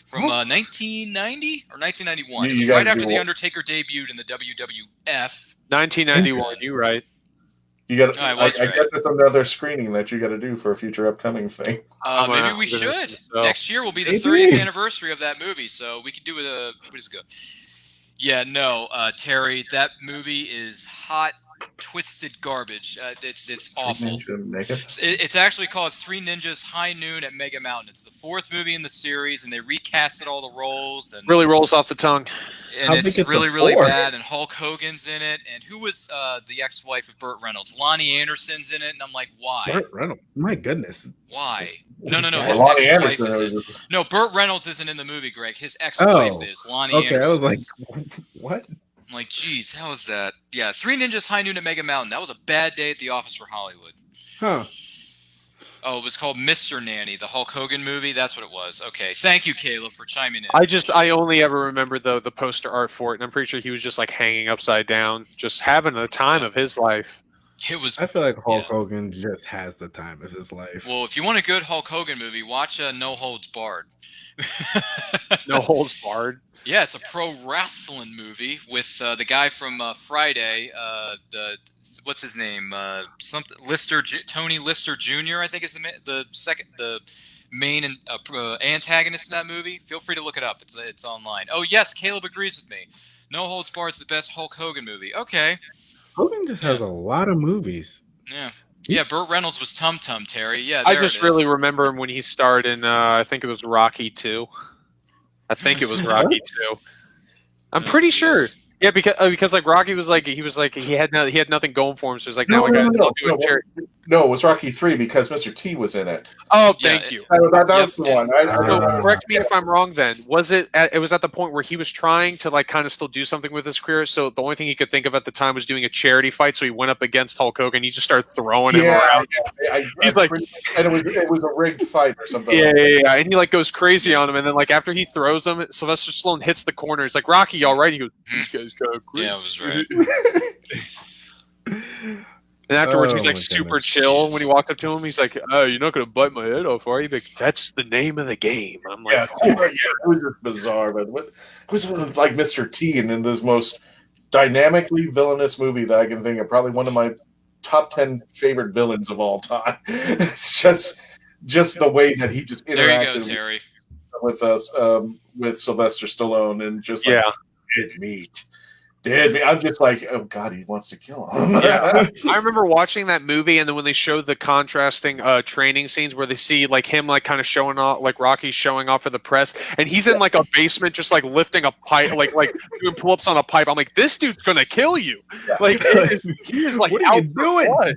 from 1990 or 1991. It was right after The Undertaker debuted in the WWF. 1991, you right. You got. I guess that's another screening that you got to do for a future upcoming thing. Maybe we should. So. Next year will be the 30th anniversary of that movie, so we could do it. What is good? Yeah, no, Terry, that movie is hot, twisted garbage. It's awful. It's actually called Three Ninjas High Noon at Mega Mountain. It's the 4th movie in the series, and they recasted all the roles. And really rolls off the tongue. And it's really, really bad. And Hulk Hogan's in it. And who was the ex-wife of Burt Reynolds? Lonnie Anderson's in it. And I'm like, why? Burt Reynolds. My goodness. Why? No. Lonnie Anderson is No, Burt Reynolds isn't in the movie, Greg. His ex-wife is. Lonnie Anderson. Okay, I was like, what? I'm like, geez, how was that? Yeah, Three Ninjas High Noon at Mega Mountain. That was a bad day at the office for Hollywood. Huh. Oh, it was called Mr. Nanny, the Hulk Hogan movie. That's what it was. Okay, thank you, Caleb, for chiming in. I only ever remember the poster art for it, and I'm pretty sure he was just like hanging upside down, just having the time of his life. It was. I feel like Hulk Hogan just has the time of his life. Well, if you want a good Hulk Hogan movie, watch No Holds Barred. No Holds Barred. Yeah, it's a pro wrestling movie with the guy from Friday. What's his name? Tony Lister Jr. I think is the main antagonist in that movie. Feel free to look it up. It's online. Oh yes, Caleb agrees with me. No Holds Barred is the best Hulk Hogan movie. Okay. Hogan just has a lot of movies. Yeah. Yeah, Burt Reynolds was Tum Tum, Terry. Yeah, I just really remember him when he starred in, I think it was Rocky 2. I think it was Rocky 2. I'm pretty sure. Yeah, because like Rocky was like he had nothing going for him, so he's like, now I got to do a charity. No, it was Rocky 3 because Mr. T was in it. Oh, thank you. That was the one. So correct me if I'm wrong. Then was it? It was at the point where he was trying to like kind of still do something with his career. So the only thing he could think of at the time was doing a charity fight. So he went up against Hulk Hogan. He just started throwing him around. He's like, and it was a rigged fight or something. Yeah, and he like goes crazy on him. And then like after he throws him, Sylvester Stallone hits the corner. He's like, Rocky, you all right? He goes, this guy's kind of crazy. Yeah, it was right. And afterwards, he's like super chill. When he walked up to him, he's like, "Oh, you're not gonna bite my head off, are you?" Like, that's the name of the game. I'm like, it was just bizarre, but it was like Mr. T, and in this most dynamically villainous movie that I can think of, probably one of my top 10 favorite villains of all time. It's just the way that he just interacted Terry. with us, with Sylvester Stallone, and just like, dead meat. I'm just like, oh god, he wants to kill him. Yeah, I remember watching that movie, and then when they showed the contrasting training scenes where they see like him like kind of showing off, like Rocky showing off for the press, and he's in like a basement just like lifting a pipe, like doing pull-ups on a pipe. I'm like, this dude's gonna kill you. Yeah. Like he is like, what are you doing?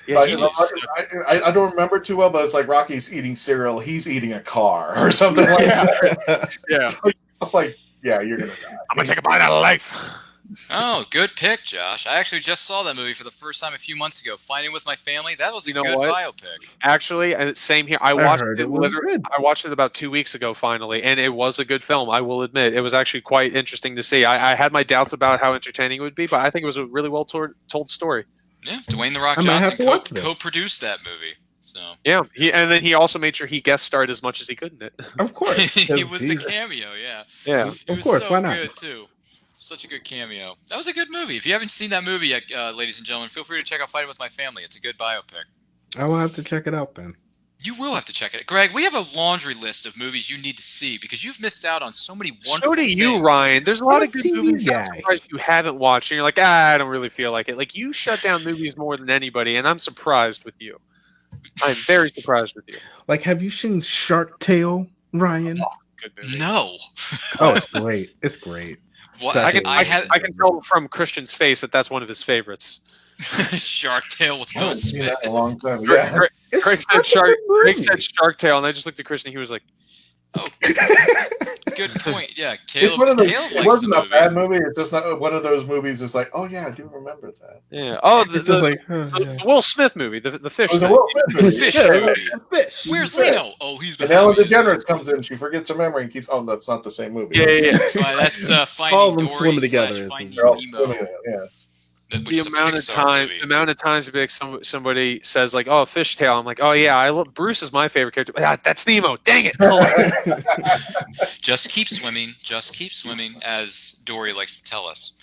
Yeah, I don't remember too well, but it's like Rocky's eating cereal, he's eating a car or something like that. Yeah. I'm like, yeah, you're gonna die. I'm gonna take a bite out of life. Oh, good pick, Josh. I actually just saw that movie for the first time a few months ago. Finding with My Family. That was a good biopic. Actually, same here. I watched it about 2 weeks ago, finally, and it was a good film. I will admit, it was actually quite interesting to see. I had my doubts about how entertaining it would be, but I think it was a really well told story. Yeah, Dwayne The Rock Johnson co-produced that movie. So yeah, he also made sure he guest starred as much as he could in it. Of course, he was the cameo. Yeah, of course. Why not? Good too. Such a good cameo. That was a good movie. If you haven't seen that movie yet, ladies and gentlemen, feel free to check out Fighting with My Family. It's a good biopic. I will have to check it out then. You will have to check it. Greg, we have a laundry list of movies you need to see because you've missed out on so many wonderful things. So do you, Ryan. There's a lot of good movies that I'm surprised you haven't watched, and you're like, I don't really feel like it. Like, you shut down movies more than anybody, and I'm surprised with you. I'm very surprised with you. Like, have you seen Shark Tale, Ryan? Oh, good movie. No. Oh, it's great. It's great. Well, I can tell from Christian's face that that's one of his favorites. Shark Tale with Will Smith. A long time. Craig said Shark Tale, and I just looked at Christian. And he was like, Oh, good point. Yeah, It's Caleb. one of those. Caleb It likes wasn't the a movie. bad movie. It's just not one of those movies. It's like, oh yeah, I do remember that. Yeah. Oh, It's just like, the yeah. Will Smith movie, the fish. It was a thing. Will Smith movie. Fish Yeah, movie. Fish. Where's Yeah. Lino? Oh, he's And behind Ellen me. DeGeneres comes in. She forgets her memory and keeps. Oh, that's not the same movie. Yeah. That's All Finding of them Dory swimming slash together. Finding They're all Nemo. swimming, yeah. Which The is a amount of Pixar time, movie. the amount of times like somebody says like, "Oh, fishtail," I'm like, "Oh yeah, I love Bruce is my favorite character." Ah, that's Nemo. Dang it! Just keep swimming. Just keep swimming, as Dory likes to tell us.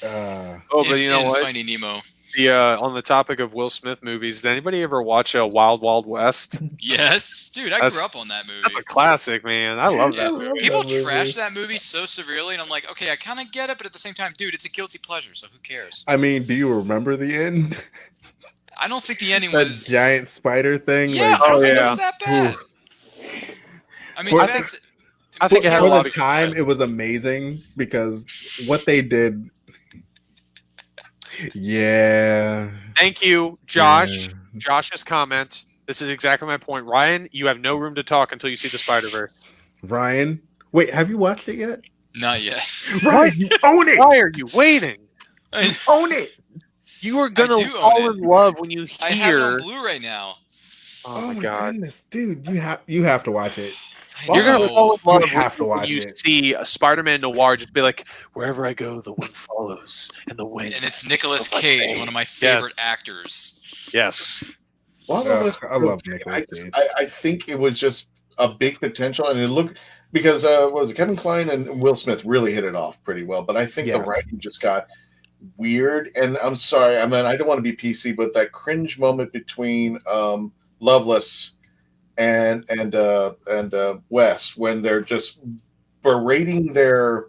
Uh, Oh, but you know in what? Finding Nemo. On the topic of Will Smith movies, did anybody ever watch Wild Wild West? Yes, dude, I That's- grew up on that movie. That's a classic, man. I love Yeah, that movie. People that movie. trash that movie so severely, and I'm like, okay, I kind of get it, but at the same time, dude, it's a guilty pleasure, so who cares? I mean, do you remember the end? I don't think the ending That was giant spider thing. Yeah, like, I don't Oh, think yeah. it was that bad. I mean, For- the fact that- I think it had a for lot the of time, it was amazing because what they did. Yeah. Thank you, Josh. Yeah. Josh's comment. This is exactly my point. Ryan, you have no room to talk until you see the Spider-Verse. Ryan, wait, have you watched it yet? not yet. Ryan, you own it. Why are you waiting? I, Own it. You are gonna do own fall it. in love when you I have it hear. on Blu-ray now. Oh my god! goodness, dude, you have to watch it. I You're gonna know. fall in love You have to when watch you it. see a Spider-Man noir. Just be like, wherever I go, the wind follows, and the wind. And it's Nicolas Oh my Cage, God. one of my favorite actors. Yes. Wild Ugh, West I love okay. Nicolas I Cage. I think it was just a big potential, and it looked because what was it, Kevin Kline and Will Smith really hit it off pretty well. But I think the Yes. writing just got weird. And I'm sorry, I mean, I don't want to be PC, but that cringe moment between Loveless and Wes when they're just berating their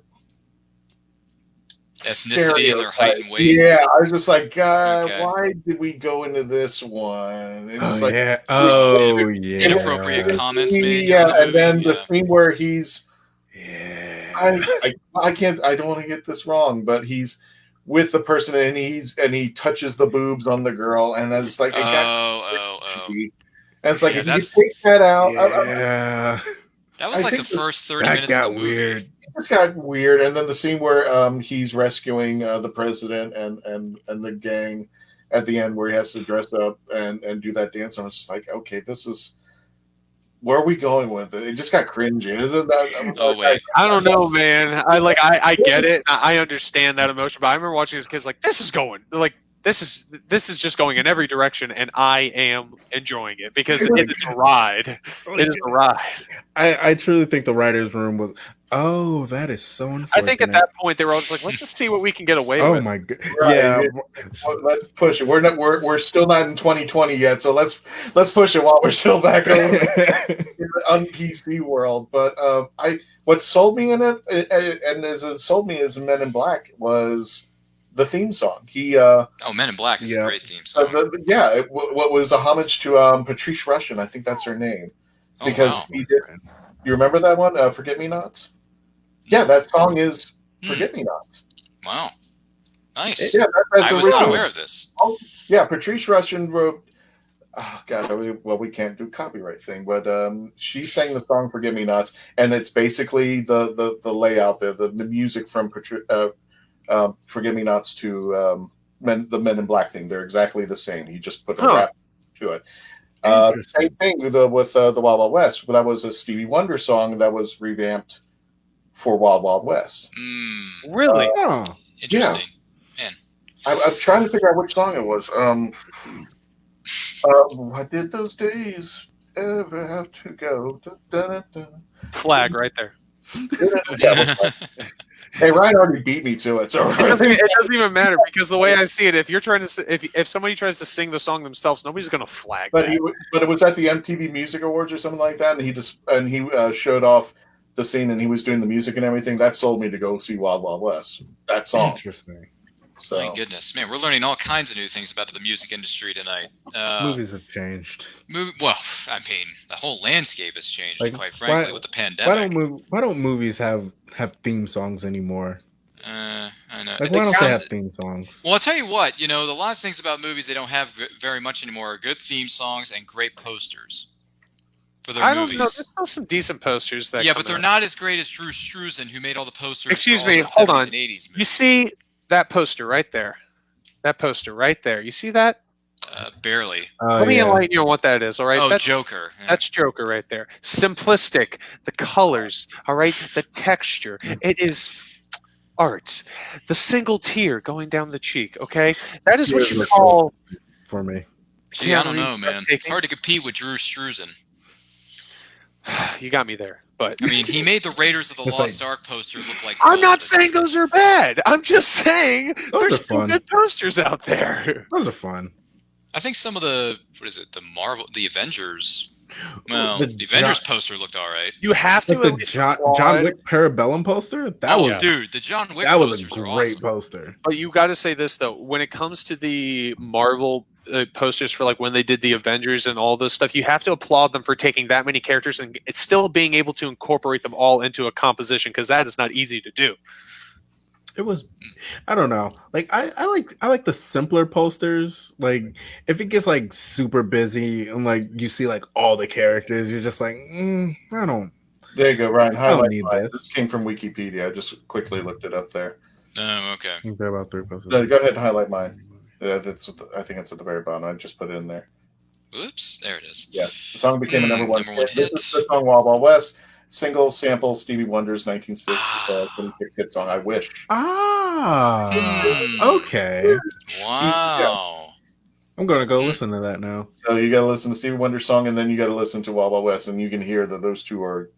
Ethnicity and their height and weight. Yeah, I was just like, God, Okay. why did we go into this one? It's just Oh like, yeah. Oh yeah. Inappropriate comments made. yeah, during the and then movie, the scene where he's, Yeah. I can't, I don't want to get this wrong, but he's with the person and he touches the boobs on the girl, and then it's like, it got Oh. and it's like Yeah, if you that's- take that out, Yeah. That was I like the think that- first 30 That minutes of got the movie. weird. it just got weird. And then the scene where he's rescuing the president and the gang at the end, where he has to dress up and do that dance, and I was just like, okay, this is. Where are we going with it? It just got cringy. Isn't that? Oh, wait. I don't know, man. I get it. I understand that emotion, but I remember watching as kids like, this is going like this is just going in every direction, and I am enjoying it because it is a ride. It is a ride. I truly think the writers' room was. Oh, that is so unfortunate. I think at that point they were all just like, let's just see what we can get away Oh with. my god. Right. Yeah. Well, let's push it. We're still not in 2020 yet, so let's push it while we're still back in the un-PC world. But what sold me in it, and as it sold me as Men in Black, was the theme song. He Oh, Men in Black is Yeah. a great theme song. what was a homage to Patrice Rushen. I think that's her name, Oh, because wow. he did. You remember that one? Forget Me Nots. Yeah, that song is Forget Me Nots. Wow. Nice. Yeah, that's I was not original. aware of this. Yeah, Patrice Rushen wrote. Oh God, we can't do copyright thing, but she sang the song "Forgive Me Nots," and it's basically the layout there, the music from "Forgive Me Nots" to the Men in Black thing. They're exactly the same. He just put a Huh. rap to it. Interesting. Same thing with the Wild Wild West. That was a Stevie Wonder song that was revamped for Wild Wild West. Really? Oh. Interesting. I'm trying to figure out which song it was. What did those days ever have to go? Flag right there. Yeah, hey, Ryan already beat me to it, so It doesn't even matter because the way I see it, if you're trying to, if somebody tries to sing the song themselves, nobody's gonna flag but that. but it was at the MTV Music Awards or something like that, and he showed off the scene, and he was doing the music and everything. That sold me to go see Wild Wild West. That song. Interesting. So My goodness, man, we're learning all kinds of new things about the music industry tonight. Movies have changed. Well, I mean, the whole landscape has changed, Like, quite frankly, why- with the pandemic. Why don't movies have theme songs anymore? I know. Like, They why don't they sound- have theme songs? Well, I'll tell you what. A lot of things about movies they don't have very much anymore are good theme songs and great posters. for their I don't know. movies. There's still some decent posters that. Yeah, come but they're out. not as great as Drew Struzan, who made all the posters. Excuse for all me, the hold 70s on. And 80s You movies. see that poster right there? That poster right there. You see that? Barely. Let me enlighten you on what that is. All right. Oh, That's Joker. Yeah. That's Joker right there. Simplistic. The colors, all right? The texture. It is art. The single tear going down the cheek, okay? That is what you Tears are call... for me. Gee, I don't Keanu know, Reeves man. It's breathtaking. hard to compete with Drew Struzan. You got me there. But I mean, he made the Raiders of the It's Lost Ark poster look like. I'm gold. not saying those are bad. I'm just saying there's are still fun. good posters out there. Those are fun. I think some of the the Avengers. Well, The the Avengers John- poster looked all right. You have to Like at the least John applaud, Wick Parabellum poster. That Oh, was dude, the John Wick that was a posters are great awesome. poster. But you got to say this though: when it comes to the Marvel posters for like when they did the Avengers and all this stuff, you have to applaud them for taking that many characters and it's still being able to incorporate them all into a composition because that is not easy to do. It was, I don't know. Like I like the simpler posters. Like if it gets like super busy and like you see like all the characters, you're just like, I don't. There you go, Ryan. I don't Highlight need mine. this. This came from Wikipedia. I just quickly looked it up there. Oh, okay. I think there are about 3 posters. No, go ahead and highlight mine. I think it's at the very bottom. I just put it in there. Oops, there it is. Yeah, the song became a number one Number one hit. hit. This is the song Wild Wild West. Single sample Stevie Wonder's 1926 hit song, I Wish. Ah, Hmm. okay. Wow. I'm gonna go listen to that now. So you got to listen to Stevie Wonder's song, and then you got to listen to Wild Wild West, and you can hear that those two are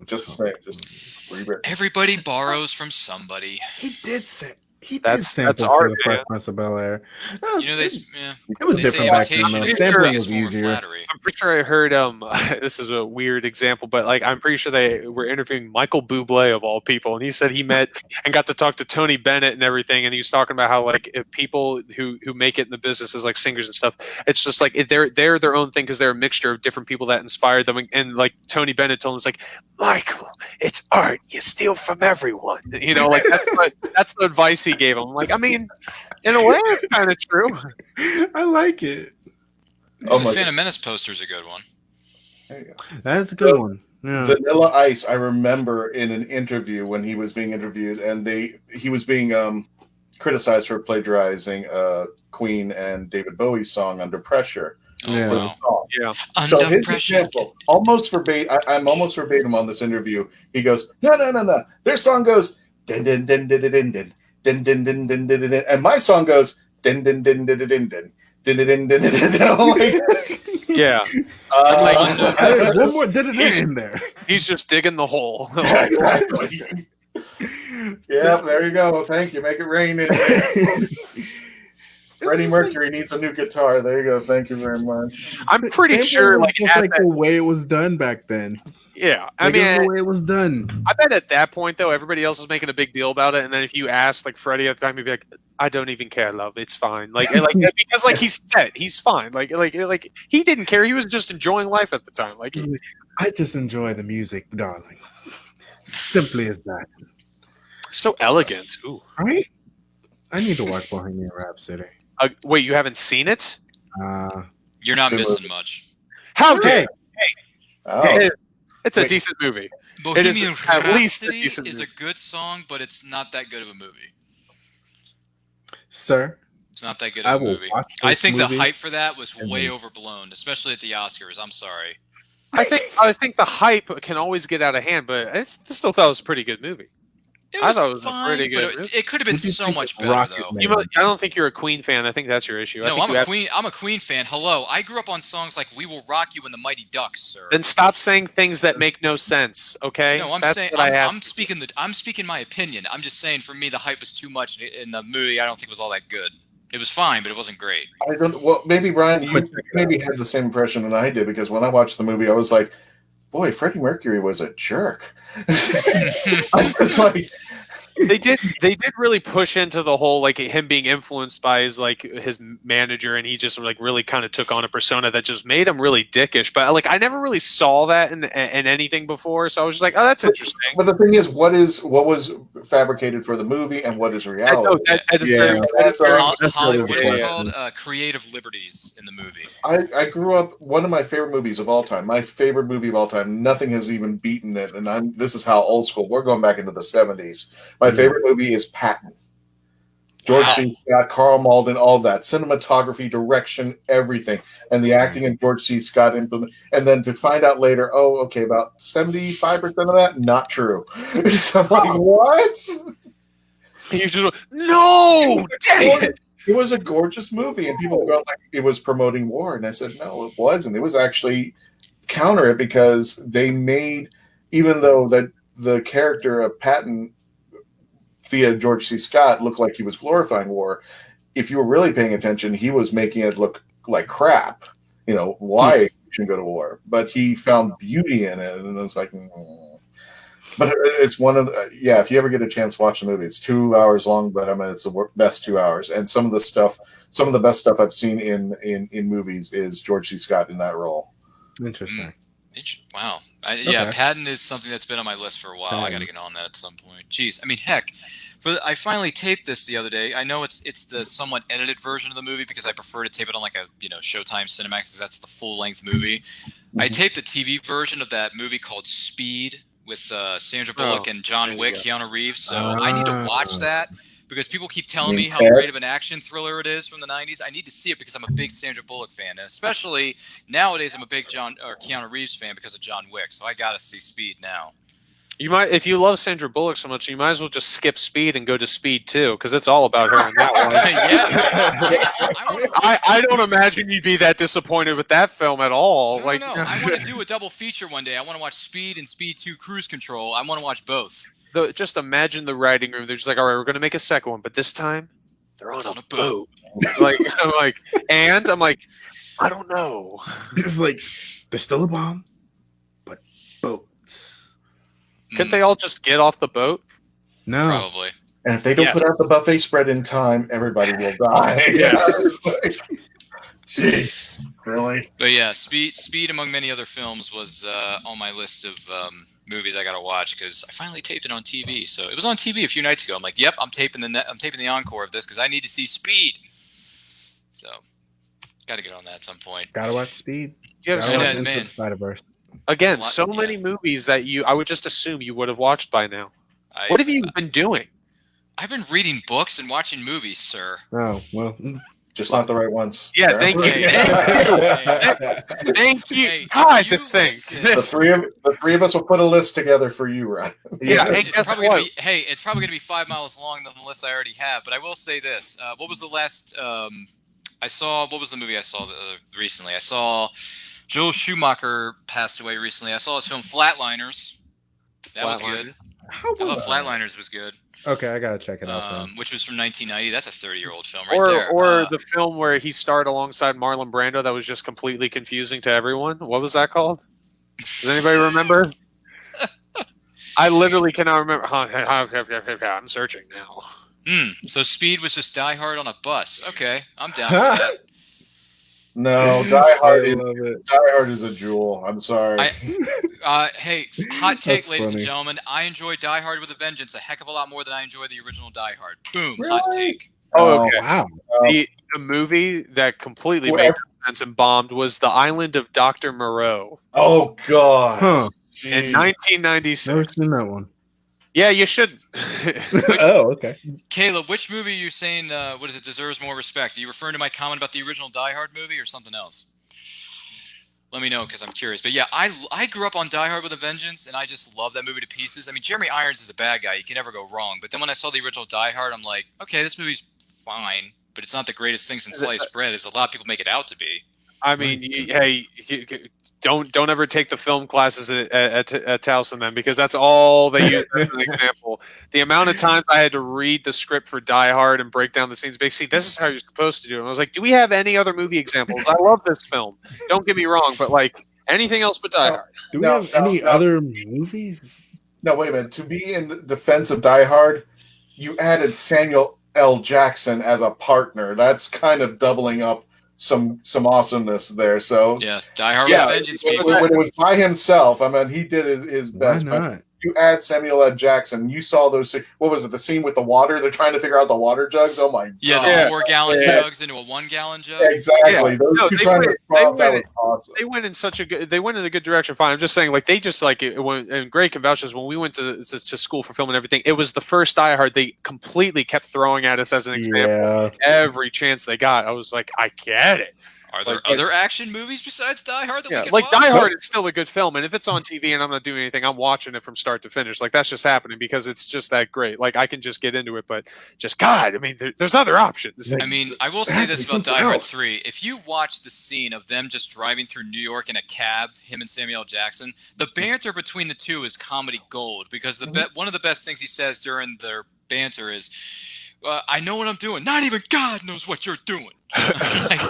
just the same, just rewritten. Everybody borrows from somebody. He did say he That's did sample art, the man. Fresh Prince of Bel-Air. You know, it yeah. was They different say back then. imitation Though. is Sampling the was biggest form of easier. flattery. I'm pretty sure I heard this is a weird example, but like I'm pretty sure they were interviewing Michael Bublé of all people, and he said he met and got to talk to Tony Bennett and everything, and he was talking about how like if people who make it in the business as like singers and stuff, it's just like they're their own thing because they're a mixture of different people that inspired them, and like Tony Bennett told him, it's like Michael, it's art, you steal from everyone, you know, like that's the advice he gave him. Like, I mean, in a way, it's kind of true. I like it. Oh the my Phantom Menace poster is a good one. There you go. That's a good one. Yeah. Vanilla Ice, I remember in an interview when he was being interviewed, and he was being criticized for plagiarizing Queen and David Bowie's song "Under Pressure." Oh, Yeah. For the wow. song. Yeah. So Under his pressure. example, almost verbatim. I'm almost verbatim on this interview. He goes, "No. Their song goes din din din din din din din din din din din din din," and my song goes din din din din din din din din din din din din din. I'm like, Yeah. One more did it in there. He's just digging the hole. Yeah, exactly. Yeah, there you go. Thank you. Make it rain. Freddie Mercury needs a new guitar. There you go. Thank you very much. I'm pretty Sampling sure, was like, just at like that- the way it was done back then. yeah. I Like, it was mean, the way it was done. I bet at that point though, everybody else was making a big deal about it, and then if you asked like Freddie at the time, he'd be like, "I don't even care, love. It's fine." Like because like he's set, he's fine. Like he didn't care. He was just enjoying life at the time. Like I just enjoy the music, darling. Simply as that. so elegant. Ooh. Right? I need to watch Bohemian Rhapsody. Wait, you haven't seen it? You're not Good missing movie. much. How dare? Oh, It's a Wait. decent movie. Bohemian at least a Rhapsody decent is a movie. good song, but it's not that good of a movie. Sir, It's not that good I of a will movie. watch I this think movie the hype for that was and way then- overblown, especially at the Oscars. I'm sorry. I think the hype can always get out of hand, but I still thought it was a pretty good movie. It I was thought it was a fine, pretty but good it could have been What do you so think much of better, Rocket though. Man? I don't think you're a Queen fan. I think that's your issue. I No, think I'm you a have- Queen. I'm a Queen fan. Hello, I grew up on songs like "We Will Rock You" and "The Mighty Ducks," sir. Then stop saying things that make no sense. Okay. No, I'm That's saying what I have I'm to- speaking my opinion. I'm just saying for me the hype was too much in the movie. I don't think it was all that good. It was fine, but it wasn't great. I don't. Well, maybe Brian, you maybe had the same impression that I did because when I watched the movie, I was like, "Boy, Freddie Mercury was a jerk." I was like, They did really push into the whole like him being influenced by his manager, and he just like really kind of took on a persona that just made him really dickish. But like I never really saw that in anything before, so I was just like, oh, that's interesting. But the thing is, what was fabricated for the movie and what is reality? That is very creative liberties in the movie. I grew up, one of my favorite movies of all time, my favorite movie of all time, nothing has even beaten it, and this is how old school, we're going back into the 70s. My favorite movie is Patton. George C. Scott, Carl Malden, all that. Cinematography, direction, everything. And the acting in George C. Scott implement. And then to find out later, oh, okay, about 75% of that, not true. So I'm like, what? You just no, dang it. It was a gorgeous movie, and people felt like it was promoting war. And I said, no, it wasn't. It was actually counter it, because they made, even though that the character of Patton via George C. Scott looked like he was glorifying war, if you were really paying attention, he was making it look like crap. You know, why you shouldn't go to war. But he found beauty in it, and it was like, But it's one of the, if you ever get a chance, watch the movie. It's 2 hours long, but I mean, it's the best 2 hours. And some of the best stuff I've seen in movies is George C. Scott in that role. Interesting. Wow. Okay. Yeah, Patton is something that's been on my list for a while. I got to get on that at some point. Jeez, I mean, heck, I finally taped this the other day. I know it's the somewhat edited version of the movie because I prefer to tape it on like a Showtime Cinemax, because that's the full length movie. I taped the TV version of that movie called Speed with Sandra Bullock and John Wick, Keanu Reeves. So I need to watch that, because people keep telling me how great of an action thriller it is from the 90s. I need to see it because I'm a big Sandra Bullock fan. And especially nowadays, I'm a big Keanu Reeves fan because of John Wick. So I got to see Speed now. You might, if you love Sandra Bullock so much, you might as well just skip Speed and go to Speed 2, because it's all about her in that one. I don't imagine you'd be that disappointed with that film at all. No. I want to do a double feature one day. I want to watch Speed and Speed 2 Cruise Control. I want to watch both. Just imagine the writing room. They're just like, all right, we're going to make a second one, but this time they're on a boat. I'm like, I don't know. It's like, there's still a bomb, but boats. Couldn't they all just get off the boat? No. Probably. And if they don't put out the buffet spread in time, everybody will die. Gee, really? But yeah, Speed among many other films was on my list of movies I gotta watch, because I finally taped it on TV. So it was on TV a few nights ago. I'm like, yep, I'm taping the encore of this because I need to see Speed. So got to get on that at some point. Gotta watch Speed. You have man. Spider-Verse. Again, so many movies that I would just assume you would have watched by now. What have you been doing? I've been reading books and watching movies, sir. Oh, well. Just not the right ones. Yeah, thank you. Thank you. Hey, God, this thing. The three of us will put a list together for you, Ryan. Yeah, it's probably gonna be 5 miles long than the list I already have. But I will say this: what was the last I saw? What was the movie I saw recently? I saw Joel Schumacher passed away recently. I saw his film Flatliners. That was good. I thought Flatliners was good. Okay, I gotta check it out. Then. Which was from 1990. That's a 30-year-old film there. Or the film where he starred alongside Marlon Brando that was just completely confusing to everyone. What was that called? Does anybody remember? I literally cannot remember. I'm searching now. So Speed was just Die Hard on a bus. Okay, I'm down for that. No, Die Hard is a jewel. I'm sorry. Hey, hot take, That's ladies funny. and gentlemen. I enjoy Die Hard with a Vengeance a heck of a lot more than I enjoy the original Die Hard. Boom, Really? hot take. Oh, okay. Wow. The movie that completely made sense and bombed was The Island of Dr. Moreau Oh God. Huh. in Never 1996. seen that one. Yeah, you should. Oh, okay. Caleb, which movie are you saying, deserves more respect? Are you referring to my comment about the original Die Hard movie or something else? Let me know, because I'm curious. But yeah, I grew up on Die Hard with a Vengeance, and I just love that movie to pieces. I mean, Jeremy Irons is a bad guy. You can never go wrong. But then when I saw the original Die Hard, I'm like, okay, this movie's fine, but it's not the greatest thing since sliced bread, as a lot of people make it out to be. I mean, don't ever take the film classes at Towson then, because that's all they use as an example. The amount of times I had to read the script for Die Hard and break down the scenes, basically, this is how you're supposed to do it. And I was like, do we have any other movie examples? I love this film. Don't get me wrong, but like anything else but Die Hard. Do we have any other movies? No, wait a minute. To be in the defense of Die Hard, you added Samuel L. Jackson as a partner. That's kind of doubling up some awesomeness there. So Yeah, Die Hard Yeah, with a Vengeance, when, people. when it was by himself, I mean, he did his Why best. But not? you add Samuel L. Jackson, you saw those. What was it? The scene with the water? They're trying to figure out the water jugs. Oh my Yeah, the god! 4-gallon Yeah. jugs into a 1-gallon jug. Exactly. Yeah. Those No, two they trying went- to cross, they that was went- awesome. They went in such a good. They went in a good direction. Fine. I'm just saying, like they just like it when and Greg can vouch this. When we went to school for film and everything, it was the first Die Hard. They completely kept throwing at us as an example. Yeah. Every chance they got, I was like, I get it. Are there Like, other action movies besides Die Hard that we Yeah, can like watch? Die Hard is still a good film, and if it's on TV and I'm not doing anything, I'm watching it from start to finish. Like that's just happening because it's just that great. Like I can just get into it, but just God, I mean, there's other options. Yeah. I mean, I will say this Exactly, about Die something Hard else. 3. If you watch the scene of them just driving through New York in a cab, him and Samuel L. Jackson, the banter between the two is comedy gold because one of the best things he says during their banter is, I know what I'm doing. Not even God knows what you're doing. Like,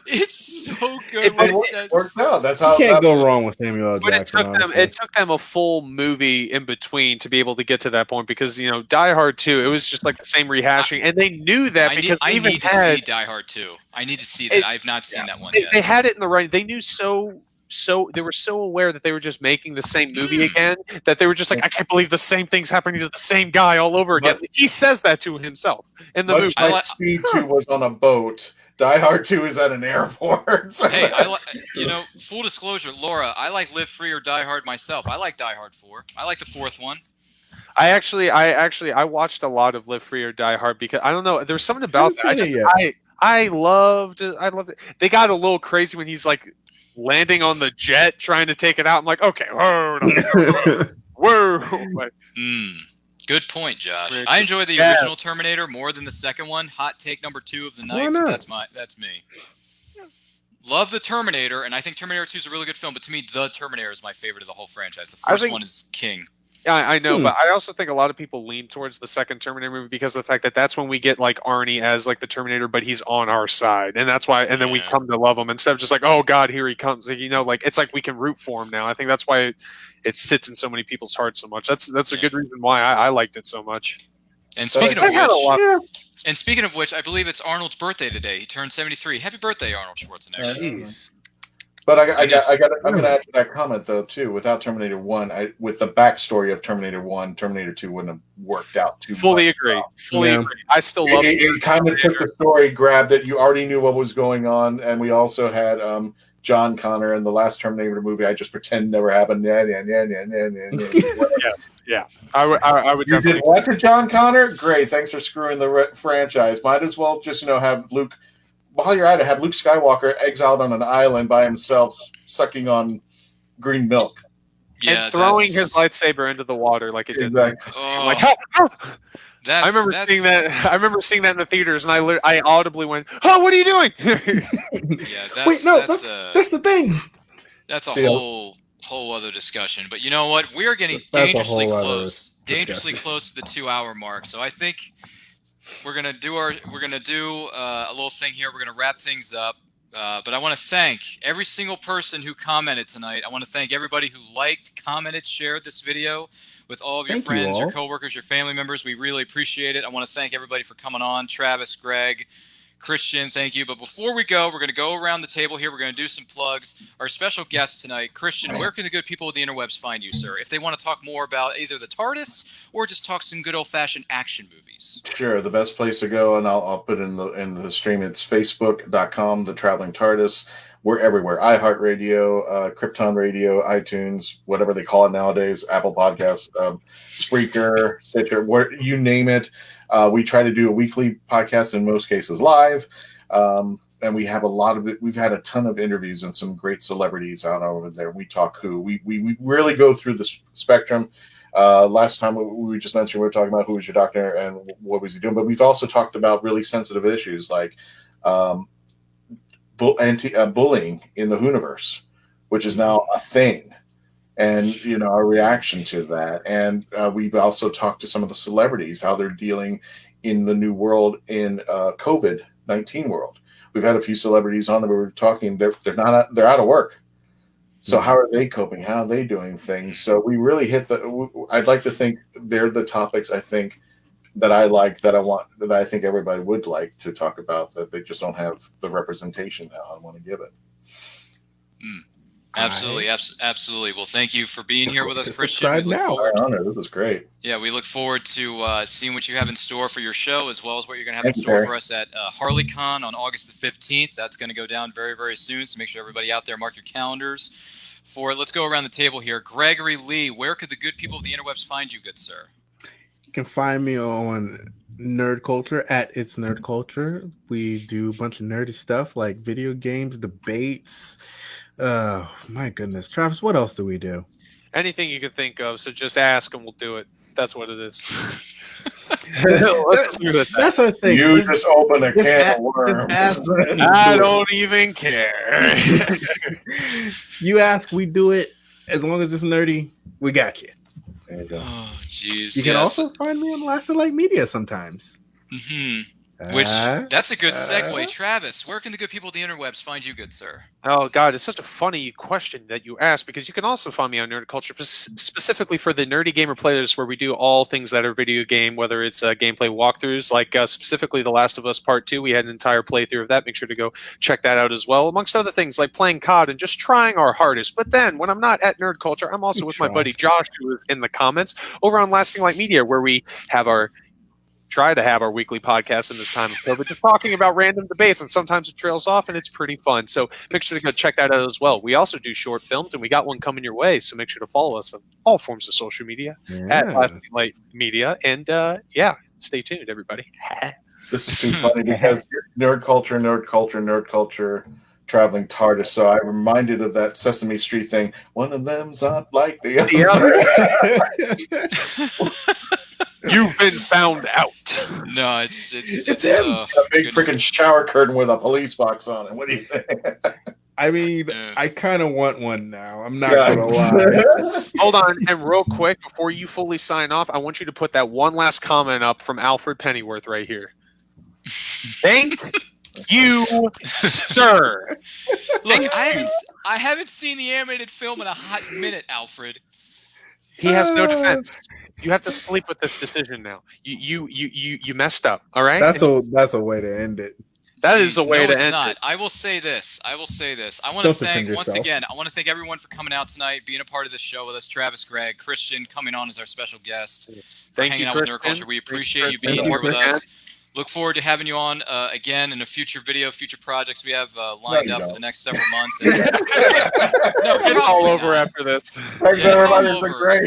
it's so good. It- when it- he says- Worked out. That's You how. can't that- go wrong with Samuel L. But it Jackson. took them. honestly. It took them a full movie in between to be able to get to that point because Die Hard 2. It was just like the same rehashing, and they knew that because I they even need to had see Die Hard 2. I need to see that. I have not seen that one they, yet. they had it in the right. They knew so they were so aware that they were just making the same movie again that they were just like, I can't believe the same thing's happening to the same guy all over again. But- He says that to himself in the movie. Much I like li- Speed 2 was on a boat, Die Hard 2 is at an airport. So Hey, full disclosure, Laura, I like Live Free or Die Hard myself. I like Die Hard 4. I like the fourth one. I watched a lot of Live Free or Die Hard because I don't know. There's something about that. haven't seen it I loved it. I loved it. They got a little crazy when he's like landing on the jet trying to take it out. I'm like, okay, whoa, But Good point, Josh. Very I good. enjoy the Yeah. original Terminator more than the second one. Hot take number 2 of the Why night. not? That's me. Love the Terminator, and I think Terminator 2 is a really good film. But to me, the Terminator is my favorite of the whole franchise. The I first think- one is king. I know, but I also think a lot of people lean towards the second Terminator movie because of the fact that that's when we get like Arnie as like the Terminator, but he's on our side, and that's why. And then we Yeah. come to love him instead of just like, oh God, here he comes. Like, like it's like we can root for him now. I think that's why it sits in so many people's hearts so much. That's a good reason why I liked it so much. And So speaking I of had a lot. which, I believe it's Arnold's birthday today. He turned 73. Happy birthday, Arnold Schwarzenegger. Jeez. But I'm going to add to that comment though too. Without Terminator 1, with the backstory of Terminator 1, Terminator 2 wouldn't have worked out too Fully much. agree. Fully Yeah. agree. I still love it. It kind of took the story, grabbed it. You already knew what was going on, and we also had John Connor in the last Terminator movie. I just pretend never happened. Yeah. I would You definitely. did what to John Connor? Great, thanks for screwing the franchise. Might as well just have Luke. While you're at it, have Luke Skywalker exiled on an island by himself, sucking on green milk. Yeah, and throwing that's- his lightsaber into the water like it did. Exactly. Oh, Like, "Help, help." that's, I remember that's, seeing that. I remember seeing that in the theaters, and I audibly went, "Oh, what are you doing?" Yeah, that's, Wait, no, that's that's the thing. That's a See, whole other discussion. But you know what? We are getting That's a dangerously whole other close. Dangerously discussion. close to the 2-hour mark. So I think we're gonna do a little thing here. We're gonna wrap things up. But I want to thank every single person who commented tonight. I want to thank everybody who liked, commented, shared this video with all of your Thank you friends, your all. coworkers, your family members. We really appreciate it. I want to thank everybody for coming on. Travis, Greg, Christian, thank you. But before we go, we're going to go around the table here. We're going to do some plugs. Our special guest tonight, Christian, where can the good people of the interwebs find you, sir? If they want to talk more about either the TARDIS or just talk some good old-fashioned action movies. Sure, the best place to go, and I'll put in the stream. It's facebook.com, The Traveling TARDIS. We're everywhere. iHeartRadio, Krypton Radio, iTunes, whatever they call it nowadays, Apple Podcasts, Spreaker, Stitcher, you name it. We try to do a weekly podcast, in most cases live. And we have a lot of it. We've had a ton of interviews and some great celebrities out over there. We talk who. We really go through the spectrum. Last time we just mentioned we were talking about who was your doctor and what was he doing, but we've also talked about really sensitive issues like bullying in the Whoniverse, which is now a thing, and our reaction to that. And we've also talked to some of the celebrities, how they're dealing in the new world in COVID-19 world. We've had a few celebrities on that we were talking. They're out of work. So how are they coping? How are they doing things? So we really hit I'd like to think they're the topics I think that I like, that I think everybody would like to talk about, that they just don't have the representation now. I want to give it. Absolutely, absolutely. Well, thank you for being here with us, Christian. Subscribe We look now. forward. This is great. Yeah, we look forward to seeing what you have in store for your show, as well as what you're going to have Thank in you, store Barry. for us at HarleyCon on August the 15th. That's going to go down very, very soon. So make sure everybody out there mark your calendars for it. Let's go around the table here. Gregory Lee, where could the good people of the interwebs find you, good sir? You can find me on Nerd Culture at It's Nerd Culture. We do a bunch of nerdy stuff like video games, debates. My goodness, Travis, what else do we do? Anything you could think of. So just ask and we'll do it. That's what it is. Let's do it. That's our thing. You just open a can of worms. I don't even care. You ask, we do it. As long as it's nerdy, we got you. There you go. Oh, jeez. You can also find me on Laughing Like Media sometimes. Which, that's a good segue. Travis, where can the good people of the interwebs find you, good sir? Oh, God, it's such a funny question that you asked, because you can also find me on Nerd Culture, specifically for the Nerdy Gamer Players, where we do all things that are video game, whether it's gameplay walkthroughs, like specifically The Last of Us Part 2. We had an entire playthrough of that. Make sure to go check that out as well, amongst other things like playing COD and just trying our hardest. But then, when I'm not at Nerd Culture, I'm also with my buddy Josh, who is in the comments, over on Lasting Light Media, where we have try to have our weekly podcast in this time of COVID, just talking about random debates, and sometimes it trails off, and it's pretty fun. So make sure to go check that out as well. We also do short films, and we got one coming your way, so make sure to follow us on all forms of social media at Lasting Light Media, and stay tuned, everybody. This is too funny because Nerd Culture, traveling TARDIS. So I reminded of that Sesame Street thing. One of them's not like the other. You've been found out. No, it's him. A big freaking shower curtain with a police box on it. What do you think? I mean, I kind of want one now. I'm not gonna lie. Hold on, and real quick, before you fully sign off, I want you to put that one last comment up from Alfred Pennyworth right here. Thank you, sir. Look, I haven't seen the animated film in a hot minute, Alfred. He has no defense. You have to sleep with this decision now. You messed up. All right. That's a way to end it. That is a way to end it. it. I will say this. I want to thank everyone for coming out tonight, being a part of this show with us. Travis, Greg, Christian coming on as our special guest. Thank hanging you, out with Nerd Culture. We appreciate you being here with us. Look forward to having you on again in a future video, future projects we have lined up for the next several months. And, no, it's all over after this. Thanks, everybody. It's been great.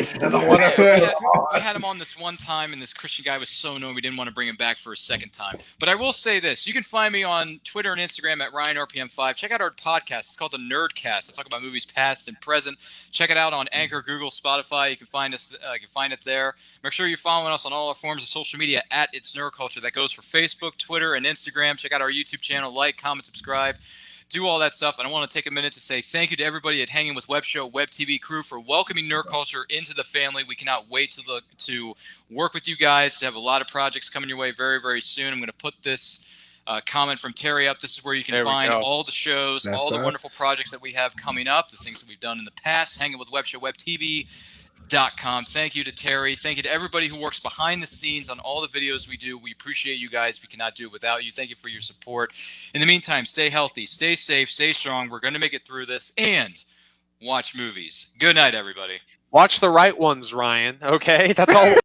We had him on this one time, and this Christian guy was so annoying we didn't want to bring him back for a second time. But I will say this. You can find me on Twitter and Instagram at RyanRPM5. Check out our podcast. It's called The Nerdcast. I talk about movies past and present. Check it out on Anchor, Google, Spotify. You can find us. You can find it there. Make sure you're following us on all our forms of social media at It's Nerd Culture. That goes for Facebook, Twitter, and Instagram. Check out our YouTube channel. Like, comment, subscribe. Do all that stuff. And I want to take a minute to say thank you to everybody at Hanging with Web Show, Web TV crew for welcoming Nerd Culture into the family. We cannot wait to work with you guys, to have a lot of projects coming your way very, very soon. I'm going to put this comment from Terry up. This is where you can find all the shows, all the wonderful projects that we have coming up, the things that we've done in the past. Hanging with Web Show, Web TV.com. Thank you to Terry. Thank you to everybody who works behind the scenes on all the videos we do. We appreciate you guys. We cannot do it without you. Thank you for your support. In the meantime, stay healthy, stay safe, stay strong. We're going to make it through this, and watch movies. Good night, everybody. Watch the right ones, Ryan. Okay? That's all.